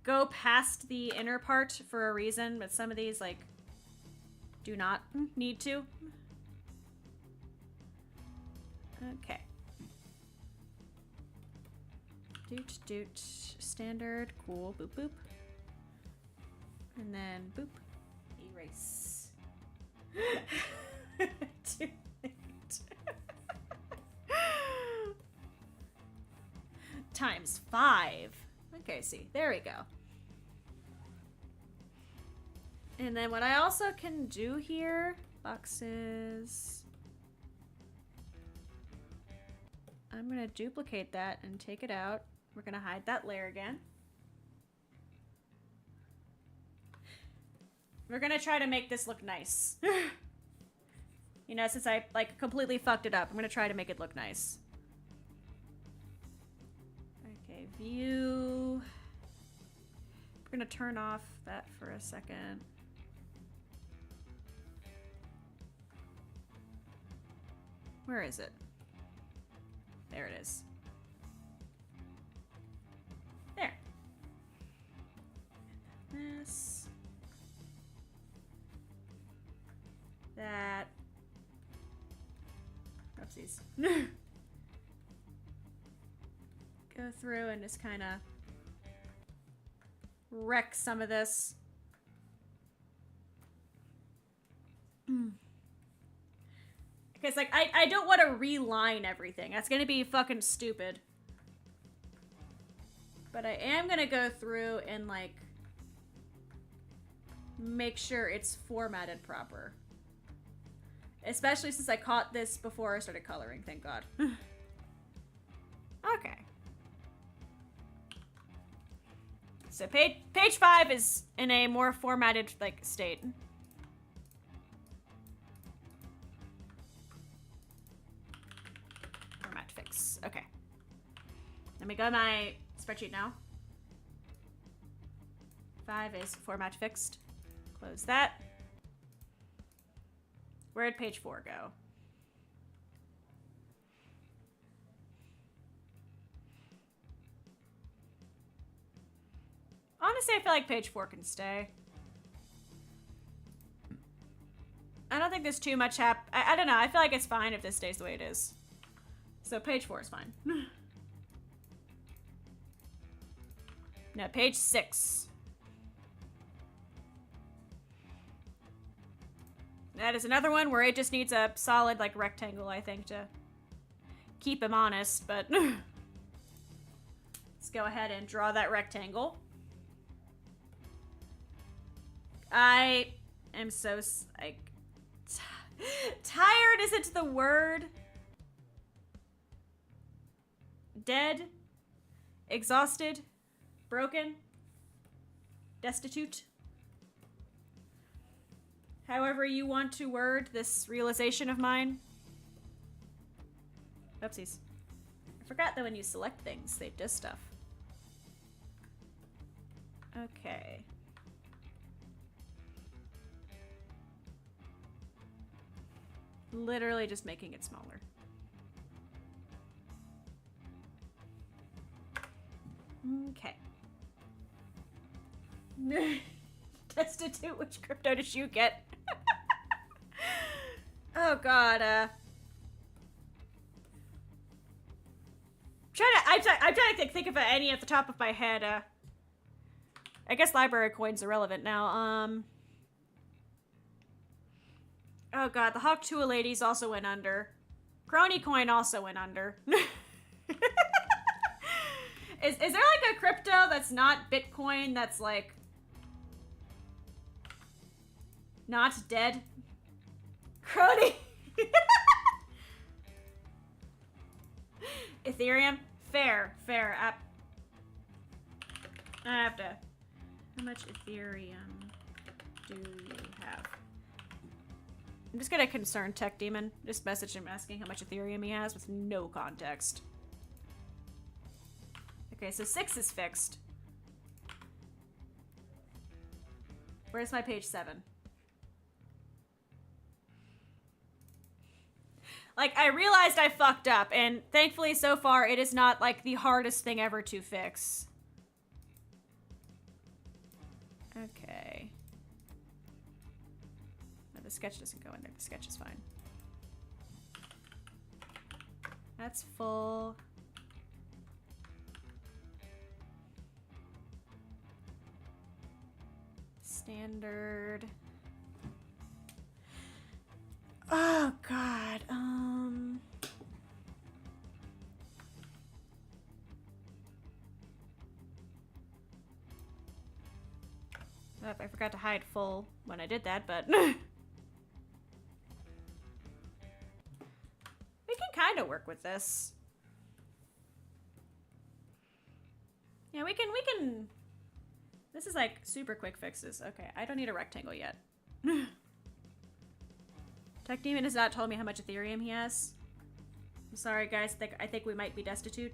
go past the inner part for a reason, but some of these, like, do not need to. Okay. Doot, doot. Standard. Cool. Boop, boop. And then boop. Erase. Too late. Times 5. Okay, see, there we go. And then what I also can do here, boxes. I'm gonna duplicate that and take it out. We're gonna hide that layer again. We're gonna try to make this look nice. You know, since I like completely fucked it up, I'm gonna try to make it look nice. Okay, view. We're gonna turn off that for a second. Where is it? There it is. There. This. That. Oopsies. Go through and just kind of wreck some of this. Because, like, I don't want to reline everything. That's going to be fucking stupid. But I am going to go through and, like, make sure it's formatted proper. Especially since I caught this before I started coloring, thank God. Okay. So page 5 is in a more formatted, like, state. Format fix. Okay. Let me go to my spreadsheet now. 5 is format fixed. Close that. Where'd page 4 go? Honestly, I feel like page 4 can stay. I don't think there's too much I don't know. I feel like it's fine if this stays the way it is. So page 4 is fine. No, page 6. That is another one where it just needs a solid, like, rectangle, I think, to keep him honest, but let's go ahead and draw that rectangle. I am so, like, tired isn't the word. Dead, exhausted, broken, destitute. However you want to word this realization of mine. Oopsies. I forgot that when you select things, they do stuff. Okay. Literally just making it smaller. Okay. Destitute, which crypto did you get? Oh god, I'm trying to think of any at the top of my head. I guess library coins are relevant now. Oh god, the Hawk-Tua ladies also went under. Crony coin also went under. Is there like a crypto that's not Bitcoin that's like not dead? Crony. Ethereum? Fair. I have to. How much Ethereum do you have? I'm just gonna concern Tech Demon. Just message him asking how much Ethereum he has with no context. Okay, so 6 is fixed. Where's my page 7? Like, I realized I fucked up, and thankfully so far it is not, like, the hardest thing ever to fix. Okay. No, the sketch doesn't go in there. The sketch is fine. That's full. Standard. Oh, God. Oh, I forgot to hide full when I did that, but... we can kind of work with this. Yeah, we can... This is like super quick fixes. Okay, I don't need a rectangle yet. Tech Demon has not told me how much Ethereum he has. I'm sorry, guys. I think we might be destitute.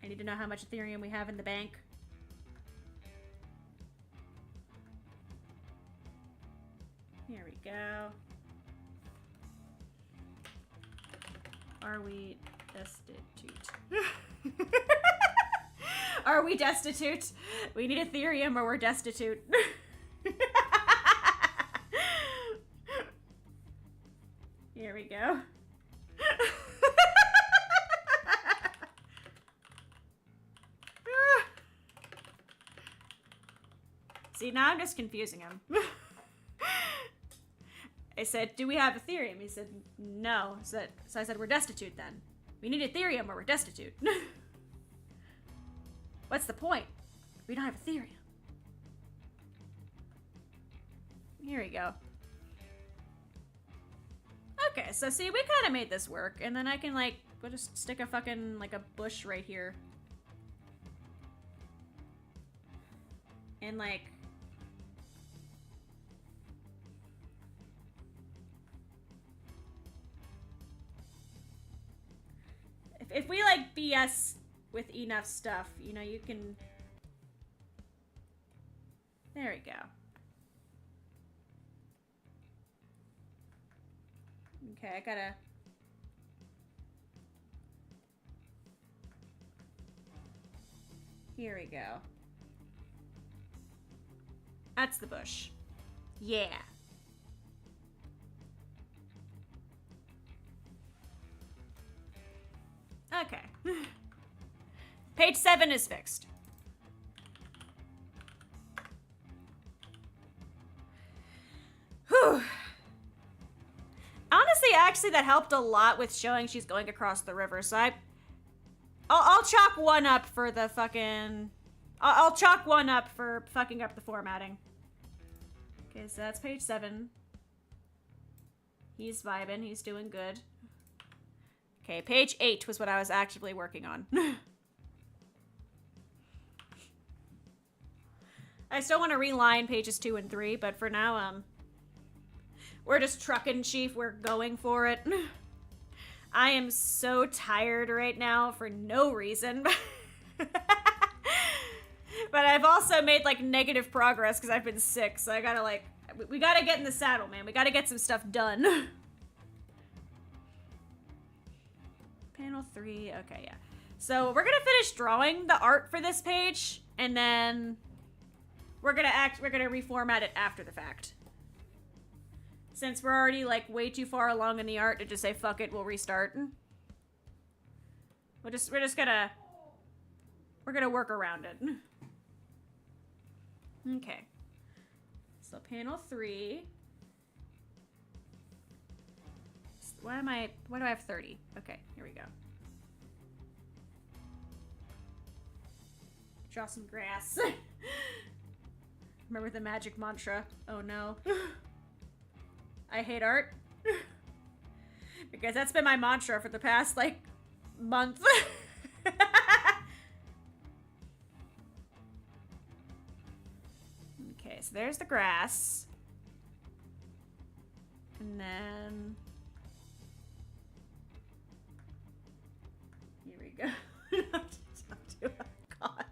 I need to know how much Ethereum we have in the bank. Here we go. Are we destitute? Are we destitute? We need Ethereum or we're destitute. Here we go. See, now I'm just confusing him. I said, do we have Ethereum? He said, no. So I said, we're destitute then. We need Ethereum or we're destitute. What's the point? We don't have Ethereum. Here we go. Okay, so see, we kind of made this work. And then I can, like, we'll just stick a fucking, like, a bush right here. And, like... If we, like, BS with enough stuff, you know, you can... There we go. Okay, I gotta... Here we go. That's the bush. Yeah. Okay. Page 7 is fixed. Whew. Honestly, actually, that helped a lot with showing she's going across the river, so I'll chalk one up for the fucking... I'll chalk one up for fucking up the formatting. Okay, so that's page 7. He's vibing, he's doing good. Okay, page 8 was what I was actively working on. I still want to reline pages 2 and 3, but for now, we're just trucking, Chief. We're going for it. I am so tired right now for no reason. But I've also made, like, negative progress because I've been sick, so I gotta, like... We gotta get in the saddle, man. We gotta get some stuff done. Panel 3. Okay, yeah. So we're gonna finish drawing the art for this page, and then we're gonna reformat it after the fact. Since we're already, like, way too far along in the art to just say, fuck it, we'll restart. We're gonna work around it. Okay. So panel 3. Why do I have 30? Okay, here we go. Draw some grass. Remember the magic mantra. Oh no. I hate art. Because that's been my mantra for the past, like, month. Okay, so there's the grass. And then... Here we go. God.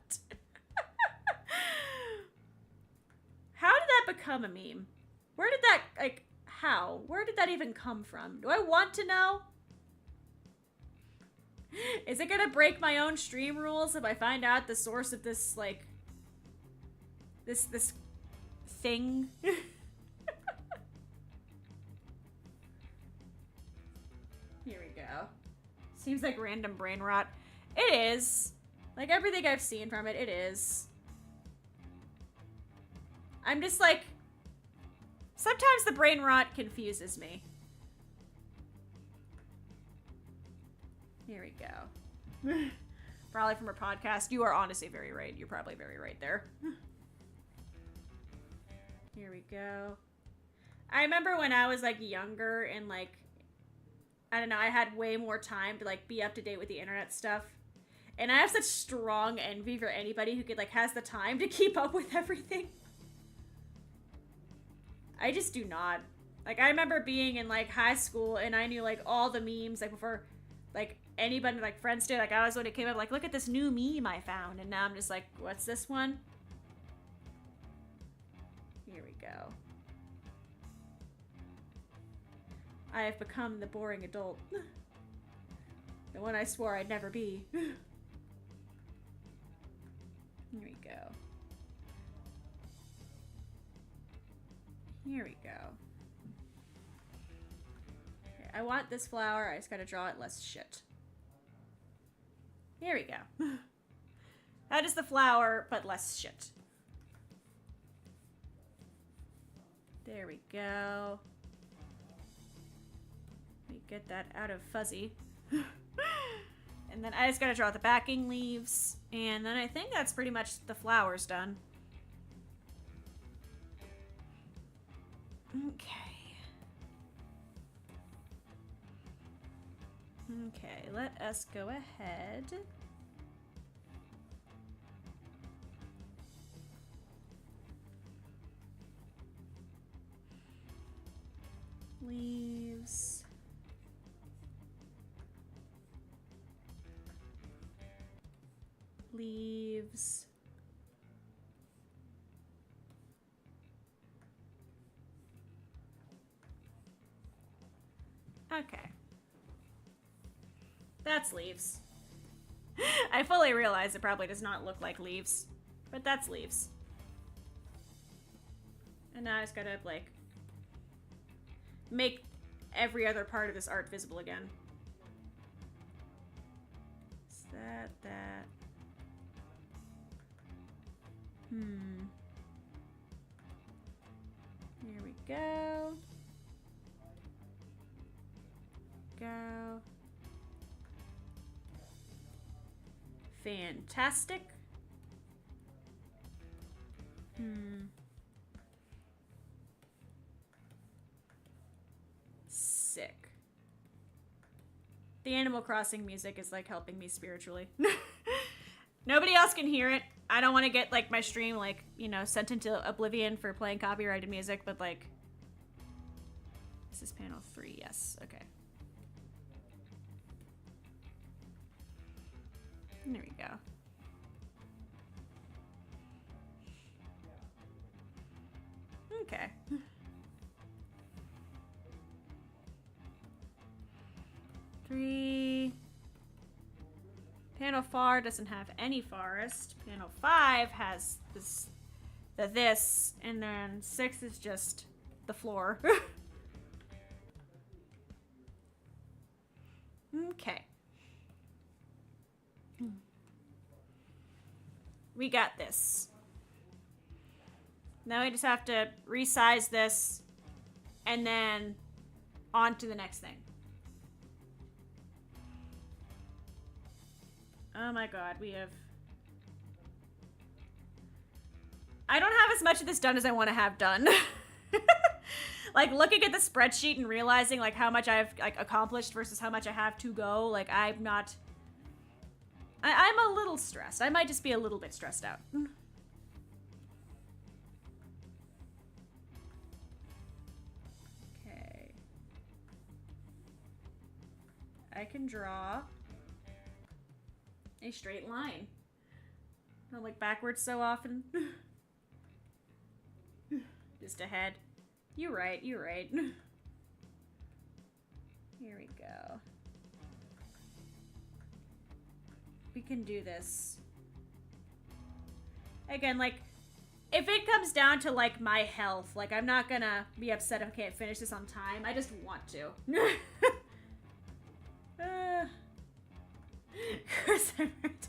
How did that become a meme? Where did that, like, how? Where did that even come from? Do I want to know? Is it gonna break my own stream rules if I find out the source of this, like, this thing? Here we go. Seems like random brain rot. It is. Like, everything I've seen from it, it is. I'm just like... Sometimes the brain rot confuses me. Here we go. Probably from a podcast. You are honestly very right. You're probably very right there. Here we go. I remember when I was, like, younger and, like, I don't know, I had way more time to, like, be up to date with the internet stuff. And I have such strong envy for anybody who could, like, has the time to keep up with everything. I just do not. Like, I remember being in, like, high school and I knew, like, all the memes, like, before, like, anybody, like, friends did. Like, I was when it came up, like, look at this new meme I found. And now I'm just like, what's this one? Here we go. I have become the boring adult. The one I swore I'd never be. Here we go. Here we go. Okay, I want this flower. I just gotta draw it less shit. Here we go. That is the flower, but less shit. There we go. Let me get that out of fuzzy. And then I just gotta draw the backing leaves. And then I think that's pretty much the flowers done. Okay. Okay, let us go ahead. Leaves. Leaves. Okay. That's leaves. I fully realize it probably does not look like leaves, but that's leaves. And now I just gotta, like, make every other part of this art visible again. Is that? Here we go. Go. Fantastic. Sick. The Animal Crossing music is, like, helping me spiritually. Nobody else can hear it. I don't want to get, like, my stream, like, you know, sent into oblivion for playing copyrighted music, but, like... This is panel 3, yes. Okay. There we go. Okay. Three. Panel 4 doesn't have any forest. Panel 5 has this, and then 6 is just the floor. Okay. We got this. Now we just have to resize this and then on to the next thing. Oh my god, we have... I don't have as much of this done as I want to have done. Like, looking at the spreadsheet and realizing, like, how much I've, like, accomplished versus how much I have to go, like, I'm not... I'm a little stressed. I might just be a little bit stressed out. Okay. I can draw a straight line. I don't look backwards so often. Just ahead. You're right, you're right. Here we go. We can do this. Again, like, if it comes down to, like, my health, like, I'm not gonna be upset if I can't finish this on time. I just want to. Chris,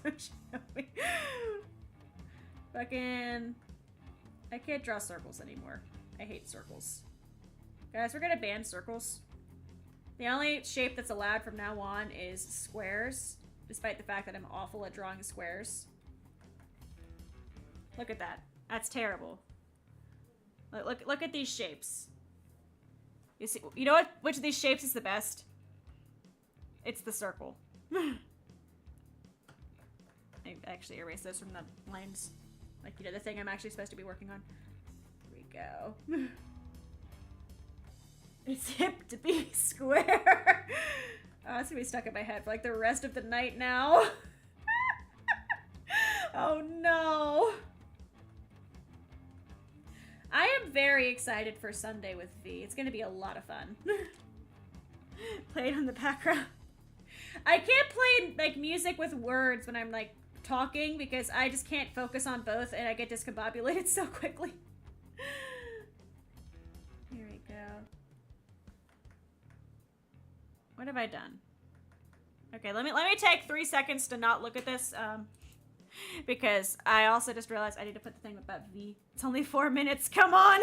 don't show me. Fucking... I can't draw circles anymore. I hate circles. Guys, we're gonna ban circles. The only shape that's allowed from now on is squares, despite the fact that I'm awful at drawing squares. Look at that. That's terrible. Look at these shapes. You see, you know what? Which of these shapes is the best? It's the circle. I actually erased those from the lines. Like, you know, the thing I'm actually supposed to be working on. Here we go. It's hip to be square. Oh, it's gonna be stuck in my head for like the rest of the night now. Oh no. I am very excited for Sunday with V. It's gonna be a lot of fun. Play it on the background. I can't play like music with words when I'm like talking because I just can't focus on both and I get discombobulated so quickly. Here we go. What have I done? Okay, let me take 3 seconds to not look at this, because I also just realized I need to put the thing about V. It's only 4 minutes. Come on.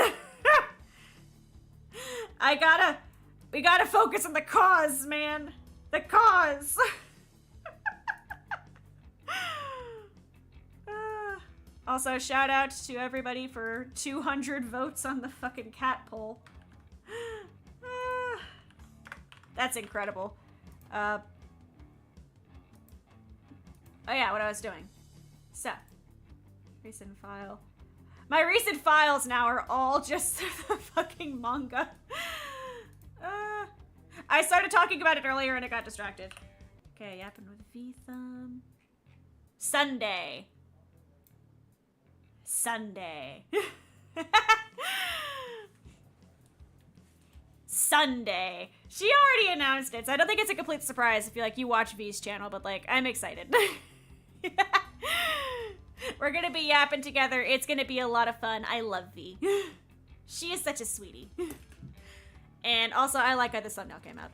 We gotta focus on the cause, man. The cause. Also, shout out to everybody for 200 votes on the fucking cat poll. That's incredible. Oh yeah, what I was doing. So, recent file. My recent files now are all just the fucking manga. I started talking about it earlier and I got distracted. Okay, yapping with V-thumb. Sunday. Sunday. Sunday. She already announced it, so I don't think it's a complete surprise if you watch V's channel, but like, I'm excited. We're gonna be yapping together. It's gonna be a lot of fun. I love V. She is such a sweetie. And also, I like how the thumbnail came out.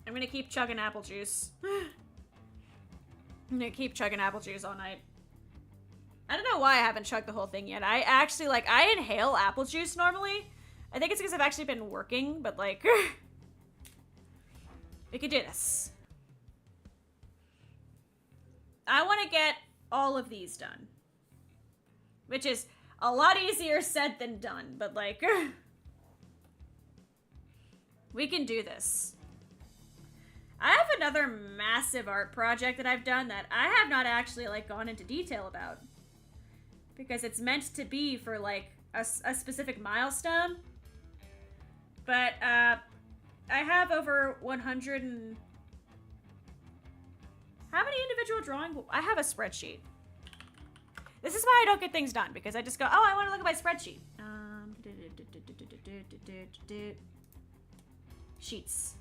I'm gonna keep chugging apple juice. I'm gonna keep chugging apple juice all night. I don't know why I haven't chugged the whole thing yet. I actually, like, I inhale apple juice normally. I think it's because I've actually been working, but, like, we could do this. I want to get all of these done. Which is a lot easier said than done, but, like, we can do this. I have another massive art project that I've done that I have not actually, like, gone into detail about. Because it's meant to be for, like, a specific milestone. But, I have over 100 and... How many individual drawings? I have a spreadsheet. This is why I don't get things done, because I just go, oh, I want to look at my spreadsheet. Sheets.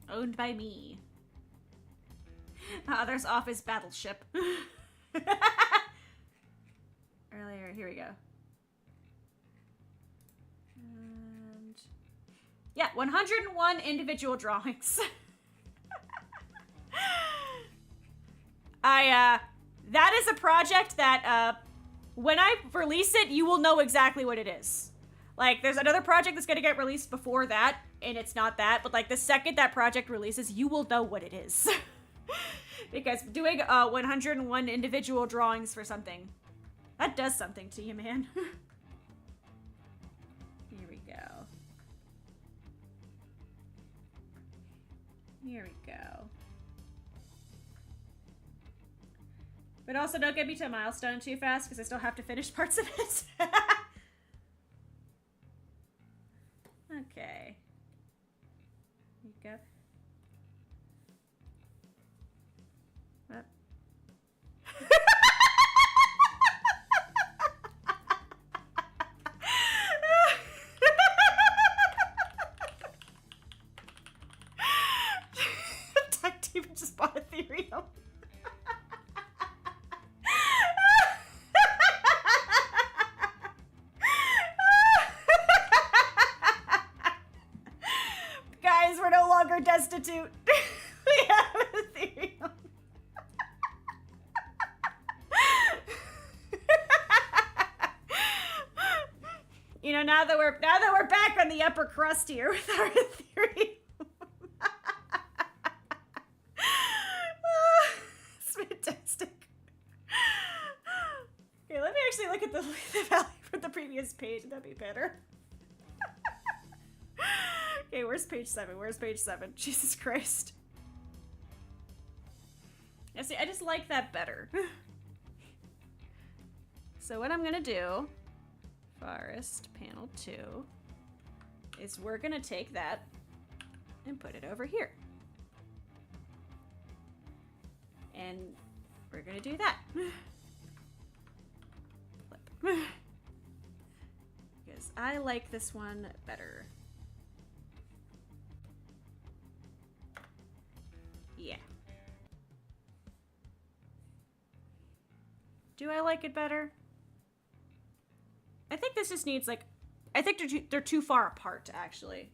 Owned by me. There's Office Battleship. Earlier, here we go. And yeah, 101 individual drawings. That is a project that, when I release it, you will know exactly what it is. Like, there's another project that's gonna get released before that, and it's not that, but like the second that project releases, you will know what it is. Because doing 101 individual drawings for something, that does something to you, man. Here we go. Here we go. But also don't get me to a milestone too fast, because I still have to finish parts of it. Okay. Here you go. What? Tech team just bought Ethereum. Guys, we're no longer destitute. We have Ethereum. You know, now that we're back on the upper crust here with our theory. It's fantastic. Okay, let me actually look at the valley from the previous page. That'd be better. Okay, where's page 7? Where's page 7? Jesus Christ. Yeah, see, I just like that better. So what I'm gonna do, forest panel 2, is we're gonna take that and put it over here. And we're gonna do that. Flip. Because I like this one better. Yeah. Do I like it better? I think this just needs, like, I think they're too far apart, actually.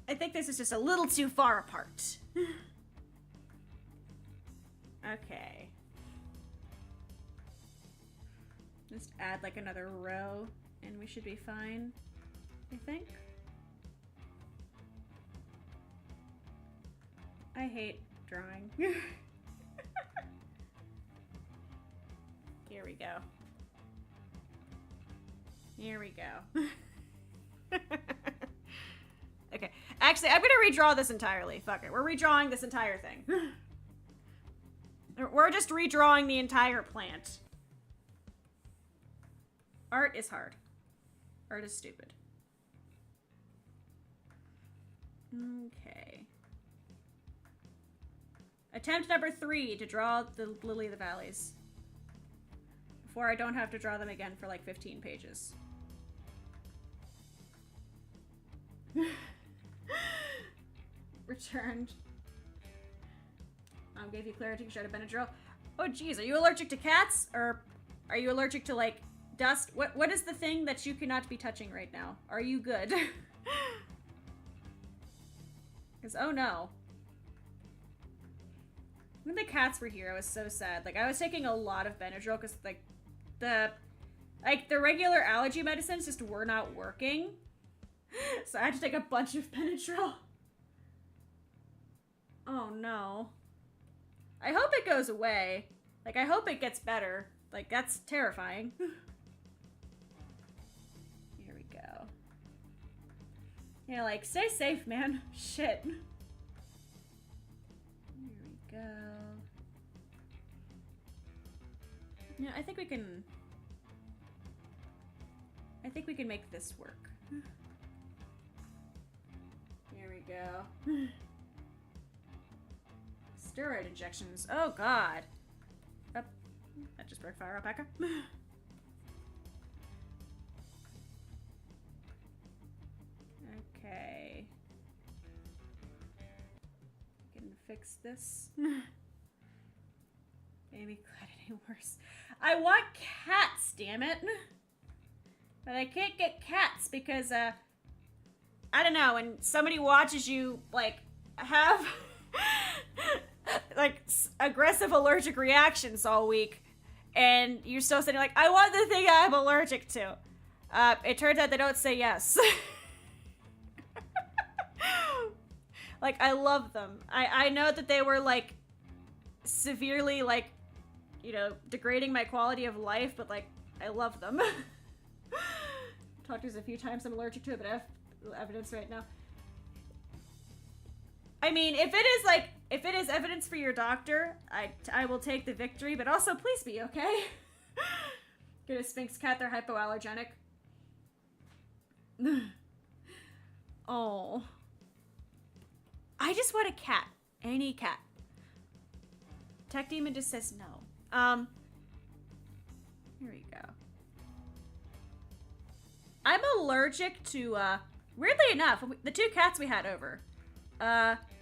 I think this is just a little too far apart. Okay. Just add, like, another row, and we should be fine, I think. I hate drawing. Here we go. Here we go. Okay. Actually, I'm gonna redraw this entirely. Fuck it. We're redrawing this entire thing. We're just redrawing the entire plant. Art is hard. Art is stupid. Okay. Attempt number 3 to draw the Lily of the Valleys. Before I don't have to draw them again for like 15 pages. Returned. Gave you clarity, should have been a drill. Oh geez, are you allergic to cats? Or are you allergic to like dust? What is the thing that you cannot be touching right now? Are you good? Because oh no. When the cats were here, I was so sad. Like I was taking a lot of Benadryl because like the regular allergy medicines just were not working. So I had to take a bunch of Benadryl. Oh no. I hope it goes away. Like, I hope it gets better. Like, that's terrifying. Here we go. Yeah, like, stay safe, man. Shit. Here we go. Yeah, I think we can make this work. Here we go. Steroid injections. Oh god. Oh, that just broke fire, alpaca. Okay. Can fix this. Maybe cut any worse. I want cats, damn it. But I can't get cats because, I don't know, when somebody watches you, like, have... like aggressive allergic reactions all week and you're still sitting like I want the thing I'm allergic to, it turns out they don't say yes. Like I love them. I know that they were like severely like, you know, degrading my quality of life, but like I love them. Talked to us a few times. I'm allergic to it, but I have evidence right now. I mean, if it is evidence for your doctor, I will take the victory, but also please be okay. Get a Sphinx cat, they're hypoallergenic. Oh. I just want a cat. Any cat. Tech Demon just says no. Here we go. I'm allergic to, weirdly enough, the 2 cats we had over.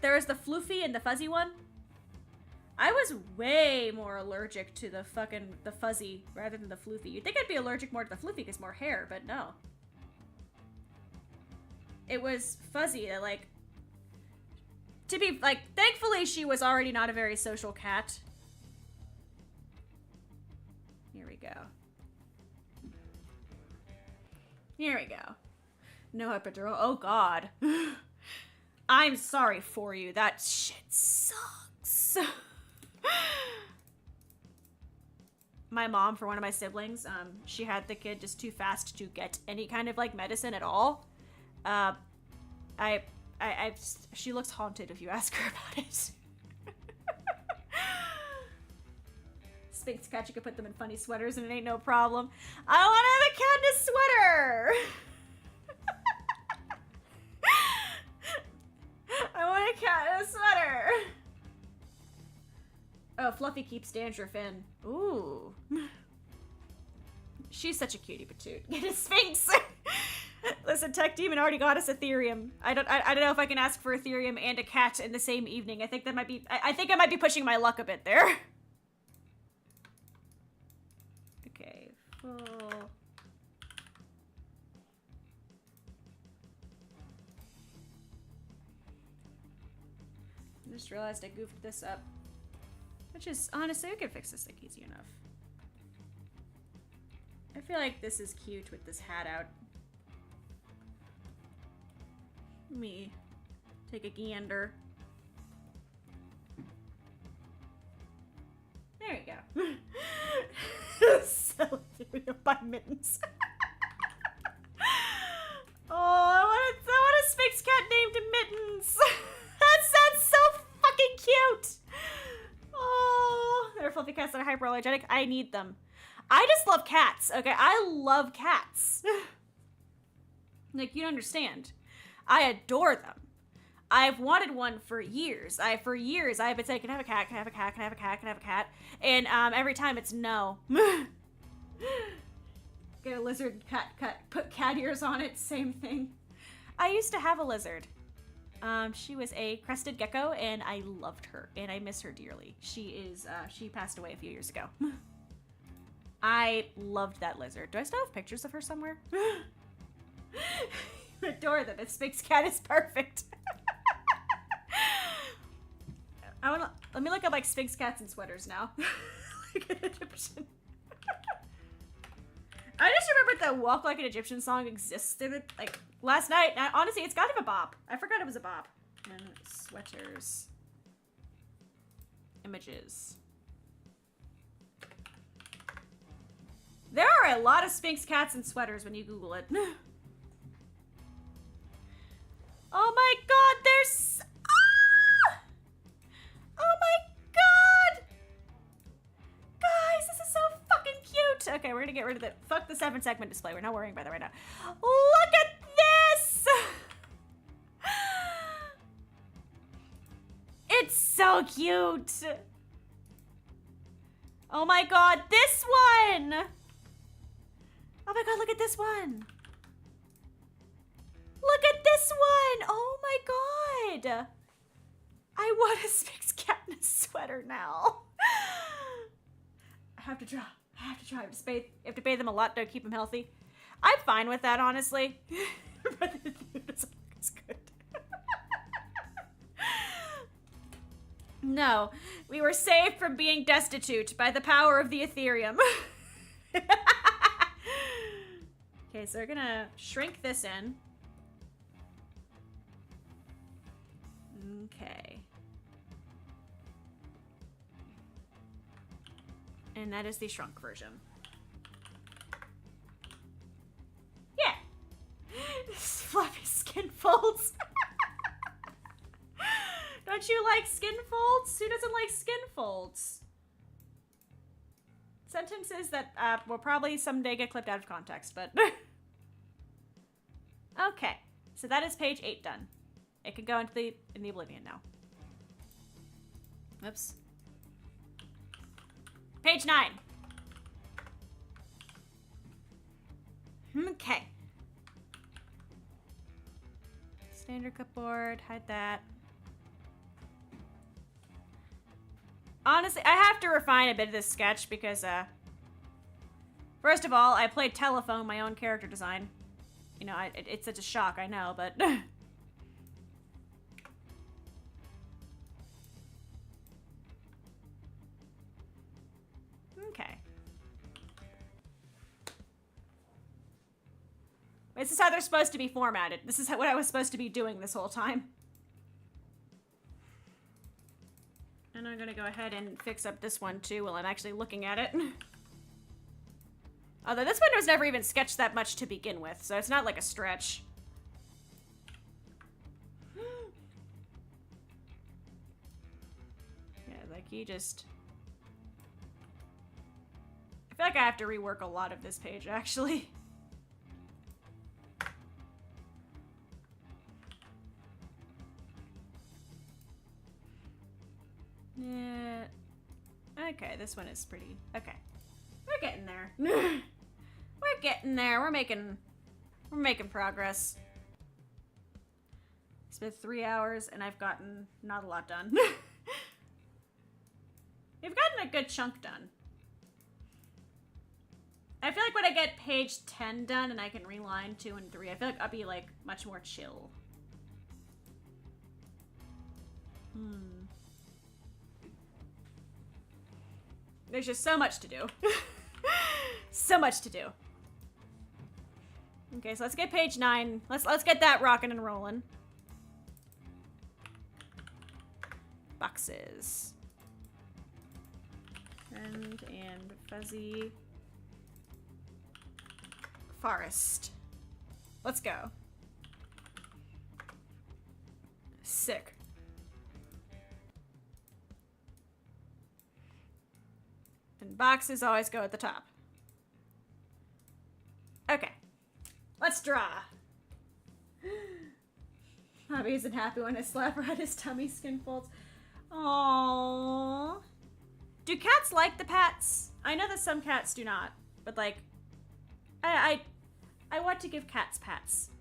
There was the floofy and the fuzzy one. I was way more allergic to the fuzzy rather than the floofy. You'd think I'd be allergic more to the floofy because more hair, but no. It was fuzzy, like, to be, like, thankfully she was already not a very social cat. Here we go. Here we go. No epidural. Oh, God. I'm sorry for you. That shit sucks. My mom, for one of my siblings, she had the kid just too fast to get any kind of, like, medicine at all. She looks haunted if you ask her about it. Sphinx cat, you could put them in funny sweaters and it ain't no problem. I want to have a cat in a sweater! I want a cat in a sweater! Oh, Fluffy keeps dandruff in. Ooh. She's such a cutie patoot. Get a Sphinx! Listen, Tech Demon already got us Ethereum. I don't know if I can ask for Ethereum and a cat in the same evening. I think that might be I think I might be pushing my luck a bit there. Okay, full. I just realized I goofed this up. Which is, honestly, we could fix this thing easy enough. I feel like this is cute with this hat out. Let me take a gander. There you go. Sell Ethereum by Mittens. Oh, I want a Sphinx cat named Mittens. That sounds so fucking cute. Oh, they're fluffy cats that are hyperallergenic. I need them. I just love cats, okay? I love cats. Like, you don't understand. I adore them. I've wanted one for years. For years, I've been saying, can I have a cat? Can I have a cat? Can I have a cat? Can I have a cat? And every time it's no. Get a lizard, put cat ears on it, same thing. I used to have a lizard. She was a crested gecko, and I loved her, and I miss her dearly. She passed away a few years ago. I loved that lizard. Do I still have pictures of her somewhere? Adore them. A Sphinx cat is perfect. Let me look up like Sphinx cats and sweaters now. Like an Egyptian. I just remembered that Walk Like an Egyptian song existed like last night. Honestly, it's kind of a bop. I forgot it was a bop. And sweaters. Images. There are a lot of Sphinx cats and sweaters when you Google it. Oh my god, there's... Ah! Oh my god! Guys, this is so fucking cute! Okay, we're gonna get rid of the... Fuck the 7-segment display. We're not worrying about that right now. Look at this! It's so cute! Oh my god, this one! Oh my god, look at this one! Look at this one! Oh my god! I want a Sphinx cat in a sweater now. I have to try. I have to try. You have to bathe them a lot to keep them healthy. I'm fine with that, honestly. But the food doesn't look as good. No, we were saved from being destitute by the power of the Ethereum. Okay, so we're gonna shrink this in. Okay. And that is the shrunk version. Yeah. Fluffy skin folds. Don't you like skin folds? Who doesn't like skin folds? Sentences that will probably someday get clipped out of context, but... Okay. So that is page 8 done. It can go into the oblivion now. Oops. Page 9. Okay. Standard clipboard, hide that. Honestly, I have to refine a bit of this sketch because, first of all, I played Telephone, my own character design. You know, it's such a shock, I know, but... Okay. This is how they're supposed to be formatted. This is what I was supposed to be doing this whole time. And I'm gonna go ahead and fix up this one too while I'm actually looking at it. Although this one was never even sketched that much to begin with, so it's not like a stretch. Yeah, like you just... I feel like I have to rework a lot of this page, actually. Yeah. Okay, this one is pretty... Okay. We're getting there. We're getting there. We're making progress. It's been 3 hours and I've gotten not a lot done. We've gotten a good chunk done. I feel like when I get page 10 done and I can reline 2 and 3, I feel like I'll be like much more chill. There's just so much to do. So much to do. Okay, so let's get page 9. Let's get that rocking and rolling. Boxes. Friend and fuzzy. Forest. Let's go. Sick. And boxes always go at the top. Okay. Let's draw. Bobby isn't happy when I slap her at his tummy skin folds. Aww. Do cats like the pats? I know that some cats do not, but like, I want to give cats pats.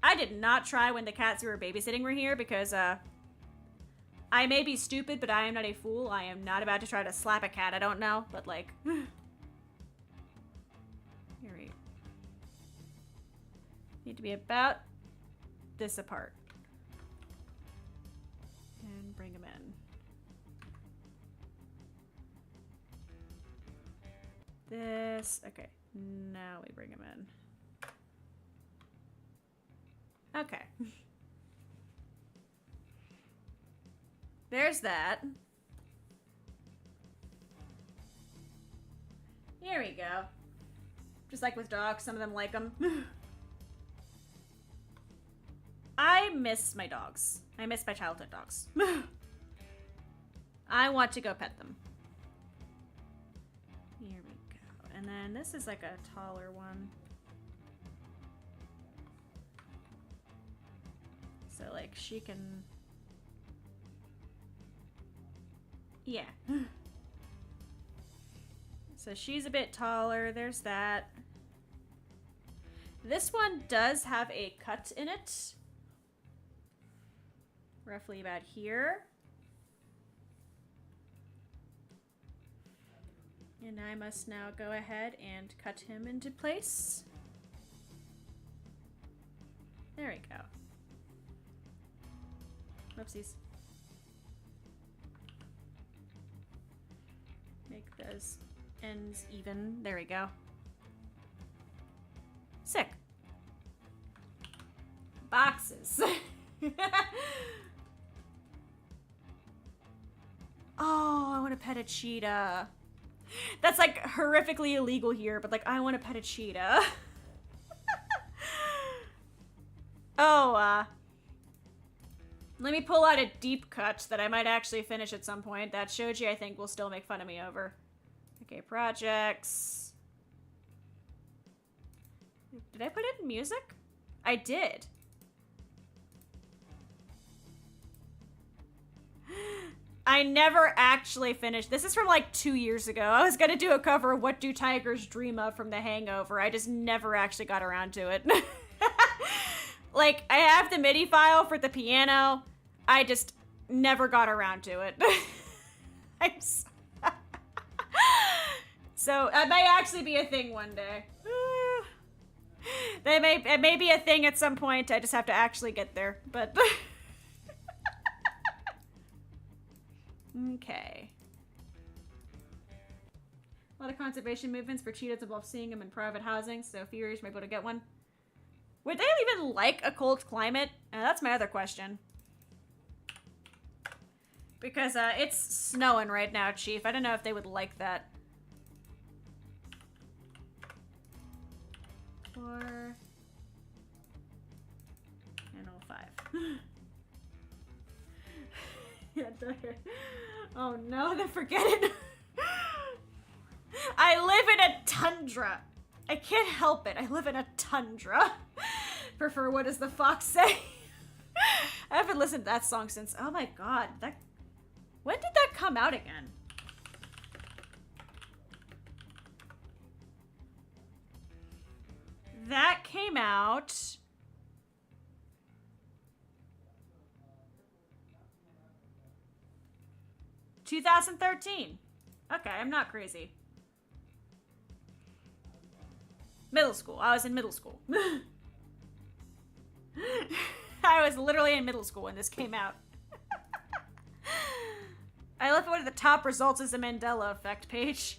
I did not try when the cats we were babysitting were here because, I may be stupid, but I am not a fool. I am not about to try to slap a cat I don't know, but like... Here we... Need to be about this apart. And bring them in. This... Okay. Now we bring them in. Okay. There's that. Here we go. Just like with dogs, some of them like them. I miss my dogs. I miss my childhood dogs. I want to go pet them. Here we go. And then this is like a taller one. So like she can... Yeah. So she's a bit taller. There's that. This one does have a cut in it. Roughly about here. And I must now go ahead and cut him into place. There we go. Whoopsies. Make those ends even. There we go. Sick. Boxes. Oh, I want to pet a cheetah. That's like horrifically illegal here, but like I want to pet a cheetah. Oh, let me pull out a deep cut that I might actually finish at some point. That Shoji, I think, will still make fun of me over. Okay, projects. Did I put in music? I did. I never actually finished. This is from like 2 years ago. I was gonna do a cover of What Do Tigers Dream Of from The Hangover. I just never actually got around to it. Like, I have the MIDI file for the piano. I just never got around to it. So, it may actually be a thing one day. It may be a thing at some point. I just have to actually get there. But... Okay. A lot of conservation movements for cheetahs involve seeing them in private housing, so if you're able to get one. Would they even like a cold climate? That's my other question. Because it's snowing right now, Chief. I don't know if they would like that. 4 and 05. Yeah, oh no, then forget it. I live in a tundra. I can't help it. I live in a tundra. Prefer What Does the Fox Say? I haven't listened to that song since, oh my god, when did that come out again? That came out 2013. Okay, I'm not crazy. Middle school. I was in middle school. I was literally in middle school when this came out. I love one of the top results is the Mandela effect page.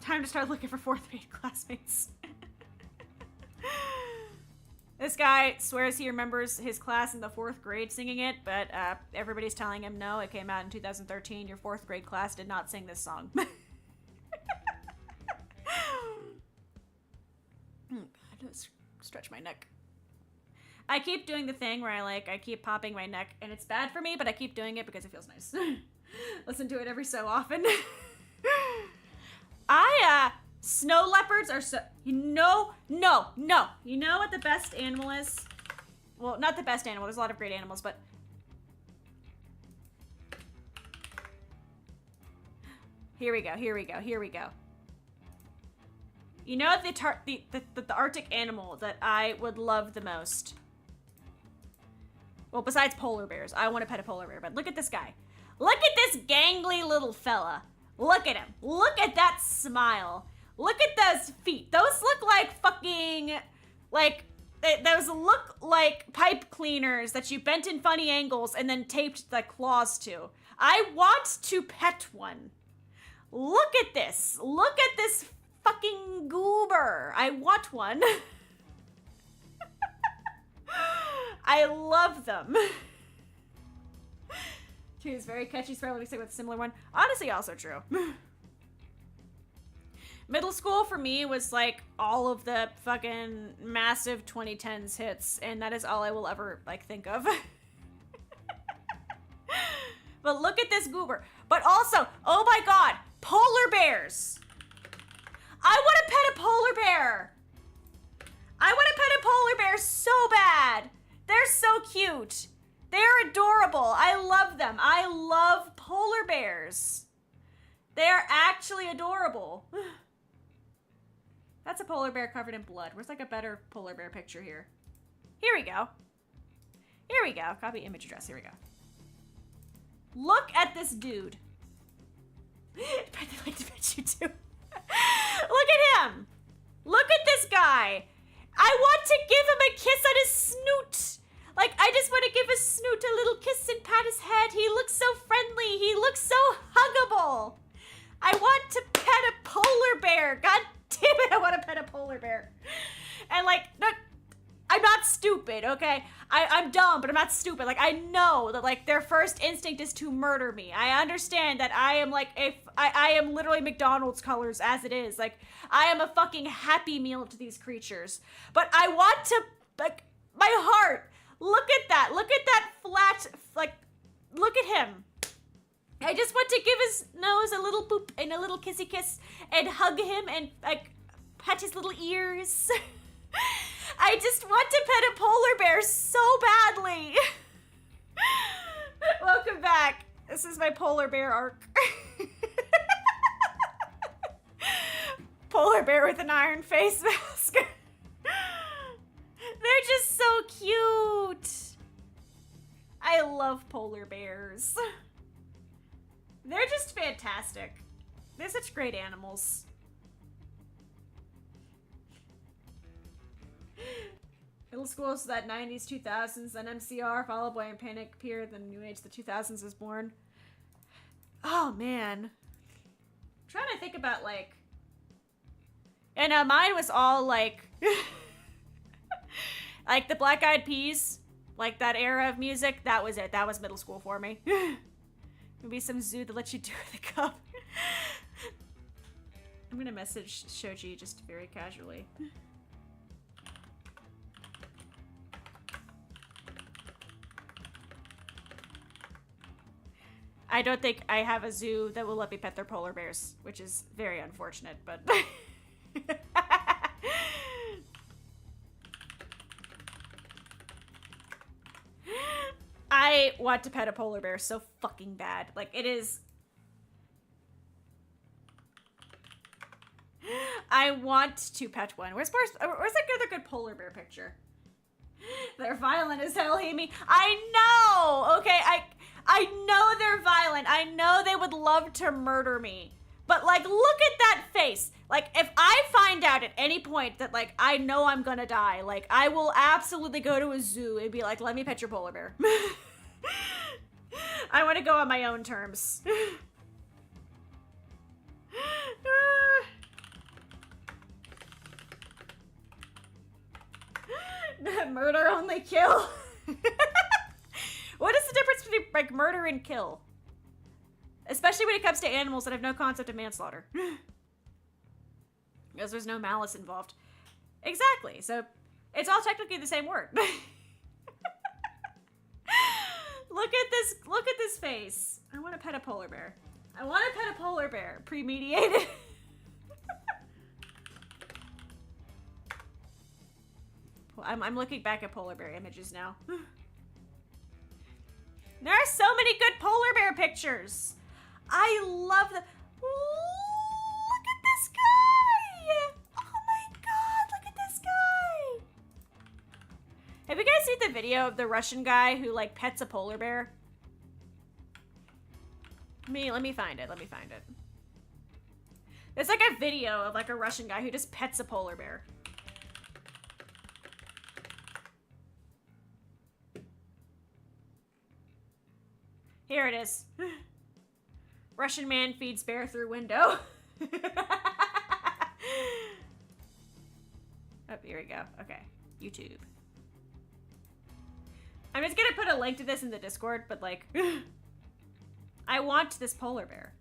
Time to start looking for 4th grade classmates. This guy swears he remembers his class in the 4th grade singing it, but everybody's telling him no, it came out in 2013. Your 4th grade class did not sing this song. Oh God, let's stretch my neck. I keep doing the thing where I keep popping my neck, and it's bad for me, but I keep doing it because it feels nice. Listen to it every so often. Snow leopards are so, no. You know what the best animal is? Well, not the best animal, there's a lot of great animals, but here we go. You know the Arctic animal that I would love the most? Well, besides polar bears, I want to pet a polar bear, but look at this guy. Look at this gangly little fella. Look at him. Look at that smile. Look at those feet. Those look like fucking, those look like pipe cleaners that you bent in funny angles and then taped the claws to. I want to pet one. Look at this. Look at this fucking goober. I want one. I love them. She was very catchy, so let me stick with a similar one. Honestly, also true. Middle school for me was like all of the fucking massive 2010s hits, and that is all I will ever think of. But look at this goober. But also, oh my god, polar bears. I want to pet a polar bear. I want to pet a polar bear so bad. They're so cute. They're adorable. I love them. I love polar bears. They're actually adorable. That's a polar bear covered in blood. Where's a better polar bear picture here? Here we go. Here we go. Copy image address. Here we go. Look at this dude. I'd like to pet you too. Look at him. Look at this guy. I want to give him a kiss on his snoot. I just want to give his snoot a little kiss and pat his head. He looks so friendly. He looks so huggable. I want to pet a polar bear. God damn it, I want to pet a polar bear. And I'm not stupid, okay? I'm dumb, but I'm not stupid. I know that their first instinct is to murder me. I understand that I am I am literally McDonald's colors as it is. I am a fucking Happy Meal to these creatures. But I want to, my heart, look at that. Look at that flat, look at him. I just want to give his nose a little boop and a little kissy kiss and hug him and pet his little ears. I just want to pet a polar bear so badly. Welcome back. This is my polar bear arc. Polar bear with an iron face mask. They're just so cute. I love polar bears. They're just fantastic. They're such great animals. Middle school is that 90s, 2000s, then MCR, followed by Panic Period, then New Age, the 2000s is born. Oh, man. trying to think about, like... And mine was all, like... like, the Black Eyed Peas. Like, that era of music. That was it. That was middle school for me. Maybe some zoo that lets you do the cup. I'm gonna message Shoji just very casually. I don't think I have a zoo that will let me pet their polar bears, which is very unfortunate, but... I want to pet a polar bear so fucking bad. Like, it is... I want to pet one. Where's that other good polar bear picture? They're violent as hell, Amy. I know! Okay, I know they're violent. I know they would love to murder me. But, like, look at that face. Like, if I find out at any point that, like, I know I'm gonna die, like, I will absolutely go to a zoo and be like, let me pet your polar bear. I want to go on my own terms. Murder only kill. What is the difference between, like, murder and kill? Especially when it comes to animals that have no concept of manslaughter. Because there's no malice involved. Exactly. So, it's all technically the same word. Look at this face. I want to pet a polar bear. I want to pet a polar bear. Premediated. I'm looking back at polar bear images now. There are so many good polar bear pictures. I love them. Look at this guy. Oh my god, look at this guy. Have you guys seen the video of the Russian guy who, like, pets a polar bear? Let me find it. Let me find it. There's, like, a video of, like, a Russian guy who just pets a polar bear. Here it is. Russian man feeds bear through window. Oh, here we go. Okay. YouTube. I'm just gonna put a link to this in the Discord, but, like, I want this polar bear.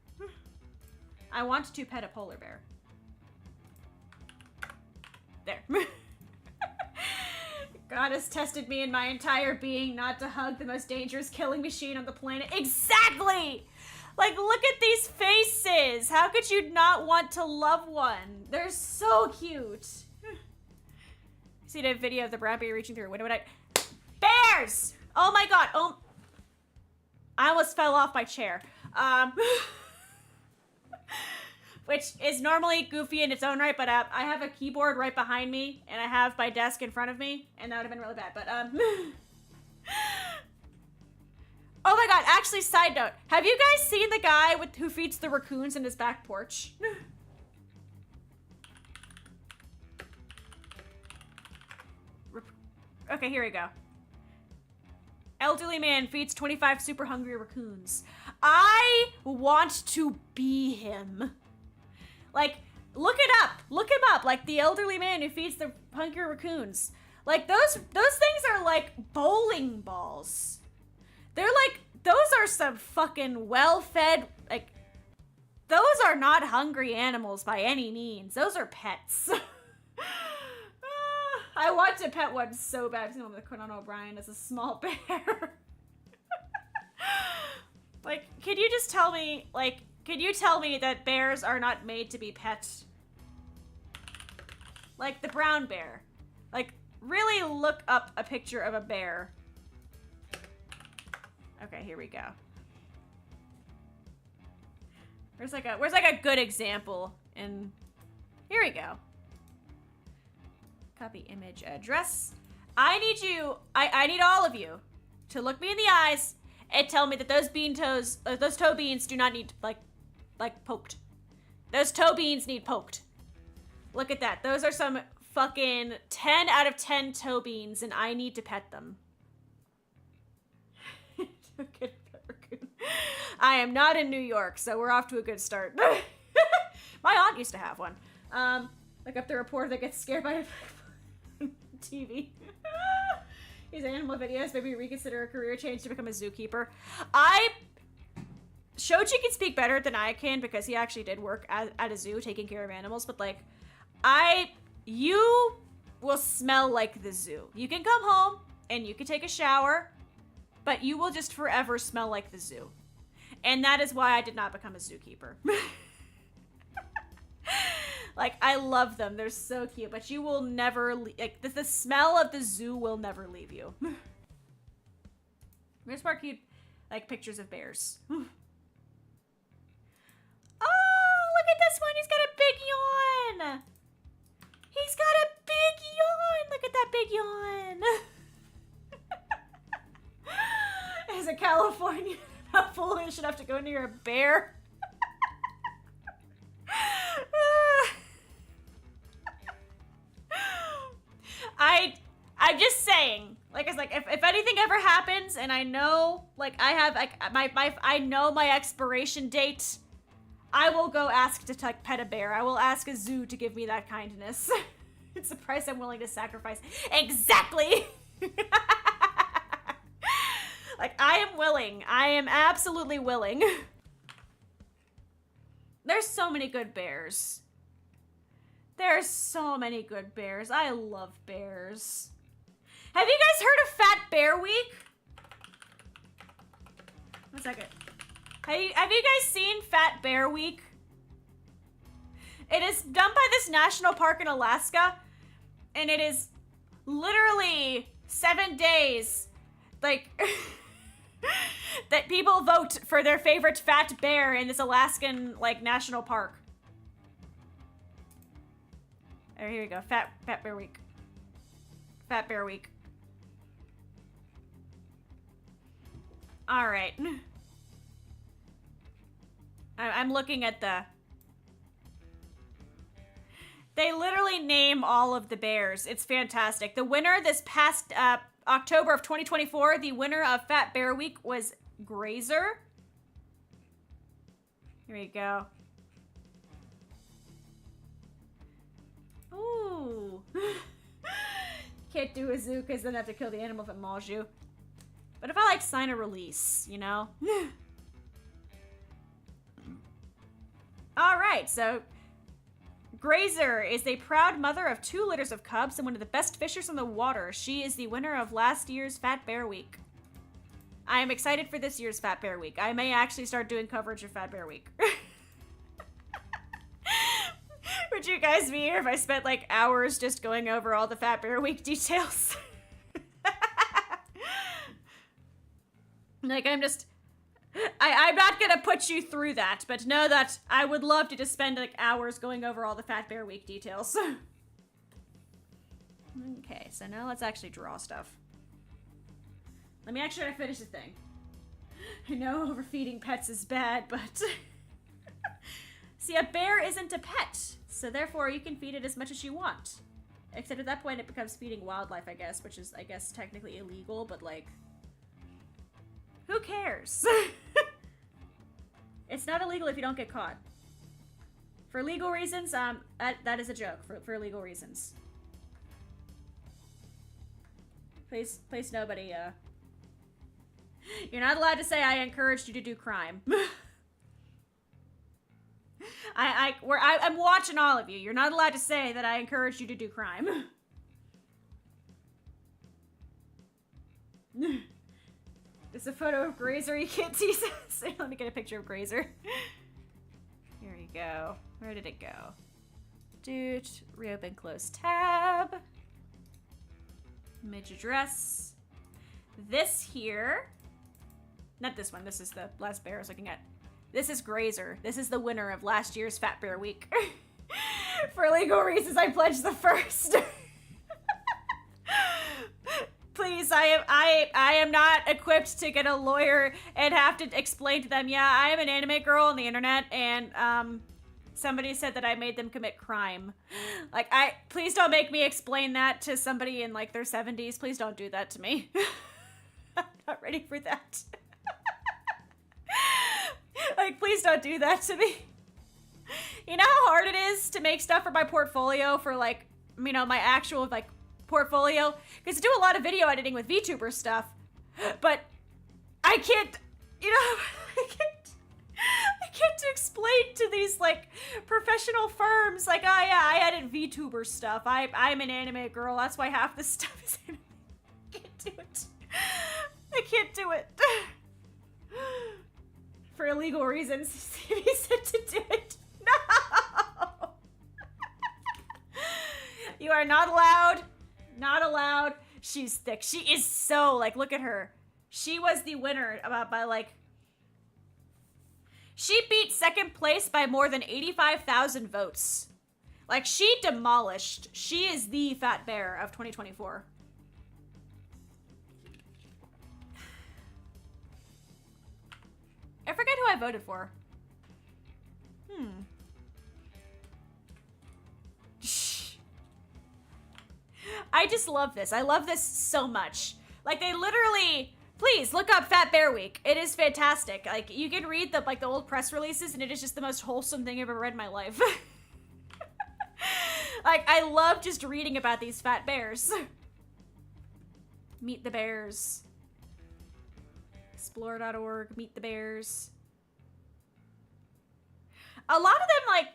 I want to pet a polar bear. There. God has tested me in my entire being not to hug the most dangerous killing machine on the planet. Exactly! Like, look at these faces! How could you not want to love one? They're so cute. Seen a video of the brown bear reaching through a window and bears! Oh my god. Oh, I almost fell off my chair. Which is normally goofy in its own right, but I have a keyboard right behind me, and I have my desk in front of me, and that would have been really bad, but, Oh my god, actually, side note. Have you guys seen the guy who feeds the raccoons in his back porch? Okay, here we go. Elderly man feeds 25 super hungry raccoons. I want to be him. Like, look it up. Look him up. Like, the elderly man who feeds the hungry raccoons. Like, those things are like bowling balls. They're like, those are some fucking well-fed, like, those are not hungry animals by any means. Those are pets. I want to pet one so bad. I've seen one with Conan O'Brien as a small bear. Like, can you just tell me, like, can you tell me that bears are not made to be pets? Like the brown bear. Like, really look up a picture of a bear. Okay, here we go. Where's like a good example? And here we go. Copy image address. I need you, I need all of you to look me in the eyes and tell me that those those toe beans do not need, like poked. Those toe beans need poked. Look at that. Those are some fucking 10 out of 10 toe beans, and I need to pet them. I am not in New York, so we're off to a good start. My aunt used to have one. Look up the reporter that gets scared by a TV. His animal videos, maybe reconsider a career change to become a zookeeper. Shoji can speak better than I can because he actually did work at a zoo taking care of animals, but like, you will smell like the zoo. You can come home and you can take a shower, but you will just forever smell like the zoo. And that is why I did not become a zookeeper. Like, I love them. They're so cute, but you will never, like, the smell of the zoo will never leave you. There's more cute, like, pictures of bears. Oh, look at this one. He's got a big yawn. He's got a big yawn. Look at that big yawn. As a Californian, I'm not foolish enough to go near a bear. I'm just saying, like, it's like, if anything ever happens and I know, like, I have, like, I know my expiration date, I will go ask to pet a bear. I will ask a zoo to give me that kindness. It's the price I'm willing to sacrifice. Exactly! Like, I am willing. I am absolutely willing. There's so many good bears. There's so many good bears. I love bears. Have you guys heard of Fat Bear Week? 1 second. Have you guys seen Fat Bear Week? It is done by this national park in Alaska, and it is literally 7 days, like, that people vote for their favorite fat bear in this Alaskan, like, national park. Oh, here we go. Fat Bear Week. Fat Bear Week. All right. I'm looking at the... They literally name all of the bears. It's fantastic. The winner this past October of 2024, the winner of Fat Bear Week was Grazer. Here we go. Ooh. Can't do a zoo because then I have to kill the animal if it mauls you. But if I, like, sign a release, you know? Alright, so... Grazer is a proud mother of 2 litters of cubs and one of the best fishers in the water. She is the winner of last year's Fat Bear Week. I am excited for this year's Fat Bear Week. I may actually start doing coverage of Fat Bear Week. Would you guys be here if I spent, like, hours just going over all the Fat Bear Week details? Like, I'm not gonna put you through that, but know that I would love to just spend, like, hours going over all the Fat Bear Week details. Okay, so now let's actually draw stuff. Let me actually try to finish the thing. I know overfeeding pets is bad, but... See, a bear isn't a pet, so therefore you can feed it as much as you want. Except at that point it becomes feeding wildlife, I guess, which is, I guess, technically illegal, but, like... Who cares? It's not illegal if you don't get caught. For legal reasons, that is a joke. For legal reasons. Please, nobody, You're not allowed to say I encouraged you to do crime. I'm watching all of you. You're not allowed to say that I encouraged you to do crime. There's a photo of Grazer. You can't see. Let me get a picture of Grazer. Here we go. Where did it go? Dude, reopen, close tab. Image address. This here. Not this one. This is the last bear I was looking at. This is Grazer. This is the winner of last year's Fat Bear Week. For legal reasons, I pledged the first. Please, I am not equipped to get a lawyer and have to explain to them, yeah, I am an anime girl on the internet, and somebody said that I made them commit crime. Like, please don't make me explain that to somebody in, like, their 70s. Please don't do that to me. I'm not ready for that. Like, please don't do that to me. You know how hard it is to make stuff for my portfolio for like, you know, my actual like portfolio? Because I do a lot of video editing with VTuber stuff, but I can't, you know, I can't explain to these like professional firms like, oh yeah, I edit VTuber stuff. I'm an anime girl. That's why half this stuff is anime. I can't do it. I can't do it. For illegal reasons, he said to do it. No! You are not allowed. Not allowed. She's thick. She is so, like, look at her. She was the winner by, like... She beat second place by more than 85,000 votes. Like, she demolished. She is the fat bear of 2024. I forget who I voted for. I just love this. I love this so much. Like, they literally... Please, look up Fat Bear Week. It is fantastic. Like, you can read the, like, the old press releases, and it is just the most wholesome thing I've ever read in my life. Like, I love just reading about these fat bears. Meet the Bears. Explore.org, Meet the Bears. A lot of them, like,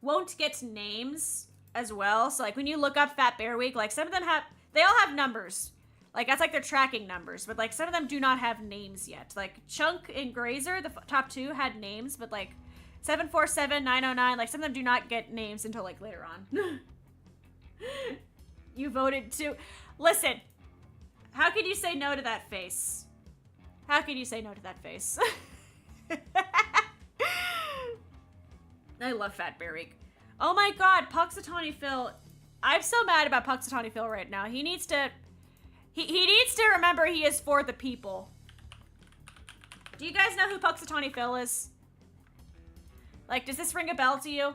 won't get names as well. So, like, when you look up Fat Bear Week, like, some of them have... They all have numbers. Like, that's like their tracking numbers, but, like, some of them do not have names yet. Like, Chunk and Grazer, the top two, had names, but, like, 747, 909, like, some of them do not get names until, like, later on. You voted to... Listen, how could you say no to that face? How could you say no to that face? I love Fat Bear Week. Oh my god, Puxatawny Phil. I'm so mad about Puxatawny Phil right now. He needs to... He needs to remember he is for the people. Do you guys know who Puxatawny Phil is? Like, does this ring a bell to you?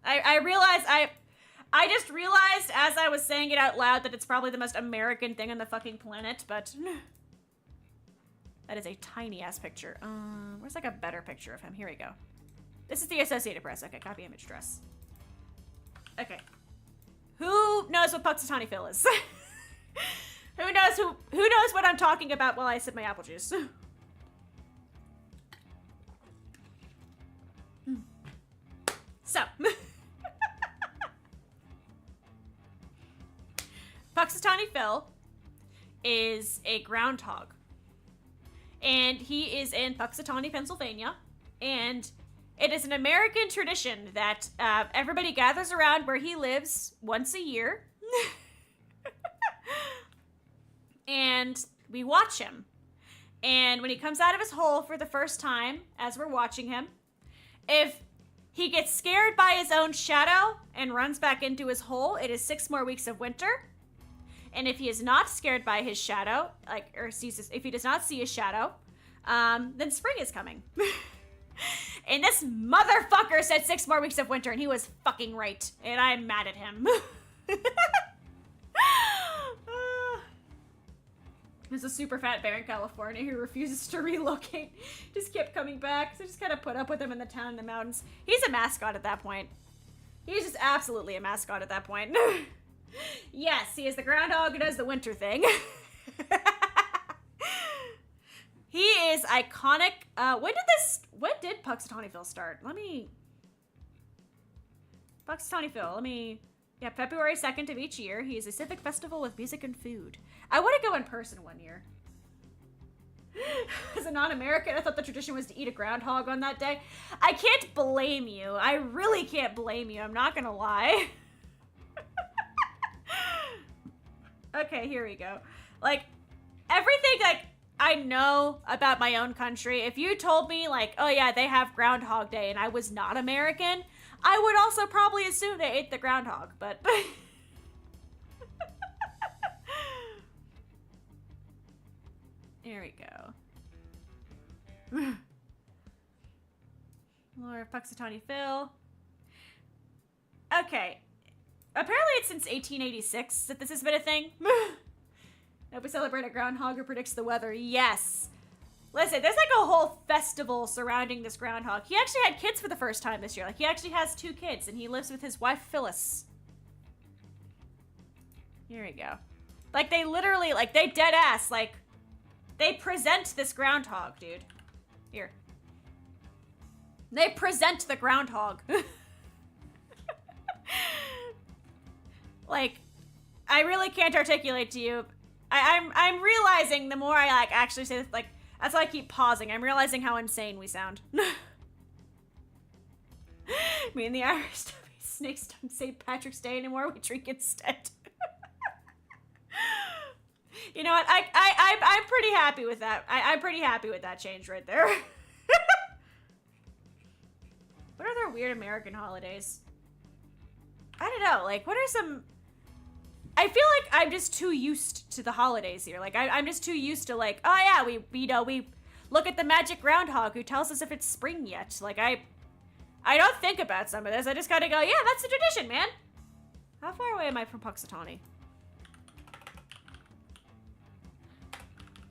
I realized, I just realized as I was saying it out loud that it's probably the most American thing on the fucking planet, but... That is a tiny-ass picture. Where's, like, a better picture of him? Here we go. This is the Associated Press. Okay, copy image address. Okay. Who knows what Puxatawny Phil is? Who knows what I'm talking about while I sip my apple juice? So. Puxatawny Phil is a groundhog. And he is in Puxatawny, Pennsylvania. And it is an American tradition that everybody gathers around where he lives once a year. And we watch him. And when he comes out of his hole for the first time, as we're watching him, if he gets scared by his own shadow and runs back into his hole, it is 6 more weeks of winter. And if he is not scared by his shadow, like, or if he does not see his shadow, then spring is coming. And this motherfucker said 6 more weeks of winter, and he was fucking right. And I'm mad at him. There's a super fat bear in California who refuses to relocate. Just kept coming back. So just kind of put up with him in the town in the mountains. He's a mascot at that point. He's just absolutely a mascot at that point. Yes, he is the groundhog who does the winter thing. He is iconic. When did Puxatawny Phil start? Puxatawny Phil, yeah, February 2nd of each year. He is a civic festival with music and food. I want to go in person one year. As a non-American, I thought the tradition was to eat a groundhog on that day. I can't blame you. I really can't blame you. I'm not gonna lie. Okay, here we go. Like, everything, like, I know about my own country, if you told me, like, oh yeah, they have Groundhog Day, and I was not American, I would also probably assume they ate the groundhog, but... Here we go. Lore of Puxatawny Phil. Okay. Apparently it's since 1886 that this has been a thing. That we celebrate a groundhog who predicts the weather. Yes. Listen, there's like a whole festival surrounding this groundhog. He actually had kids for the first time this year. Like, he actually has 2 kids, and he lives with his wife, Phyllis. Here we go. Like, they literally, like, they dead ass, like, they present this groundhog, dude. Here. They present the groundhog. Like, I really can't articulate to you. I'm realizing the more I, like, actually say this, like, that's why I keep pausing. I'm realizing how insane we sound. Me and the Irish snakes don't St. Patrick's Day anymore. We drink instead. You know what? I'm pretty happy with that. I'm pretty happy with that change right there. What are their weird American holidays? I don't know. Like, what are some... I feel like I'm just too used to the holidays here. Like, I'm just too used to, like, oh yeah, we look at the magic groundhog who tells us if it's spring yet. Like, I don't think about some of this. I just gotta go, yeah, that's the tradition, man. How far away am I from Puxatawny?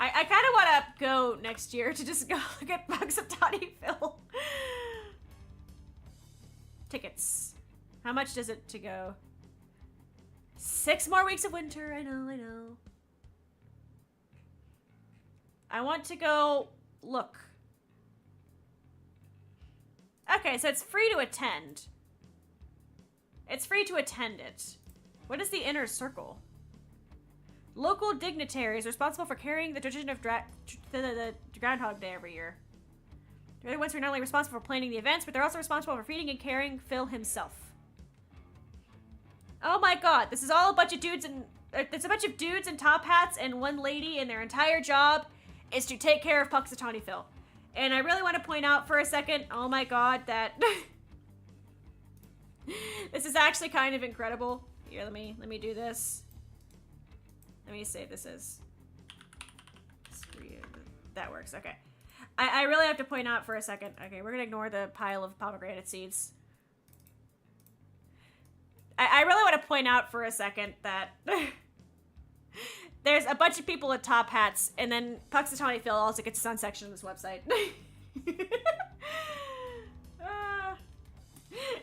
I kind of want to go next year to just go look at Puxatawny Phil. Tickets. How much does it to go? 6 more weeks of winter. I know. I want to go look. Okay, so it's free to attend. It's free to attend it. What is the inner circle? Local dignitaries responsible for carrying the tradition of the Groundhog Day every year. The other ones were not only responsible for planning the events, but they're also responsible for feeding and carrying Phil himself. Oh my god, this is all a bunch of dudes and... It's a bunch of dudes in top hats and one lady, and their entire job is to take care of Puxatawny Phil. And I really want to point out for a second, oh my god, that... this is actually kind of incredible. Here, let me do this. Let me say this is... That works, okay. I really have to point out for a second. Okay, we're gonna ignore the pile of pomegranate seeds. I really want to point out for a second that there's a bunch of people with top hats, and then Puxatawny Phil also gets his own section on this website.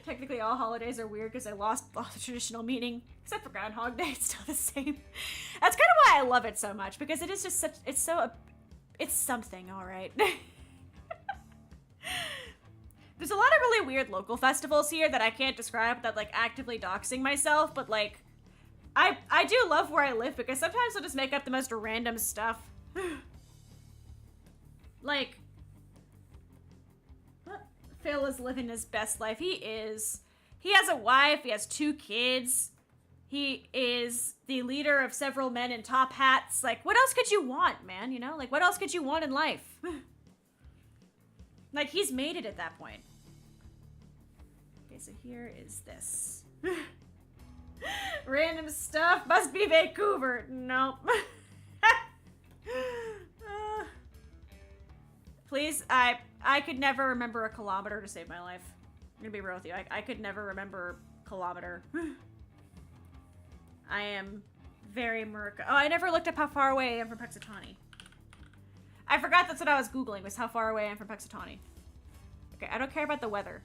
Technically, all holidays are weird because I lost all the traditional meaning, except for Groundhog Day. It's still the same. That's kind of why I love it so much, because it is just such. It's something, all right. There's a lot of really weird local festivals here that I can't describe without, like, actively doxing myself, but, like, I do love where I live because sometimes I'll just make up the most random stuff. Like, Phil is living his best life. He is. He has a wife. He has 2 kids. He is the leader of several men in top hats. Like, what else could you want, man? You know? Like, what else could you want in life? Like, he's made it at that point. Okay, so here is this. Random stuff. Must be Vancouver. Nope. Please, I could never remember a kilometer to save my life. I'm gonna be real with you. I could never remember kilometer. I am very murk. Oh, I never looked up how far away I am from Puxatawny. I forgot that's what I was Googling, was how far away I am from Puxatawny. Okay, I don't care about the weather.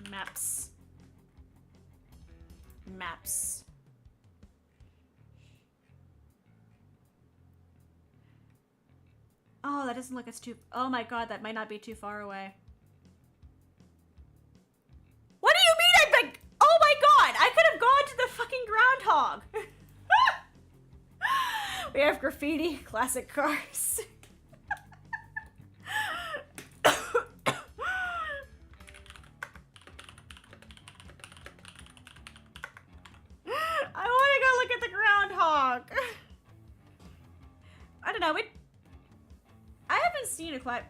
Maps. Maps. Oh, that doesn't look as too... Oh my god, that might not be too far away. What do you mean I've been... Oh my god, I could have gone to the fucking groundhog. We have graffiti, classic cars. I want to go look at the groundhog. I don't know, I haven't seen a clock.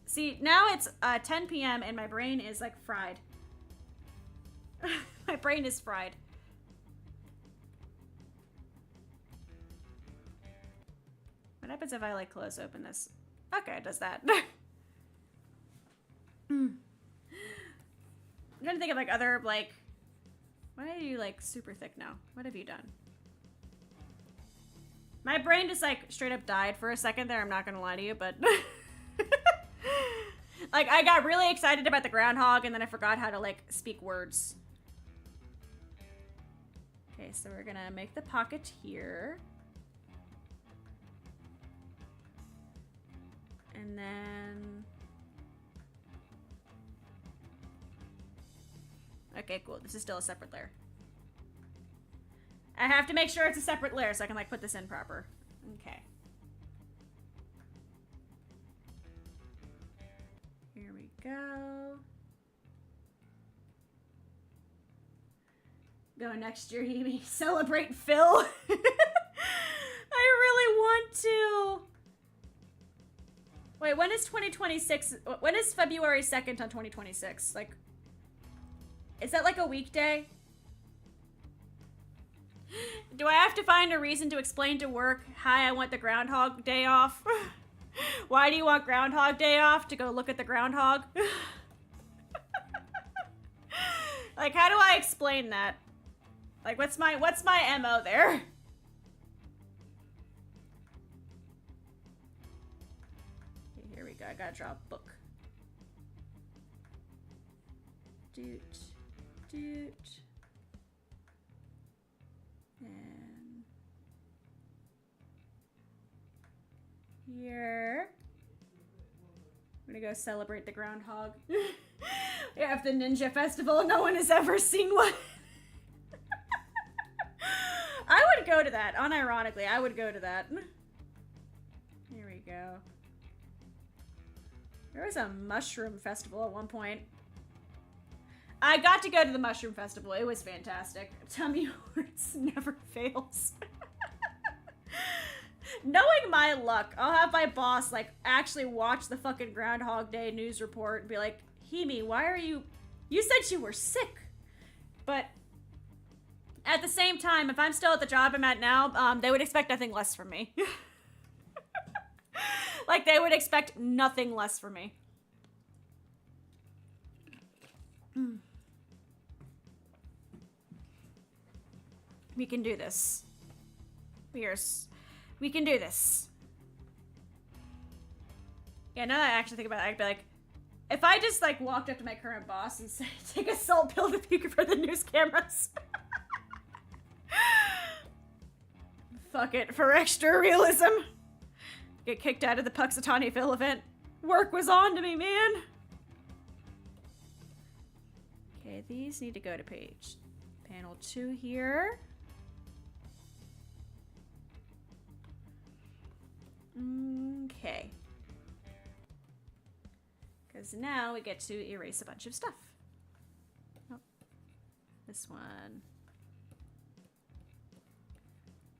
See, now it's 10 p.m. and my brain is like fried. My brain is fried. What happens if I like close open this? Okay, it does that. I'm trying to think of like other like. Why are you like super thick now? What have you done? My brain just like straight up died for a second there, I'm not gonna lie to you, but like I got really excited about the groundhog and then I forgot how to like speak words. Okay, so we're gonna make the pocket here. And then... Okay, cool. This is still a separate layer. I have to make sure it's a separate layer so I can like put this in proper. Okay. Here we go. Go next year, Himi. Celebrate Phil. I really want to. Wait, when is 2026? When is February 2nd on 2026? Like, is that like a weekday? Do I have to find a reason to explain to work, hi, I want the Groundhog Day off? Why do you want Groundhog Day off? To go look at the groundhog? Like, how do I explain that? Like, what's my MO there? Okay, here we go. I gotta draw a book. Doot. Doot. And here. I'm gonna go celebrate the groundhog. We have the Ninja Festival. No one has ever seen one. I would go to that. Unironically, I would go to that. Here we go. There was a mushroom festival at one point. I got to go to the mushroom festival. It was fantastic. Tummy hurts never fails. Knowing my luck, I'll have my boss like actually watch the fucking Groundhog Day news report and be like, Himi, why are you said you were sick. But at the same time, if I'm still at the job I'm at now, they would expect nothing less from me. Like, they would expect nothing less from me. We can do this. We can do this. Yeah, now that I actually think about it, I'd be like, if I just, like, walked up to my current boss and said, take a salt pill to puke for the news cameras. Fuck it, for extra realism. Get kicked out of the Puxatawny Phil event. Work was on to me, man. Okay, these need to go to page. Panel 2 here. Okay. Because now we get to erase a bunch of stuff. Oh, this one.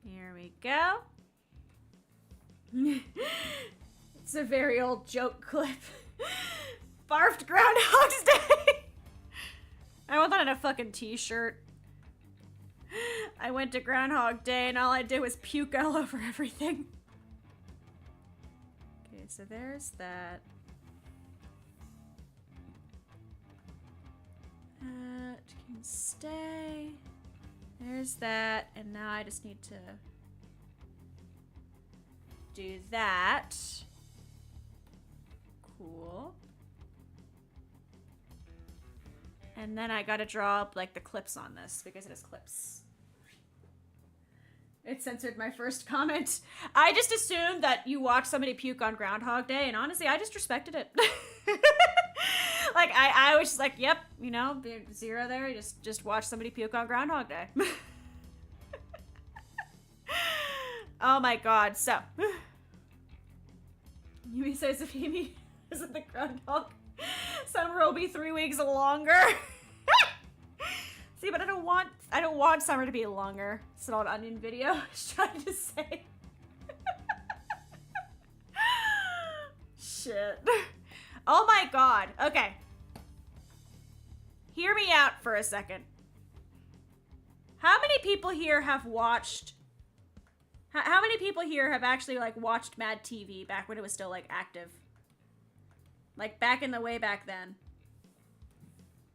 Here we go. It's a very old joke clip. Barfed Groundhog's Day. I want that on a fucking t-shirt. I went to Groundhog Day and all I did was puke all over everything. Okay, so there's that. That can stay. There's that, and now I just need to do that. Cool. And then I gotta draw up like the clips on this because it has clips. It censored my first comment. I just assumed that you watched somebody puke on Groundhog Day, and honestly, I just respected it. Like, I was just like, yep, you know, zero there. You just watch somebody puke on Groundhog Day. Oh my god, so. Yumi says if Himi isn't the groundhog, summer will be 3 weeks longer. See, but I don't want summer to be longer. It's an old Onion video I was trying to say. Shit. Oh my god. Okay. Hear me out for a second. How many people here have watched... How many people here have actually, like, watched Mad TV back when it was still, like, active? Like, back in the way back then.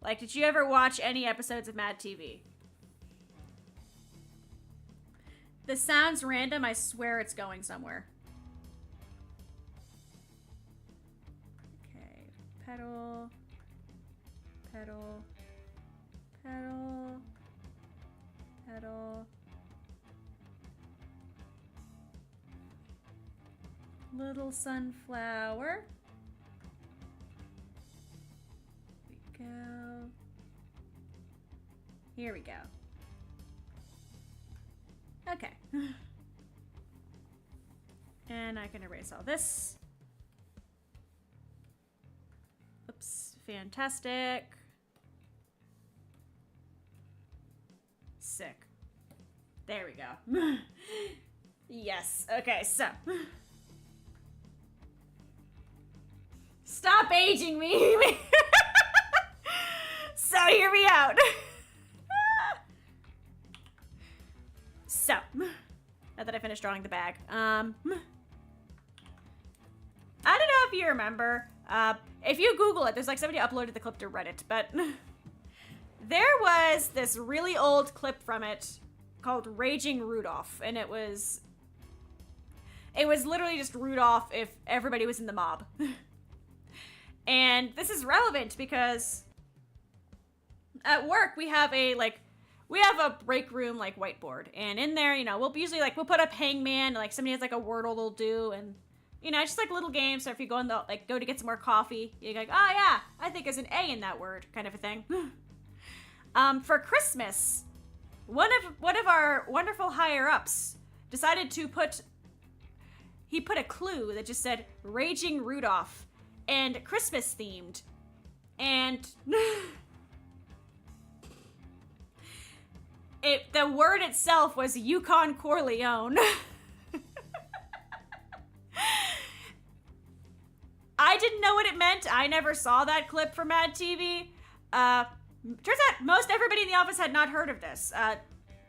Like, did you ever watch any episodes of Mad TV? this sounds random. I swear it's going somewhere. Okay, pedal, pedal, pedal, pedal. Little sunflower. Here we go. Here we go. Okay. And I can erase all this. Oops. Fantastic. Sick. There we go. Yes. Okay, so. Stop aging me! So, hear me out. So, now that I finished drawing the bag, I don't know if you remember, if you Google it, there's like somebody uploaded the clip to Reddit, but there was this really old clip from it called Raging Rudolph, and it was literally just Rudolph if everybody was in the mob. And this is relevant because at work we have a break room like whiteboard, and in there, you know, we'll usually we'll put up hangman, like somebody has like a wordle they'll do, and you know, it's just like little games. So if you go go to get some more coffee, you're like, oh yeah, I think there's an A in that word, kind of a thing. For Christmas, one of our wonderful higher ups decided to put a clue that just said Raging Rudolph and Christmas themed, and the word itself was Yukon Corleone. I didn't know what it meant. I never saw that clip from Mad TV. Turns out most everybody in the office had not heard of this.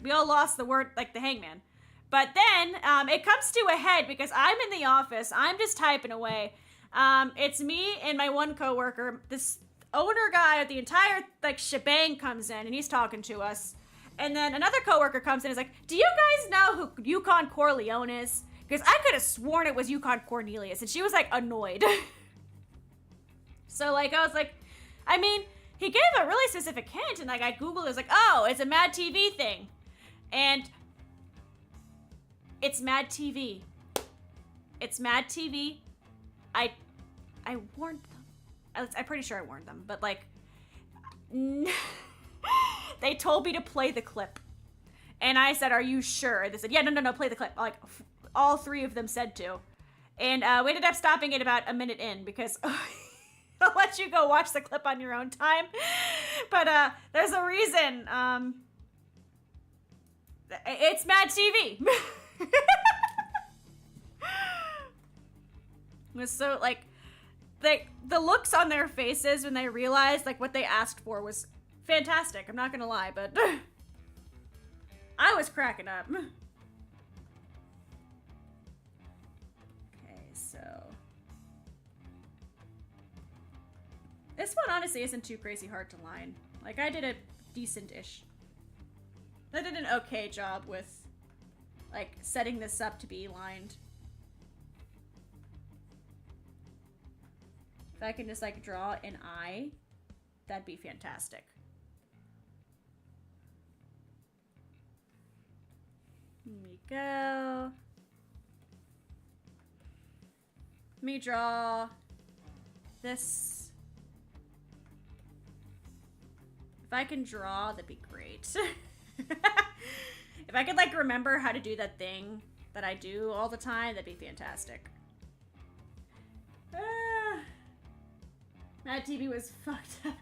We all lost the word, like the hangman. But then it comes to a head because I'm in the office. I'm just typing away. It's me and my one coworker. This owner guy of the entire shebang comes in and he's talking to us. And then another coworker comes in and is like, do you guys know who Yukon Corleone is? Because I could have sworn it was Yukon Cornelius. And she was annoyed. So I was like, I mean, he gave a really specific hint. And I Googled it. It's oh, it's a Mad TV thing. And it's Mad TV. It's Mad TV. I warned them. I'm pretty sure I warned them. But they told me to play the clip. And I said, are you sure? They said, yeah, no, play the clip. All three of them said to. And we ended up stopping it about a minute in because I'll let you go watch the clip on your own time. But there's a reason. It's Mad TV. It was so, the looks on their faces when they realized, what they asked for was fantastic. I'm not gonna lie, but I was cracking up. Okay, so this one honestly isn't too crazy hard to line. I did a decent-ish. I did an okay job with, setting this up to be lined. If I can just, draw an eye, that'd be fantastic. Here we go. Let me draw this. If I can draw, that'd be great. If I could remember how to do that thing that I do all the time, that'd be fantastic. Mad TV was fucked up.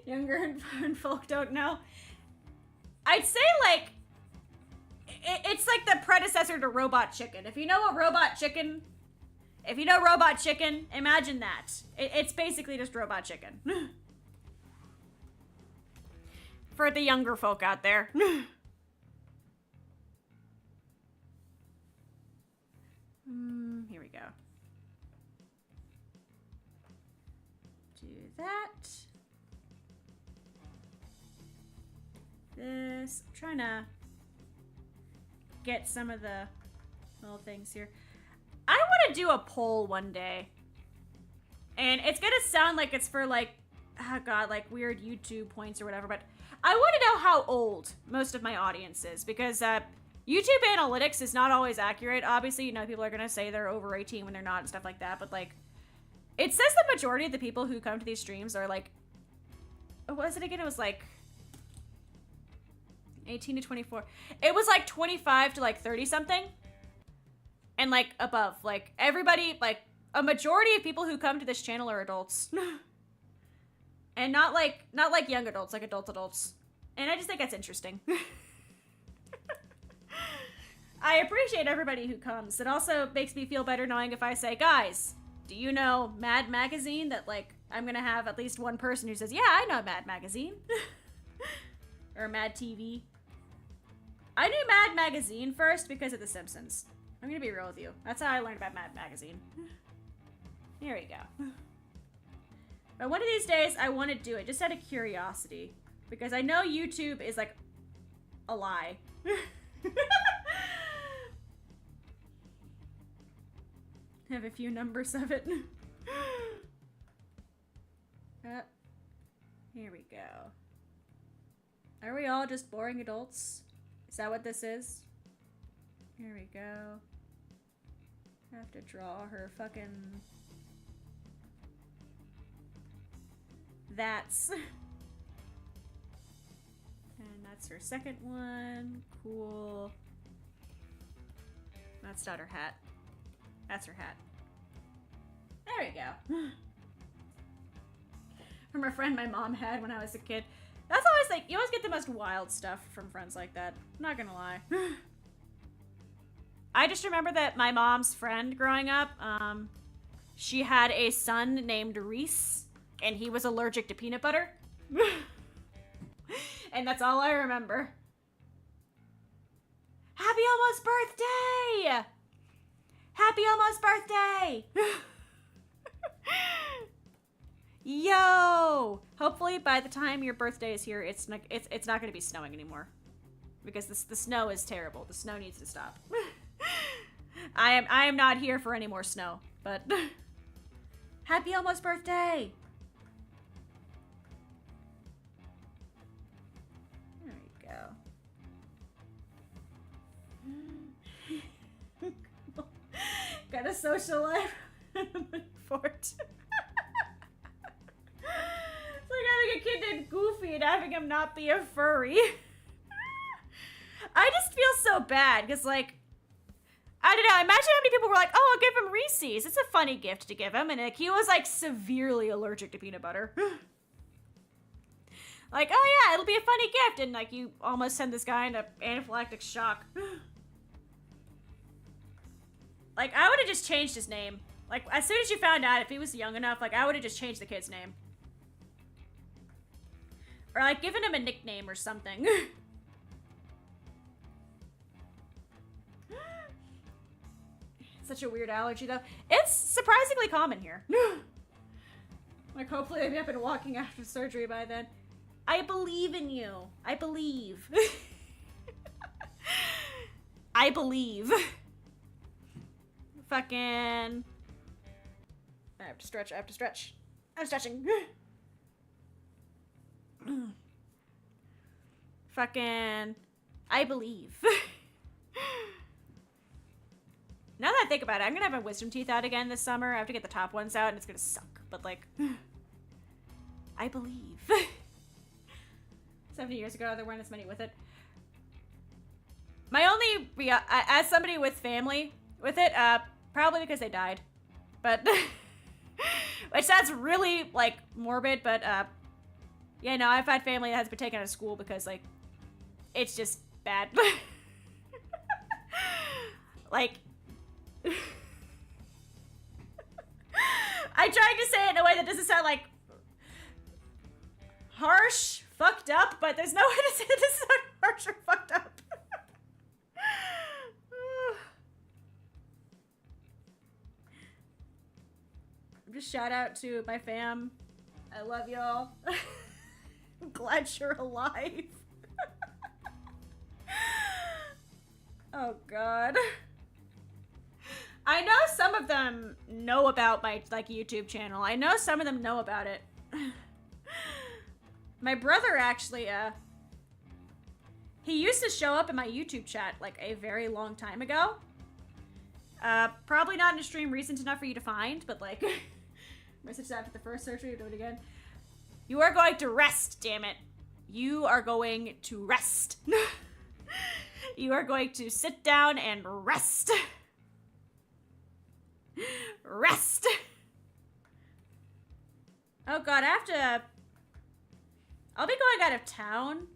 Younger and folk don't know. I'd say it's the predecessor to Robot Chicken. If you know Robot Chicken, imagine that. It's basically just Robot Chicken. For the younger folk out there. Here we go. Do that. This. I'm trying to get some of the little things here. I want to do a poll one day. And it's gonna sound like it's for like, oh god, like weird YouTube points or whatever, but I want to know how old most of my audience is, because YouTube analytics is not always accurate. Obviously, you know, people are gonna say they're over 18 when they're not and stuff like that, but like, it says the majority of the people who come to these streams are like, what was it again? It was like 18 to 24. It was like 25 to like 30 something. And like above, like everybody, like a majority of people who come to this channel are adults. And not like young adults, like adults. And I just think that's interesting. I appreciate everybody who comes. It also makes me feel better knowing if I say, guys, do you know Mad Magazine? That like, I'm gonna have at least one person who says, yeah, I know Mad Magazine. Or Mad TV. I knew Mad Magazine first because of The Simpsons. I'm gonna be real with you. That's how I learned about Mad Magazine. Here we go. But one of these days, I want to do it, just out of curiosity. Because I know YouTube is like a lie. I have a few numbers of it. Here we go. Are we all just boring adults? Is that what this is? Here we go. I have to draw her fucking... That's... And that's her second one. Cool. That's not her hat. That's her hat. There we go. From a friend my mom had when I was a kid. That's always like, you always get the most wild stuff from friends like that. I'm not gonna lie. I just remember that my mom's friend growing up, she had a son named Reese, and he was allergic to peanut butter. And that's all I remember. Happy almost birthday! Happy almost birthday! Yo! Hopefully by the time your birthday is here, it's not going to be snowing anymore. Because the snow is terrible. The snow needs to stop. I am not here for any more snow, but happy almost birthday. There we go. Got a social life. Fort. It's like having a kid named Goofy and having him not be a furry. I just feel so bad because like, I don't know, imagine how many people were like, oh, I'll give him Reese's. It's a funny gift to give him. And like, he was like severely allergic to peanut butter. Like, oh yeah, it'll be a funny gift. And like, you almost send this guy into anaphylactic shock. Like, I would have just changed his name. Like, as soon as you found out if he was young enough, like, I would have just changed the kid's name. Or like, given him a nickname or something. Such a weird allergy, though. It's surprisingly common here. Like, hopefully I'll be up and walking after surgery by then. I believe in you. I believe. I believe. Fucking... I have to stretch. I have to stretch. I'm stretching. Fucking... I believe. Now that I think about it, I'm gonna have my wisdom teeth out again this summer. I have to get the top ones out and it's gonna suck. But like, I believe. 70 years ago, there weren't as many with it. My only, as somebody with family with it, probably because they died. But, which sounds really like morbid, but yeah, no, I've had family that has been taken out of school because like, it's just bad. Like, I tried to say it in a way that doesn't sound like harsh, fucked up, but there's no way to say it doesn't sound harsh or fucked up. Just shout out to my fam. I love y'all. I'm glad you're alive. Oh god. I know some of them know about my, like, YouTube channel. I know some of them know about it. My brother actually, he used to show up in my YouTube chat, like, a very long time ago. Probably not in a stream recent enough for you to find, but, like, message after the first surgery, do it again. You are going to rest, damn it. You are going to rest. You are going to sit down and rest. Rest. Oh god, I have to... I'll be going out of town.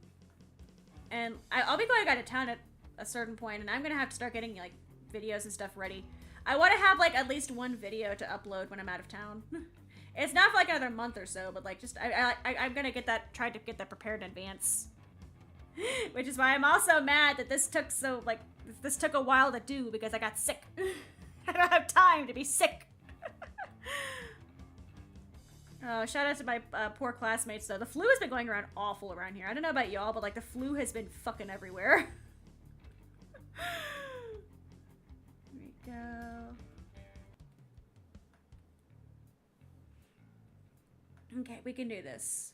And I'll be going out of town at a certain point, and I'm gonna have to start getting, like, videos and stuff ready. I want to have, like, at least one video to upload when I'm out of town. It's not for, like, another month or so, but, like, just, I'm gonna get that, try to get that prepared in advance. Which is why I'm also mad that this took so, like, this took a while to do, because I got sick. I don't have time to be sick. Oh, shout out to my poor classmates, though. The flu has been going around awful around here. I don't know about y'all, but, like, the flu has been fucking everywhere. Here we go. Okay, we can do this.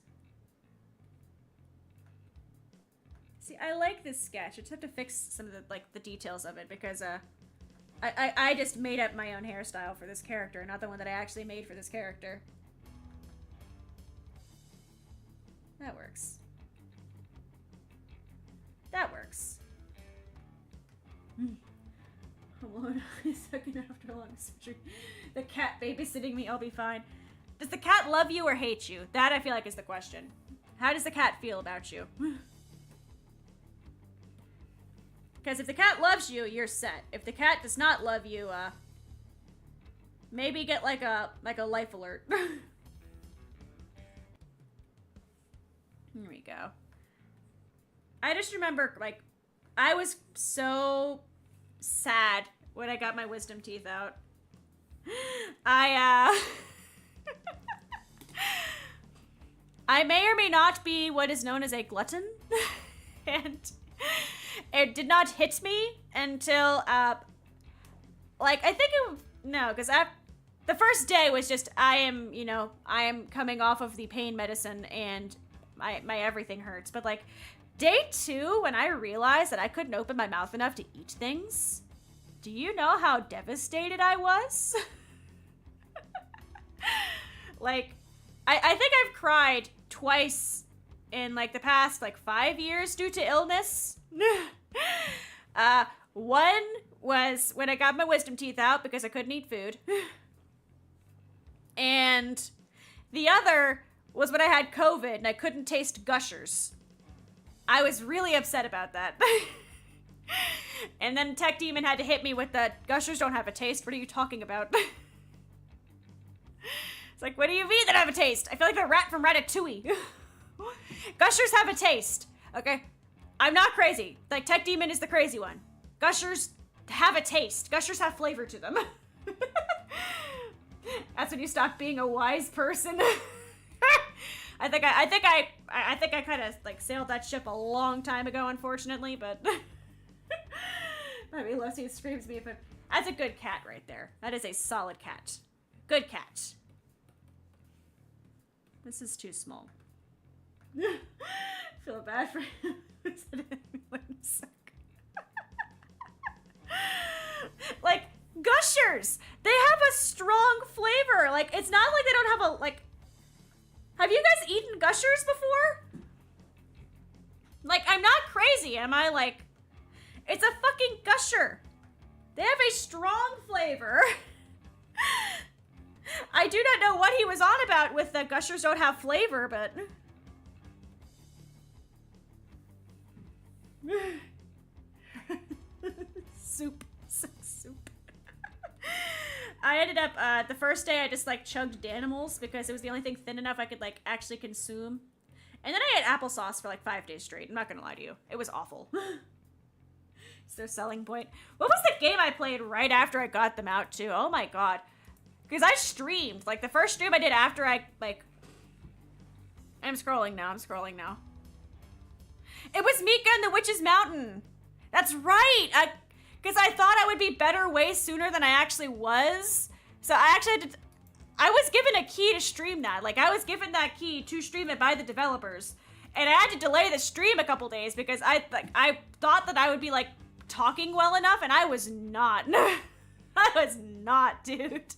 See, I like this sketch. I just have to fix some of the, like, the details of it, because, I just made up my own hairstyle for this character, not the one that I actually made for this character. That works. That works. Alone a second after a long surgery. The cat babysitting me, I'll be fine. Does the cat love you or hate you? That, I feel like, is the question. How does the cat feel about you? Because if the cat loves you, you're set. If the cat does not love you, maybe get like a life alert. Here we go. I just remember, like, I was so sad when I got my wisdom teeth out. I may or may not be what is known as a glutton. And it did not hit me until, like, I think it, no, because the first day was just, I am coming off of the pain medicine and my everything hurts. But, like, day 2, when I realized that I couldn't open my mouth enough to eat things, do you know how devastated I was? Like, I think I've cried twice in, like, the past, like, 5 years due to illness. One was when I got my wisdom teeth out because I couldn't eat food. And the other was when I had COVID and I couldn't taste Gushers. I was really upset about that. And then Tech Demon had to hit me with the Gushers don't have a taste. What are you talking about? It's like, what do you mean they don't have a taste? I feel like the rat from Ratatouille. Gushers have a taste. Okay? I'm not crazy. Like, Tech Demon is the crazy one. Gushers have a taste. Gushers have flavor to them. That's when you stop being a wise person. I think I kind of, like, sailed that ship a long time ago, unfortunately, but maybe Lucy screams me, but that's a good cat right there. That is a solid cat. Good cat. This is too small. Feel bad for him. Like, Gushers! They have a strong flavor. Like, it's not like they don't have a, like... Have you guys eaten Gushers before? Like, I'm not crazy, am I? Like, it's a fucking Gusher. They have a strong flavor. I do not know what he was on about with the Gushers don't have flavor, but... Soup. Soup. I ended up, the first day I just, like, chugged Danimals because it was the only thing thin enough I could, like, actually consume. And then I had applesauce for, like, 5 days straight. I'm not gonna lie to you. It was awful. It's their selling point. What was the game I played right after I got them out, too? Oh my god. Because I streamed. Like, the first stream I did after I, like... I'm scrolling now. It was Mika and the Witch's Mountain. That's right! Because I thought I would be better way sooner than I actually was. So I actually had to, I was given a key to stream that. Like, I was given that key to stream it by the developers. And I had to delay the stream a couple days because I thought that I would be, like, talking well enough, and I was not. I was not, dude.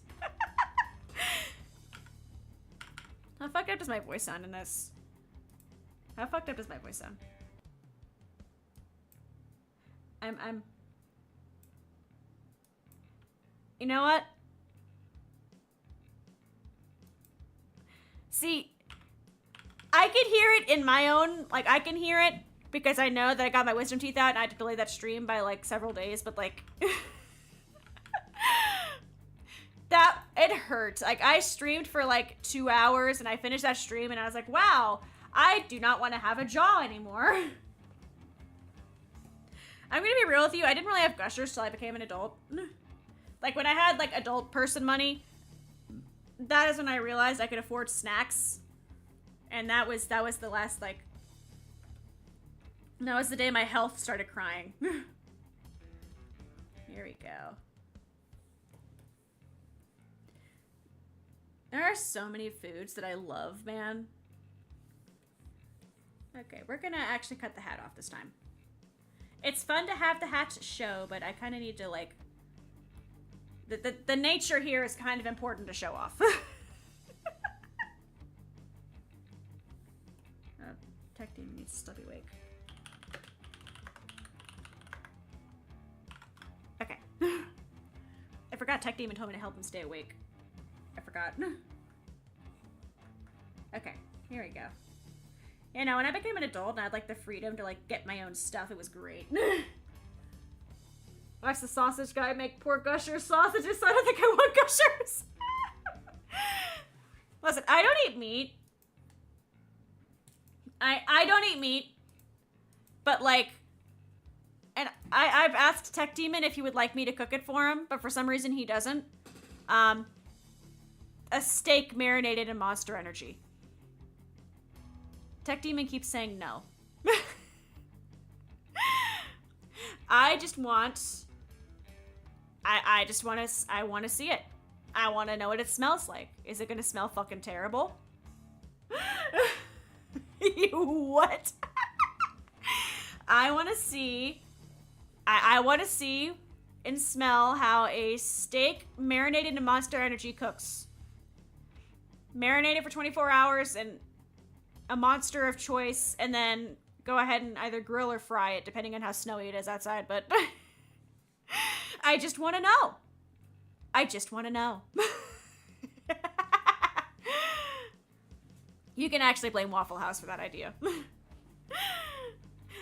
How fucked up does my voice sound in this? How fucked up does my voice sound? I'm... You know what? See, I could hear it in my own, like, I can hear it because I know that I got my wisdom teeth out and I had to delay that stream by, like, several days, but, like, that, it hurt. Like, I streamed for, like, 2 hours and I finished that stream and I was like, wow, I do not want to have a jaw anymore. I'm gonna be real with you, I didn't really have gushers till I became an adult. Like, when I had, like, adult person money, that is when I realized I could afford snacks. And that was the last, like... That was the day my health started crying. Here we go. There are so many foods that I love, man. Okay, we're gonna actually cut the hat off this time. It's fun to have the hat show, but I kind of need to, like... The nature here is kind of important to show off. Tech team needs to still be awake. Okay. I forgot Tech Demon told me to help him stay awake. I forgot. Okay, here we go. You know, when I became an adult and I had, like, the freedom to, like, get my own stuff, it was great. Watch the sausage guy make poor Gushers sausages, so I don't think I want Gushers. Listen, I don't eat meat. I don't eat meat. But, like, and I've asked Tech Demon if he would like me to cook it for him, but for some reason he doesn't. A steak marinated in Monster Energy. Tech Demon keeps saying no. I just want... I just want to... I want to see it. I want to know what it smells like. Is it going to smell fucking terrible? What? I want to see... I want to see and smell how a steak marinated in Monster Energy cooks. Marinate it for 24 hours and a monster of choice, and then go ahead and either grill or fry it, depending on how snowy it is outside, but... I just want to know. I just want to know. You can actually blame Waffle House for that idea.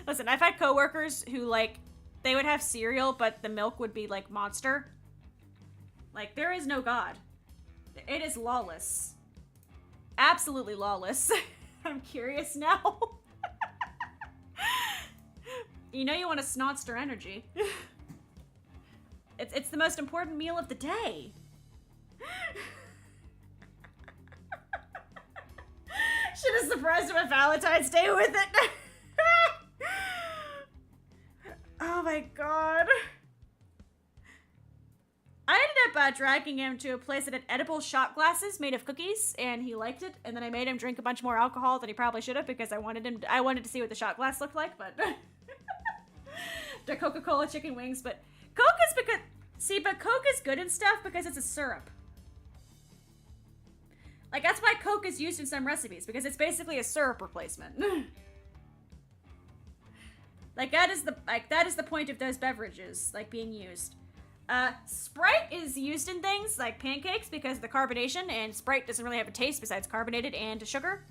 Listen, I've had coworkers who, like, they would have cereal, but the milk would be, like, Monster. Like, there is no God. It is lawless. Absolutely lawless. I'm curious now. You know you want a Snotster Energy. It's the most important meal of the day. Should have surprised him at Valentine's Day with it. Oh my god. I ended up dragging him to a place that had edible shot glasses made of cookies, and he liked it. And then I made him drink a bunch more alcohol than he probably should have because I wanted to see what the shot glass looked like, but the Coca-Cola chicken wings, but Coke is because, see, but Coke is good and stuff because it's a syrup. Like, that's why Coke is used in some recipes, because it's basically a syrup replacement. Like, that is the point of those beverages, like, being used. Sprite is used in things like pancakes because of the carbonation, and Sprite doesn't really have a taste besides carbonated and sugar.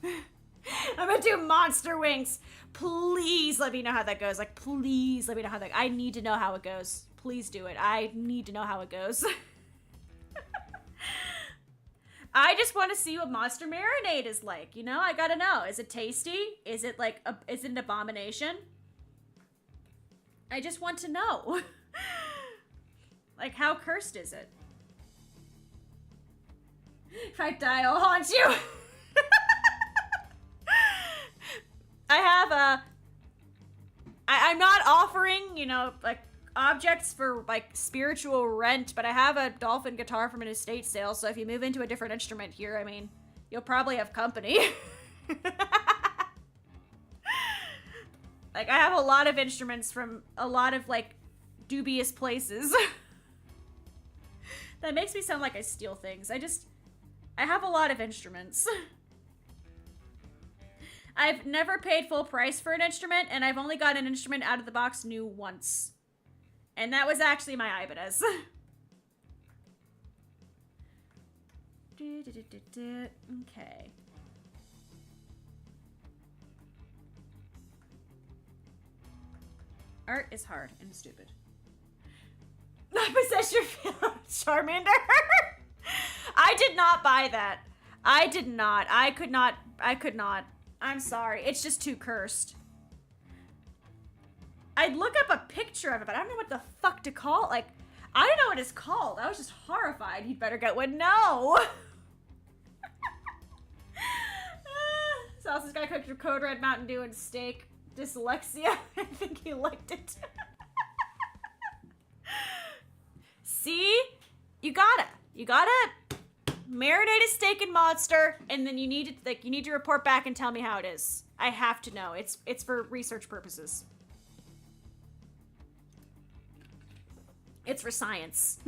I'm gonna do monster wings. Please let me know how that goes. Like, please let me know how that... I need to know how it goes. Please do it. I need to know how it goes. I just want to see what monster marinade is like, you know? I gotta know. Is it tasty? Is it, like, is it an abomination? I just want to know. Like, how cursed is it? If I die, I'll haunt you. I have I'm not offering, you know, like, objects for like spiritual rent, but I have a dolphin guitar from an estate sale, so if you move into a different instrument here, I mean, you'll probably have company. Like, I have a lot of instruments from a lot of, like, dubious places. That makes me sound like I steal things. I have a lot of instruments. I've never paid full price for an instrument, and I've only got an instrument out of the box new once. And that was actually my Ibanez. Okay. Art is hard and stupid. Possess your Charmander. I did not buy that. I did not. I could not. I'm sorry. It's just too cursed. I'd look up a picture of it, but I don't know what the fuck to call it. Like, I don't know what it's called. I was just horrified. You'd better get one. No. Sauce's guy cooked your Code Red Mountain Dew and steak. Dyslexia. I think he liked it. See? You gotta marinate a steak in Monster, and then you need to report back and tell me how it is. I have to know. It's for research purposes. It's for science.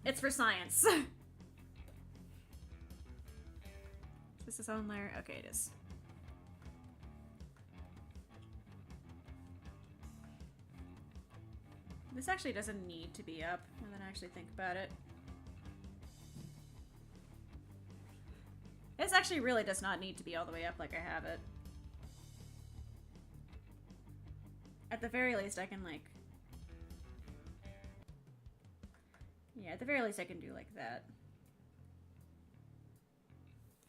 It's for science. Is this its own layer? Okay, it is. This actually doesn't need to be up, and then I actually think about it. This actually really does not need to be all the way up like I have it. At the very least, I can, like... Yeah, at the very least, I can do like that.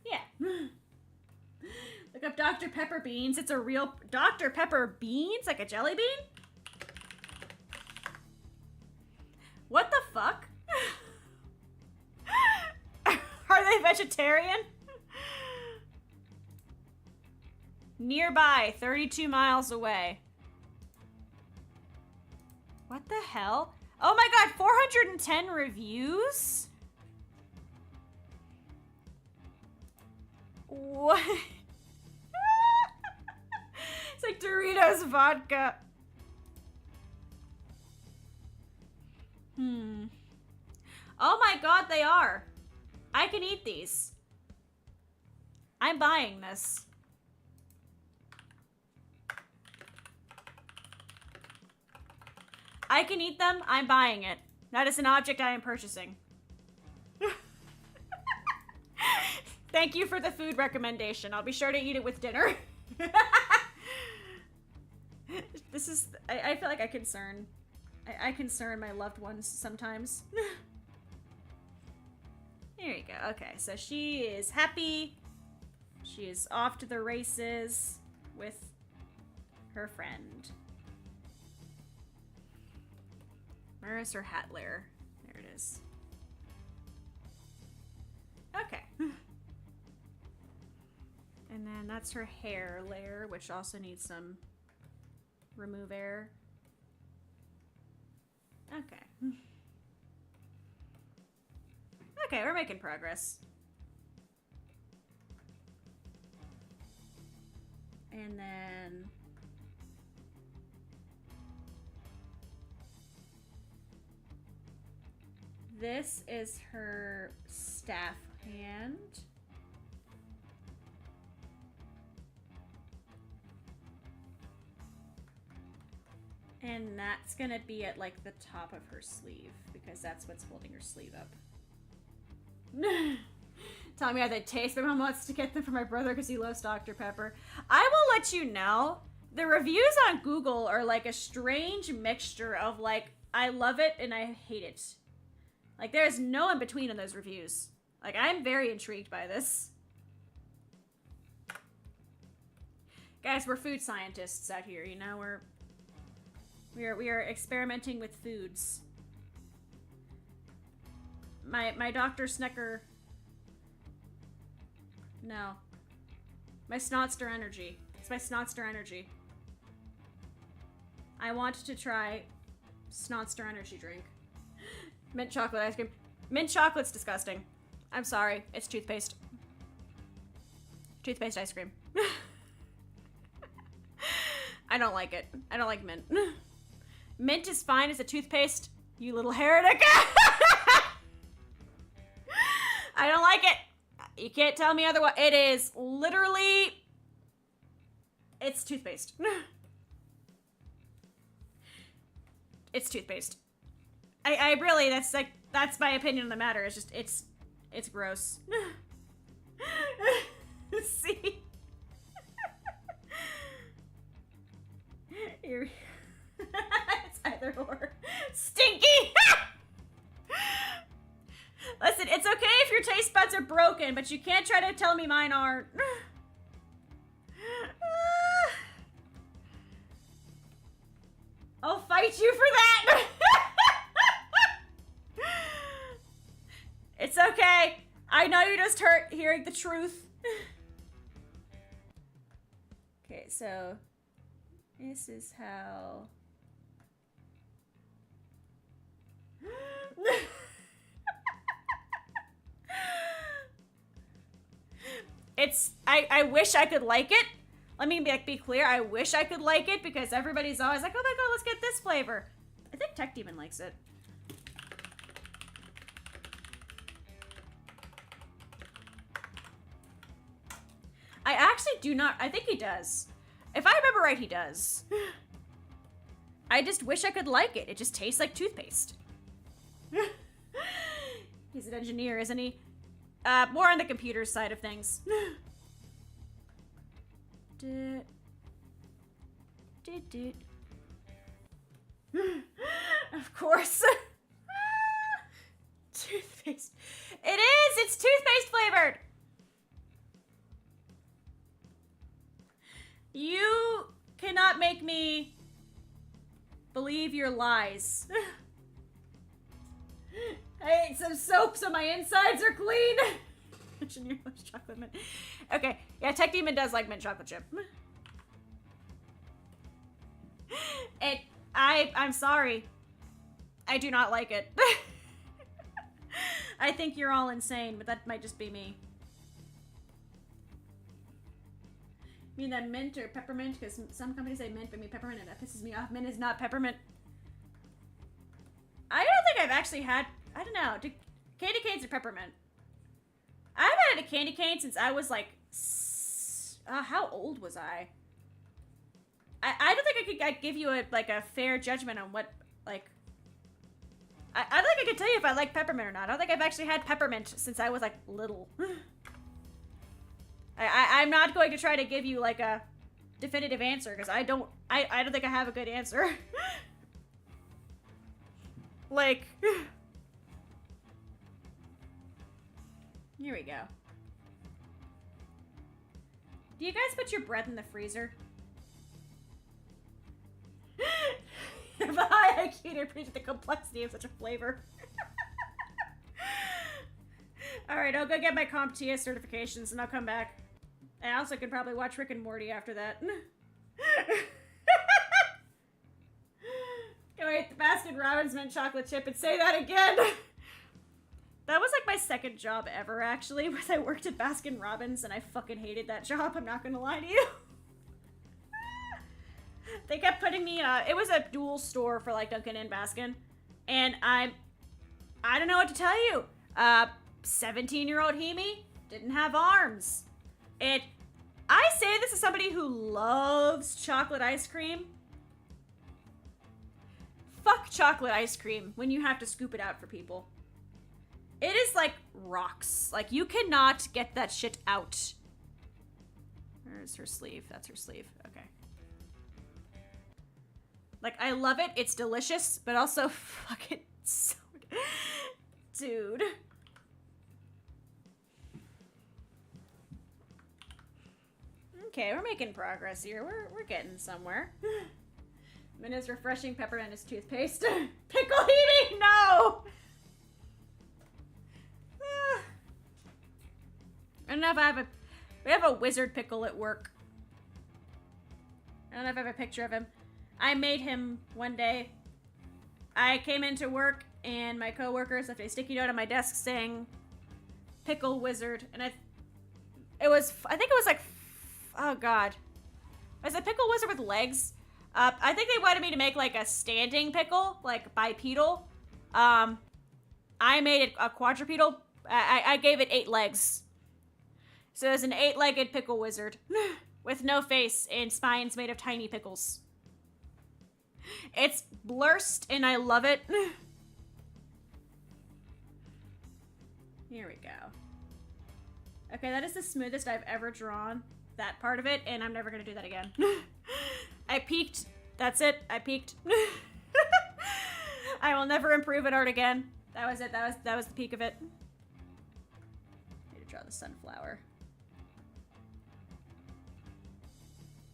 Yeah. Look up Dr. Pepper Beans. It's a real... Dr. Pepper Beans? Like a jelly bean? What the fuck? Are they vegetarian? Nearby, 32 miles away. What the hell? Oh my god, 410 reviews? What? It's like Doritos vodka. Oh my god, they are. I can eat these. I'm buying this. I can eat them. I'm buying it. That is an object I am purchasing. Thank you for the food recommendation. I'll be sure to eat it with dinner. This is... I feel like I concern my loved ones sometimes. There you go. Okay, so she is happy. She is off to the races with her friend. Where is her hat layer? There it is. Okay. And then that's her hair layer, which also needs some remove air. Okay. Okay, we're making progress. And then... this is her staff hand. And that's gonna be at like the top of her sleeve because that's what's holding her sleeve up. Tell me how they taste. My mom wants to get them for my brother because he loves Dr. Pepper. I will let you know. The reviews on Google are like a strange mixture of like, I love it and I hate it. Like there's no in between in those reviews. Like I'm very intrigued by this. Guys, we're food scientists out here, you know, we are experimenting with foods. My Dr. Snecker. No. My Snotster energy. It's my Snotster energy. I want to try Snonster energy drink. Mint chocolate ice cream. Mint chocolate's disgusting. I'm sorry. It's toothpaste. Toothpaste ice cream. I don't like it. I don't like mint. Mint is fine as a toothpaste, you little heretic. I don't like it. You can't tell me otherwise. It is literally... It's toothpaste. It's toothpaste. I really, that's my opinion on the matter. It's just, it's gross. See? Here. It's either or. Stinky! Listen, it's okay if your taste buds are broken, but you can't try to tell me mine aren't. I'll fight you for that! It's okay. I know you're just hurt hearing the truth. Okay, so... This is how... I wish I could like it. Let me be clear. I wish I could like it because everybody's always like, oh my god, let's get this flavor. I think Tech Demon likes it. I actually do not. I think he does. If I remember right, he does. I just wish I could like it. It just tastes like toothpaste. He's an engineer, isn't he? More on the computer side of things. Of course. Toothpaste. It is! It's toothpaste flavored! You cannot make me believe your lies. I ate some soap so my insides are clean. Engineer loves chocolate mint. Okay, yeah, Tech Demon does like mint chocolate chip. I'm sorry. I do not like it. I think you're all insane, but that might just be me. You mean that mint or peppermint? Because some companies say mint, but me peppermint, and that pisses me off. Mint is not peppermint. I don't think I've actually had... I don't know. Do candy canes or peppermint? I haven't had a candy cane since I was like... how old was I? I don't think I could give you a fair judgment on what, like... I don't think I could tell you if I like peppermint or not. I don't think I've actually had peppermint since I was, like, little. I'm not going to try to give you, like, a definitive answer, because I don't think I have a good answer. Like... Here we go. Do you guys put your bread in the freezer? You have a high IQ to appreciate the complexity of such a flavor. Alright, I'll go get my CompTIA certifications and I'll come back. I also could probably watch Rick and Morty after that. Go eat the Baskin Robbins mint chocolate chip and say that again! That was like my second job ever, actually, was I worked at Baskin Robbins and I fucking hated that job, I'm not gonna lie to you. They kept putting me, it was a dual store for like Dunkin' and Baskin. And I don't know what to tell you. 17-year-old Himi didn't have arms. I say this as somebody who loves chocolate ice cream. Fuck chocolate ice cream when you have to scoop it out for people. It is like rocks. Like, you cannot get that shit out. Where's her sleeve? That's her sleeve. Okay. Like, I love it. It's delicious, but also fucking so... Dude. Okay, we're making progress here. We're getting somewhere. Mint is refreshing, peppermint is toothpaste. Pickle Himi! No! I don't know if we have a wizard pickle at work. I don't know if I have a picture of him. I made him one day. I came into work and my coworkers left a sticky note on my desk saying pickle wizard, and I think it was like, oh god, was it pickle wizard with legs? I think they wanted me to make like a standing pickle, like bipedal. I made it a quadrupedal. I gave it 8 legs. So it's an 8-legged pickle wizard with no face and spines made of tiny pickles. It's blurst and I love it. Here we go. Okay, that is the smoothest I've ever drawn that part of it, and I'm never gonna do that again. I peaked. That's it. I peaked. I will never improve at art again. That was it. That was the peak of it. Need to draw the sunflower.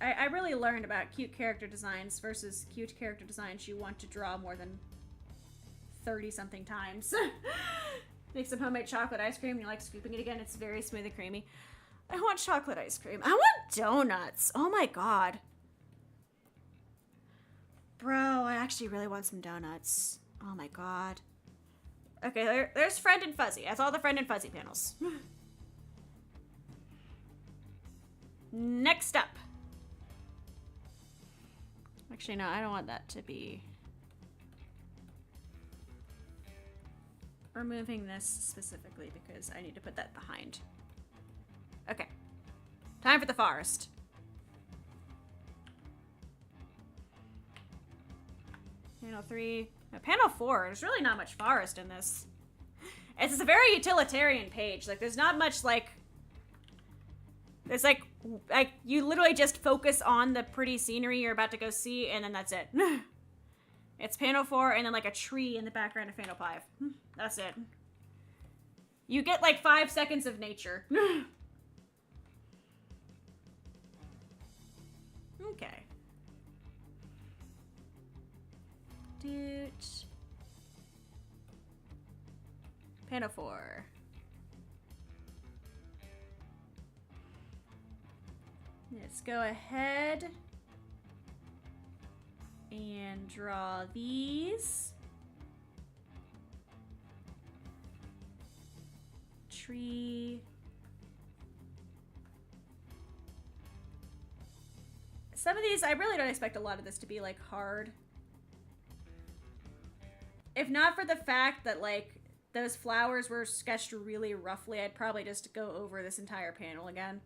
I really learned about cute character designs versus cute character designs you want to draw more than 30-something times. Make some homemade chocolate ice cream. You like scooping it again. It's very smooth and creamy. I want chocolate ice cream. I want donuts. Oh my god. Bro, I actually really want some donuts. Oh my god. Okay, there's Friend and Fuzzy. That's all the Friend and Fuzzy panels. Next up. Actually, no, I don't want that to be... Removing this specifically because I need to put that behind. Okay. Time for the forest. Panel 3. No, panel 4. There's really not much forest in this. It's a very utilitarian page. Like, there's not much, like... There's, like, you literally just focus on the pretty scenery you're about to go see, and then that's it. It's panel 4, and then, like, a tree in the background of panel 5. That's it. You get, like, 5 seconds of nature. Okay. Doot. Panel 4. Let's go ahead and draw these. Tree. Some of these, I really don't expect a lot of this to be, like, hard. If not for the fact that, like, those flowers were sketched really roughly, I'd probably just go over this entire panel again.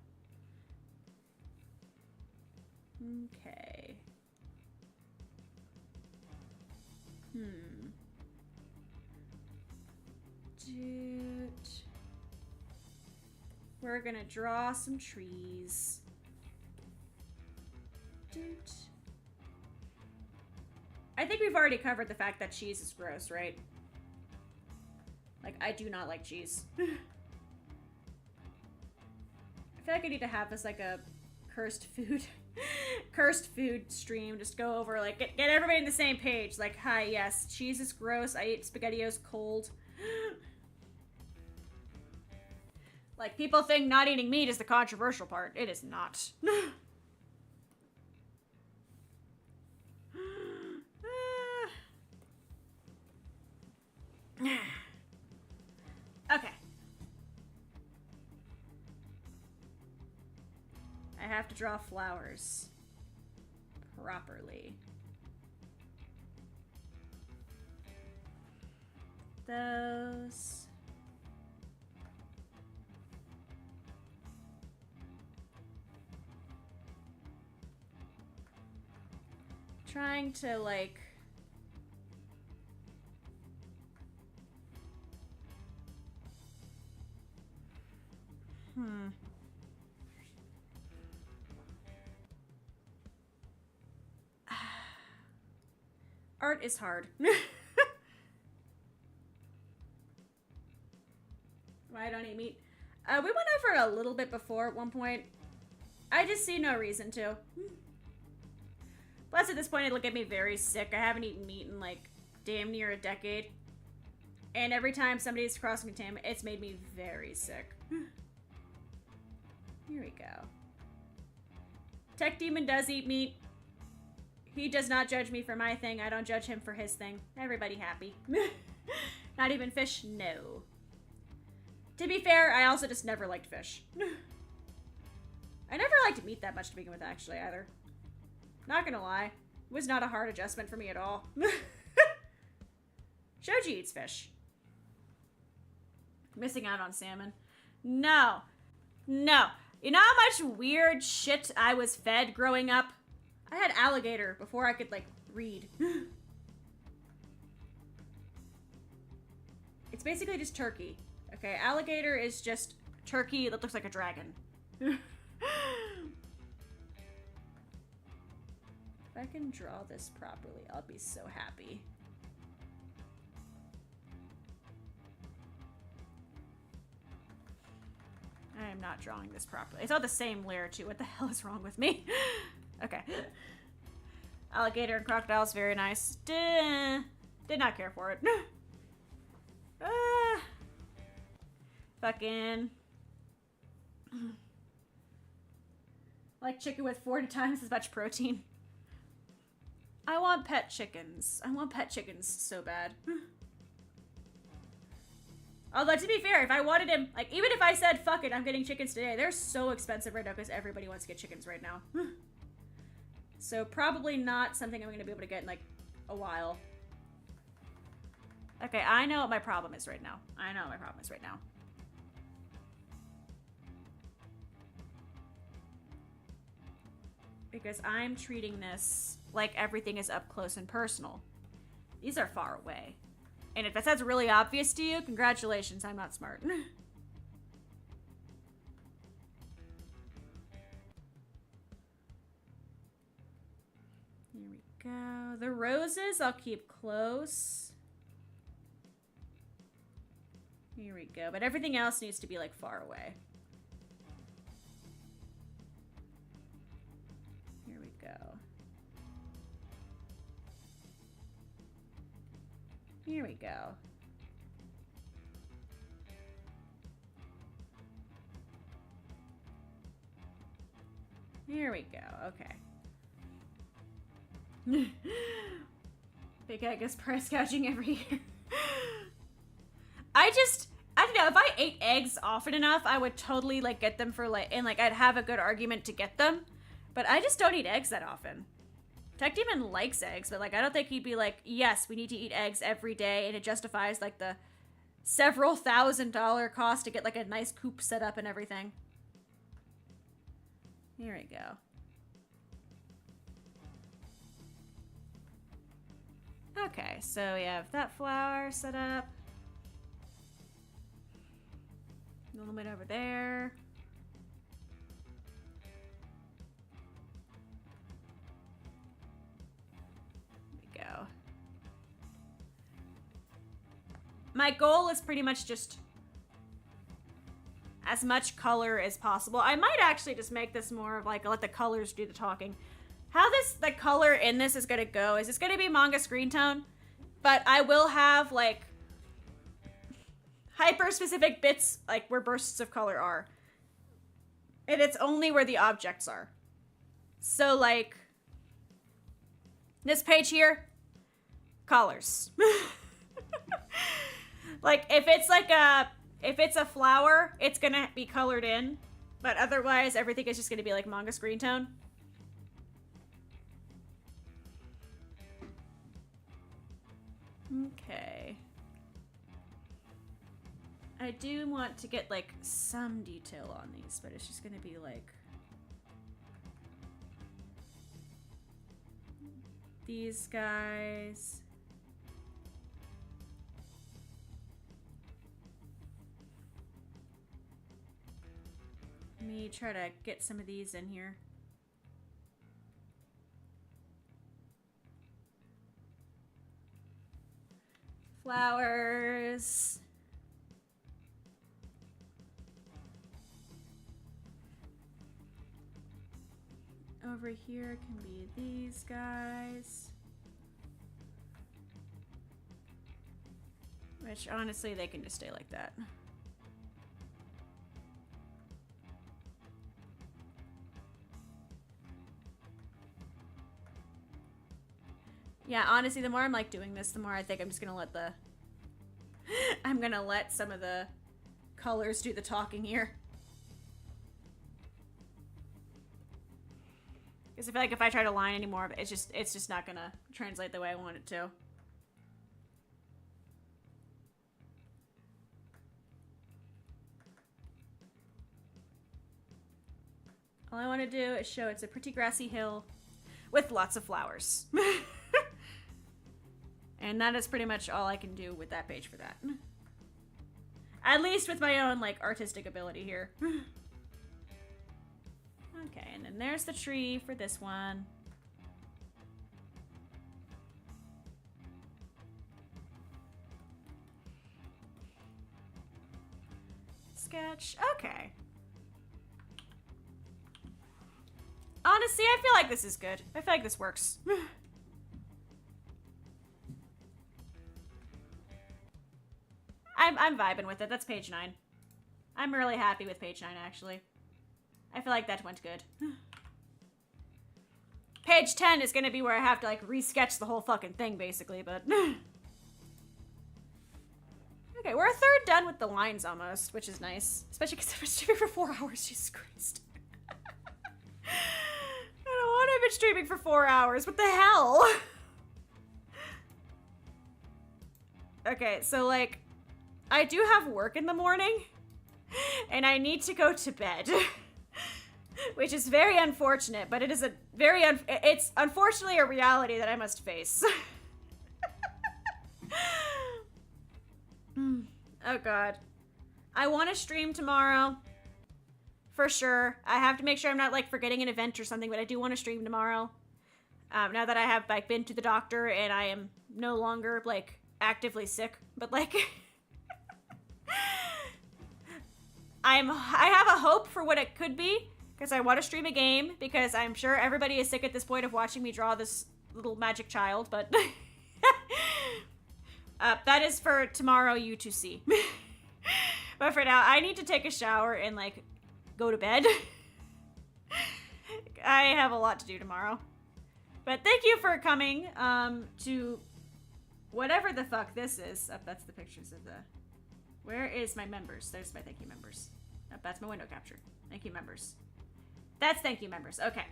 Okay. Doot. We're gonna draw some trees. Doot. I think we've already covered the fact that cheese is gross, right? Like, I do not like cheese. I feel like I need to have this like a cursed food stream. Just go over, like, get everybody on the same page. Like, hi, yes, cheese is gross. I ate SpaghettiOs cold. Like, people think not eating meat is the controversial part. It is not. Okay. I have to draw flowers properly. Those. Trying to, like, art is hard. Why I don't eat meat? We went over it a little bit before at one point. I just see no reason to. Plus, at this point, it'll get me very sick. I haven't eaten meat in, like, damn near a decade. And every time somebody's cross-contaminated, it's made me very sick. Here we go. Tech Demon does eat meat. He does not judge me for my thing. I don't judge him for his thing. Everybody happy. Not even fish? No. To be fair, I also just never liked fish. I never liked meat that much to begin with, actually, either. Not gonna lie. It was not a hard adjustment for me at all. Shoji eats fish. Missing out on salmon. No. No. You know how much weird shit I was fed growing up? I had alligator before I could, like, read. It's basically just turkey. Okay, alligator is just turkey that looks like a dragon. If I can draw this properly, I'll be so happy. I am not drawing this properly. It's all the same layer, too. What the hell is wrong with me? Okay. Alligator and crocodiles, very nice. Did not care for it. Fucking. Like chicken with 40 times as much protein. I want pet chickens. I want pet chickens so bad. Although, to be fair, if I wanted him, like, even if I said, fuck it, I'm getting chickens today, they're so expensive right now because everybody wants to get chickens right now. So, probably not something I'm going to be able to get in, like, a while. Okay, I know what my problem is right now. I know what my problem is right now. Because I'm treating this like everything is up close and personal. These are far away. And if that sounds really obvious to you, congratulations, I'm not smart. Here we go. The roses I'll keep close. Here we go. But everything else needs to be like far away. Here we go. Here we go. Here we go. Okay. Big Egg is price gouging every year. I don't know, if I ate eggs often enough, I would totally, like, get them for, like, and, like, I'd have a good argument to get them. But I just don't eat eggs that often. Tech Demon likes eggs, but, like, I don't think he'd be like, yes, we need to eat eggs every day, and it justifies, like, the several $1,000 cost to get, like, a nice coop set up and everything. Here we go. Okay, so we have that flower set up. A little bit over there. There we go. My goal is pretty much just as much color as possible. I might actually just make this more of like, let the colors do the talking. How the color in this is gonna go is it's gonna be manga screen tone, but I will have like hyper-specific bits, like where bursts of color are. And it's only where the objects are. So, like, this page here, colors. Like, if it's a flower, it's gonna be colored in. But otherwise, everything is just gonna be, like, manga screen tone. Okay. I do want to get, like, some detail on these, but it's just gonna be, like, these guys. Let me try to get some of these in here. Flowers. Over here can be these guys. Which, honestly, they can just stay like that. Yeah, honestly, the more I'm like doing this, the more I think I'm just gonna let the... I'm gonna let some of the colors do the talking here. Because I feel like if I try to line any more of it, it's just not gonna translate the way I want it to. All I want to do is show it's a pretty grassy hill with lots of flowers. And that is pretty much all I can do with that page for that. At least with my own, like, artistic ability here. Okay, and then there's the tree for this one. Sketch. Okay. Honestly, I feel like this is good. I feel like this works. I'm vibing with it. That's page 9. I'm really happy with page 9, actually. I feel like that went good. Page 10 is gonna be where I have to, like, re-sketch the whole fucking thing, basically, but... Okay, we're a third done with the lines, almost, which is nice. Especially because I've been streaming for 4 hours, Jesus Christ. I don't want to have been streaming for 4 hours, what the hell? Okay, so, like... I do have work in the morning, and I need to go to bed, which is very unfortunate, but it is a very, it's unfortunately a reality that I must face. Oh god. I want to stream tomorrow, for sure. I have to make sure I'm not, like, forgetting an event or something, but I do want to stream tomorrow. Now that I have, like, been to the doctor and I am no longer, like, actively sick, but, like... I have a hope for what it could be, because I want to stream a game, because I'm sure everybody is sick at this point of watching me draw this little magic child, but that is for tomorrow you to see. But for now, I need to take a shower and, like, go to bed. I have a lot to do tomorrow. But thank you for coming to whatever the fuck this is. Oh, that's the pictures of the... Where is my members? There's my thank you members. Oh, that's my window capture. Thank you members. That's thank you members. Okay.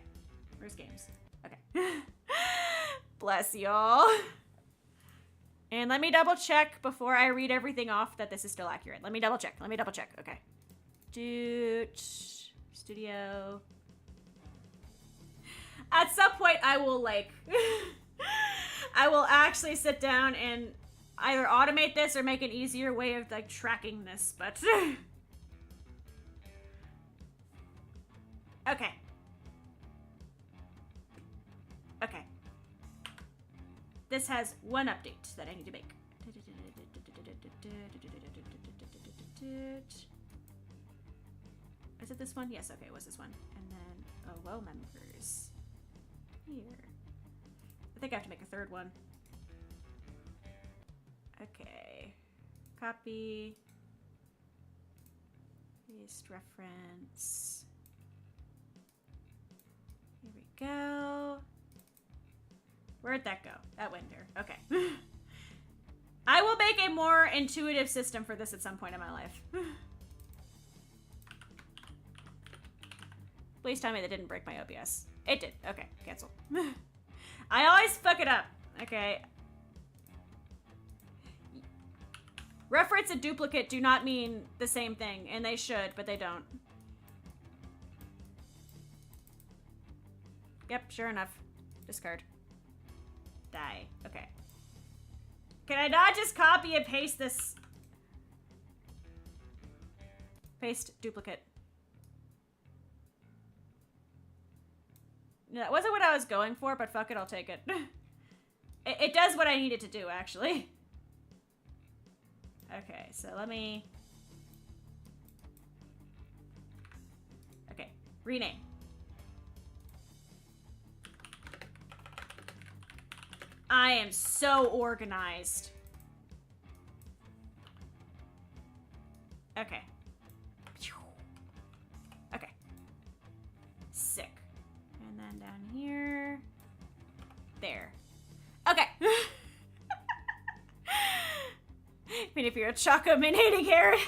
Where's games? Okay. Bless y'all. And let me double check before I read everything off that this is still accurate. Let me double check. Let me double check. Okay. Studio. At some point I will, like... I will actually sit down and either automate this or make an easier way of, like, tracking this, but... Okay. Okay. This has one update that I need to make. Is it this one? Yes, okay, it was this one. And then, oh, well, members. Here. I think I have to make a third one. Okay. Copy. Paste reference. Here we go. Where'd that go? That went there. Okay. I will make a more intuitive system for this at some point in my life. Please tell me that didn't break my OBS. It did. Okay, cancel. I always fuck it up. Okay. Reference and duplicate do not mean the same thing, and they should, but they don't. Yep, sure enough. Discard. Die. Okay. Can I not just copy and paste this? Paste duplicate. No, that wasn't what I was going for, but fuck it, I'll take it. It does what I need it to do, actually. Okay, so let me... Okay, rename. I am so organized. Okay. Okay. Sick. And then down here. There. Okay. mean, if you're a Choco Mint hating heretic.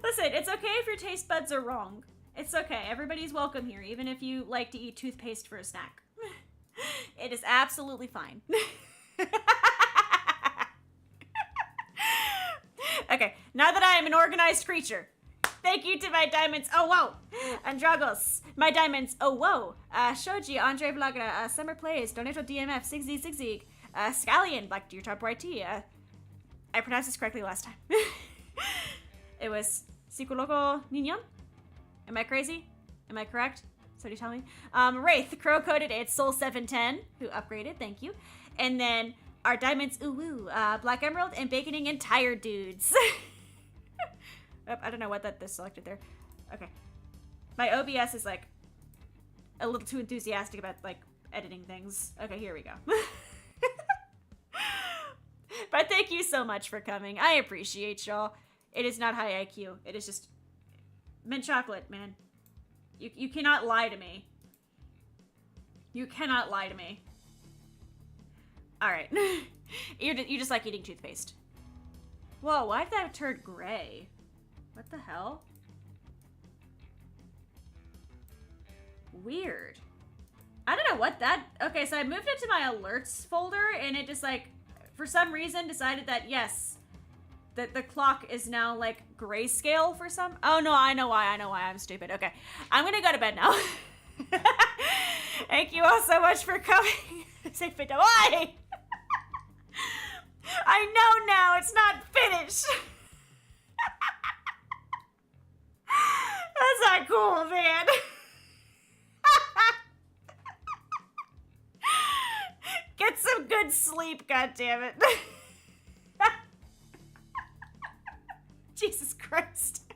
Listen, it's okay if your taste buds are wrong. It's okay. Everybody's welcome here, even if you like to eat toothpaste for a snack. It is absolutely fine. Okay, now that I am an organized creature, thank you to my diamonds. Oh, whoa. Andragos, my diamonds. Oh, whoa. Shoji, Andre Vlagra, Summer Plays, Donato DMF, Zigzig, Scallion, Black Deer Top Bright Tea. I pronounced this correctly last time. It was Psicologo Niño. Am I crazy? Am I correct? So do you tell me? Wraith, Crow-Coded, it's Soul710, who upgraded, thank you. And then our diamonds, Black Emerald, and Baconing and Tired Dudes. Oh, I don't know what this selected there. Okay. My OBS is, like, a little too enthusiastic about, like, editing things. Okay, here we go. But thank you so much for coming. I appreciate y'all. It is not high IQ. It is just mint chocolate, man. You cannot lie to me. You cannot lie to me. All right. You just like eating toothpaste. Whoa, why did that turn gray? What the hell? Weird. I don't know what that... Okay, so I moved it to my alerts folder, and it just, like, for some reason decided that, yes, that the clock is now, like, grayscale for some... Oh, no, I know why. I'm stupid. Okay, I'm gonna go to bed now. Thank you all so much for coming. Say fit. Why? I know now. It's not finished. That's not cool, man. Get some good sleep, goddammit. Jesus Christ.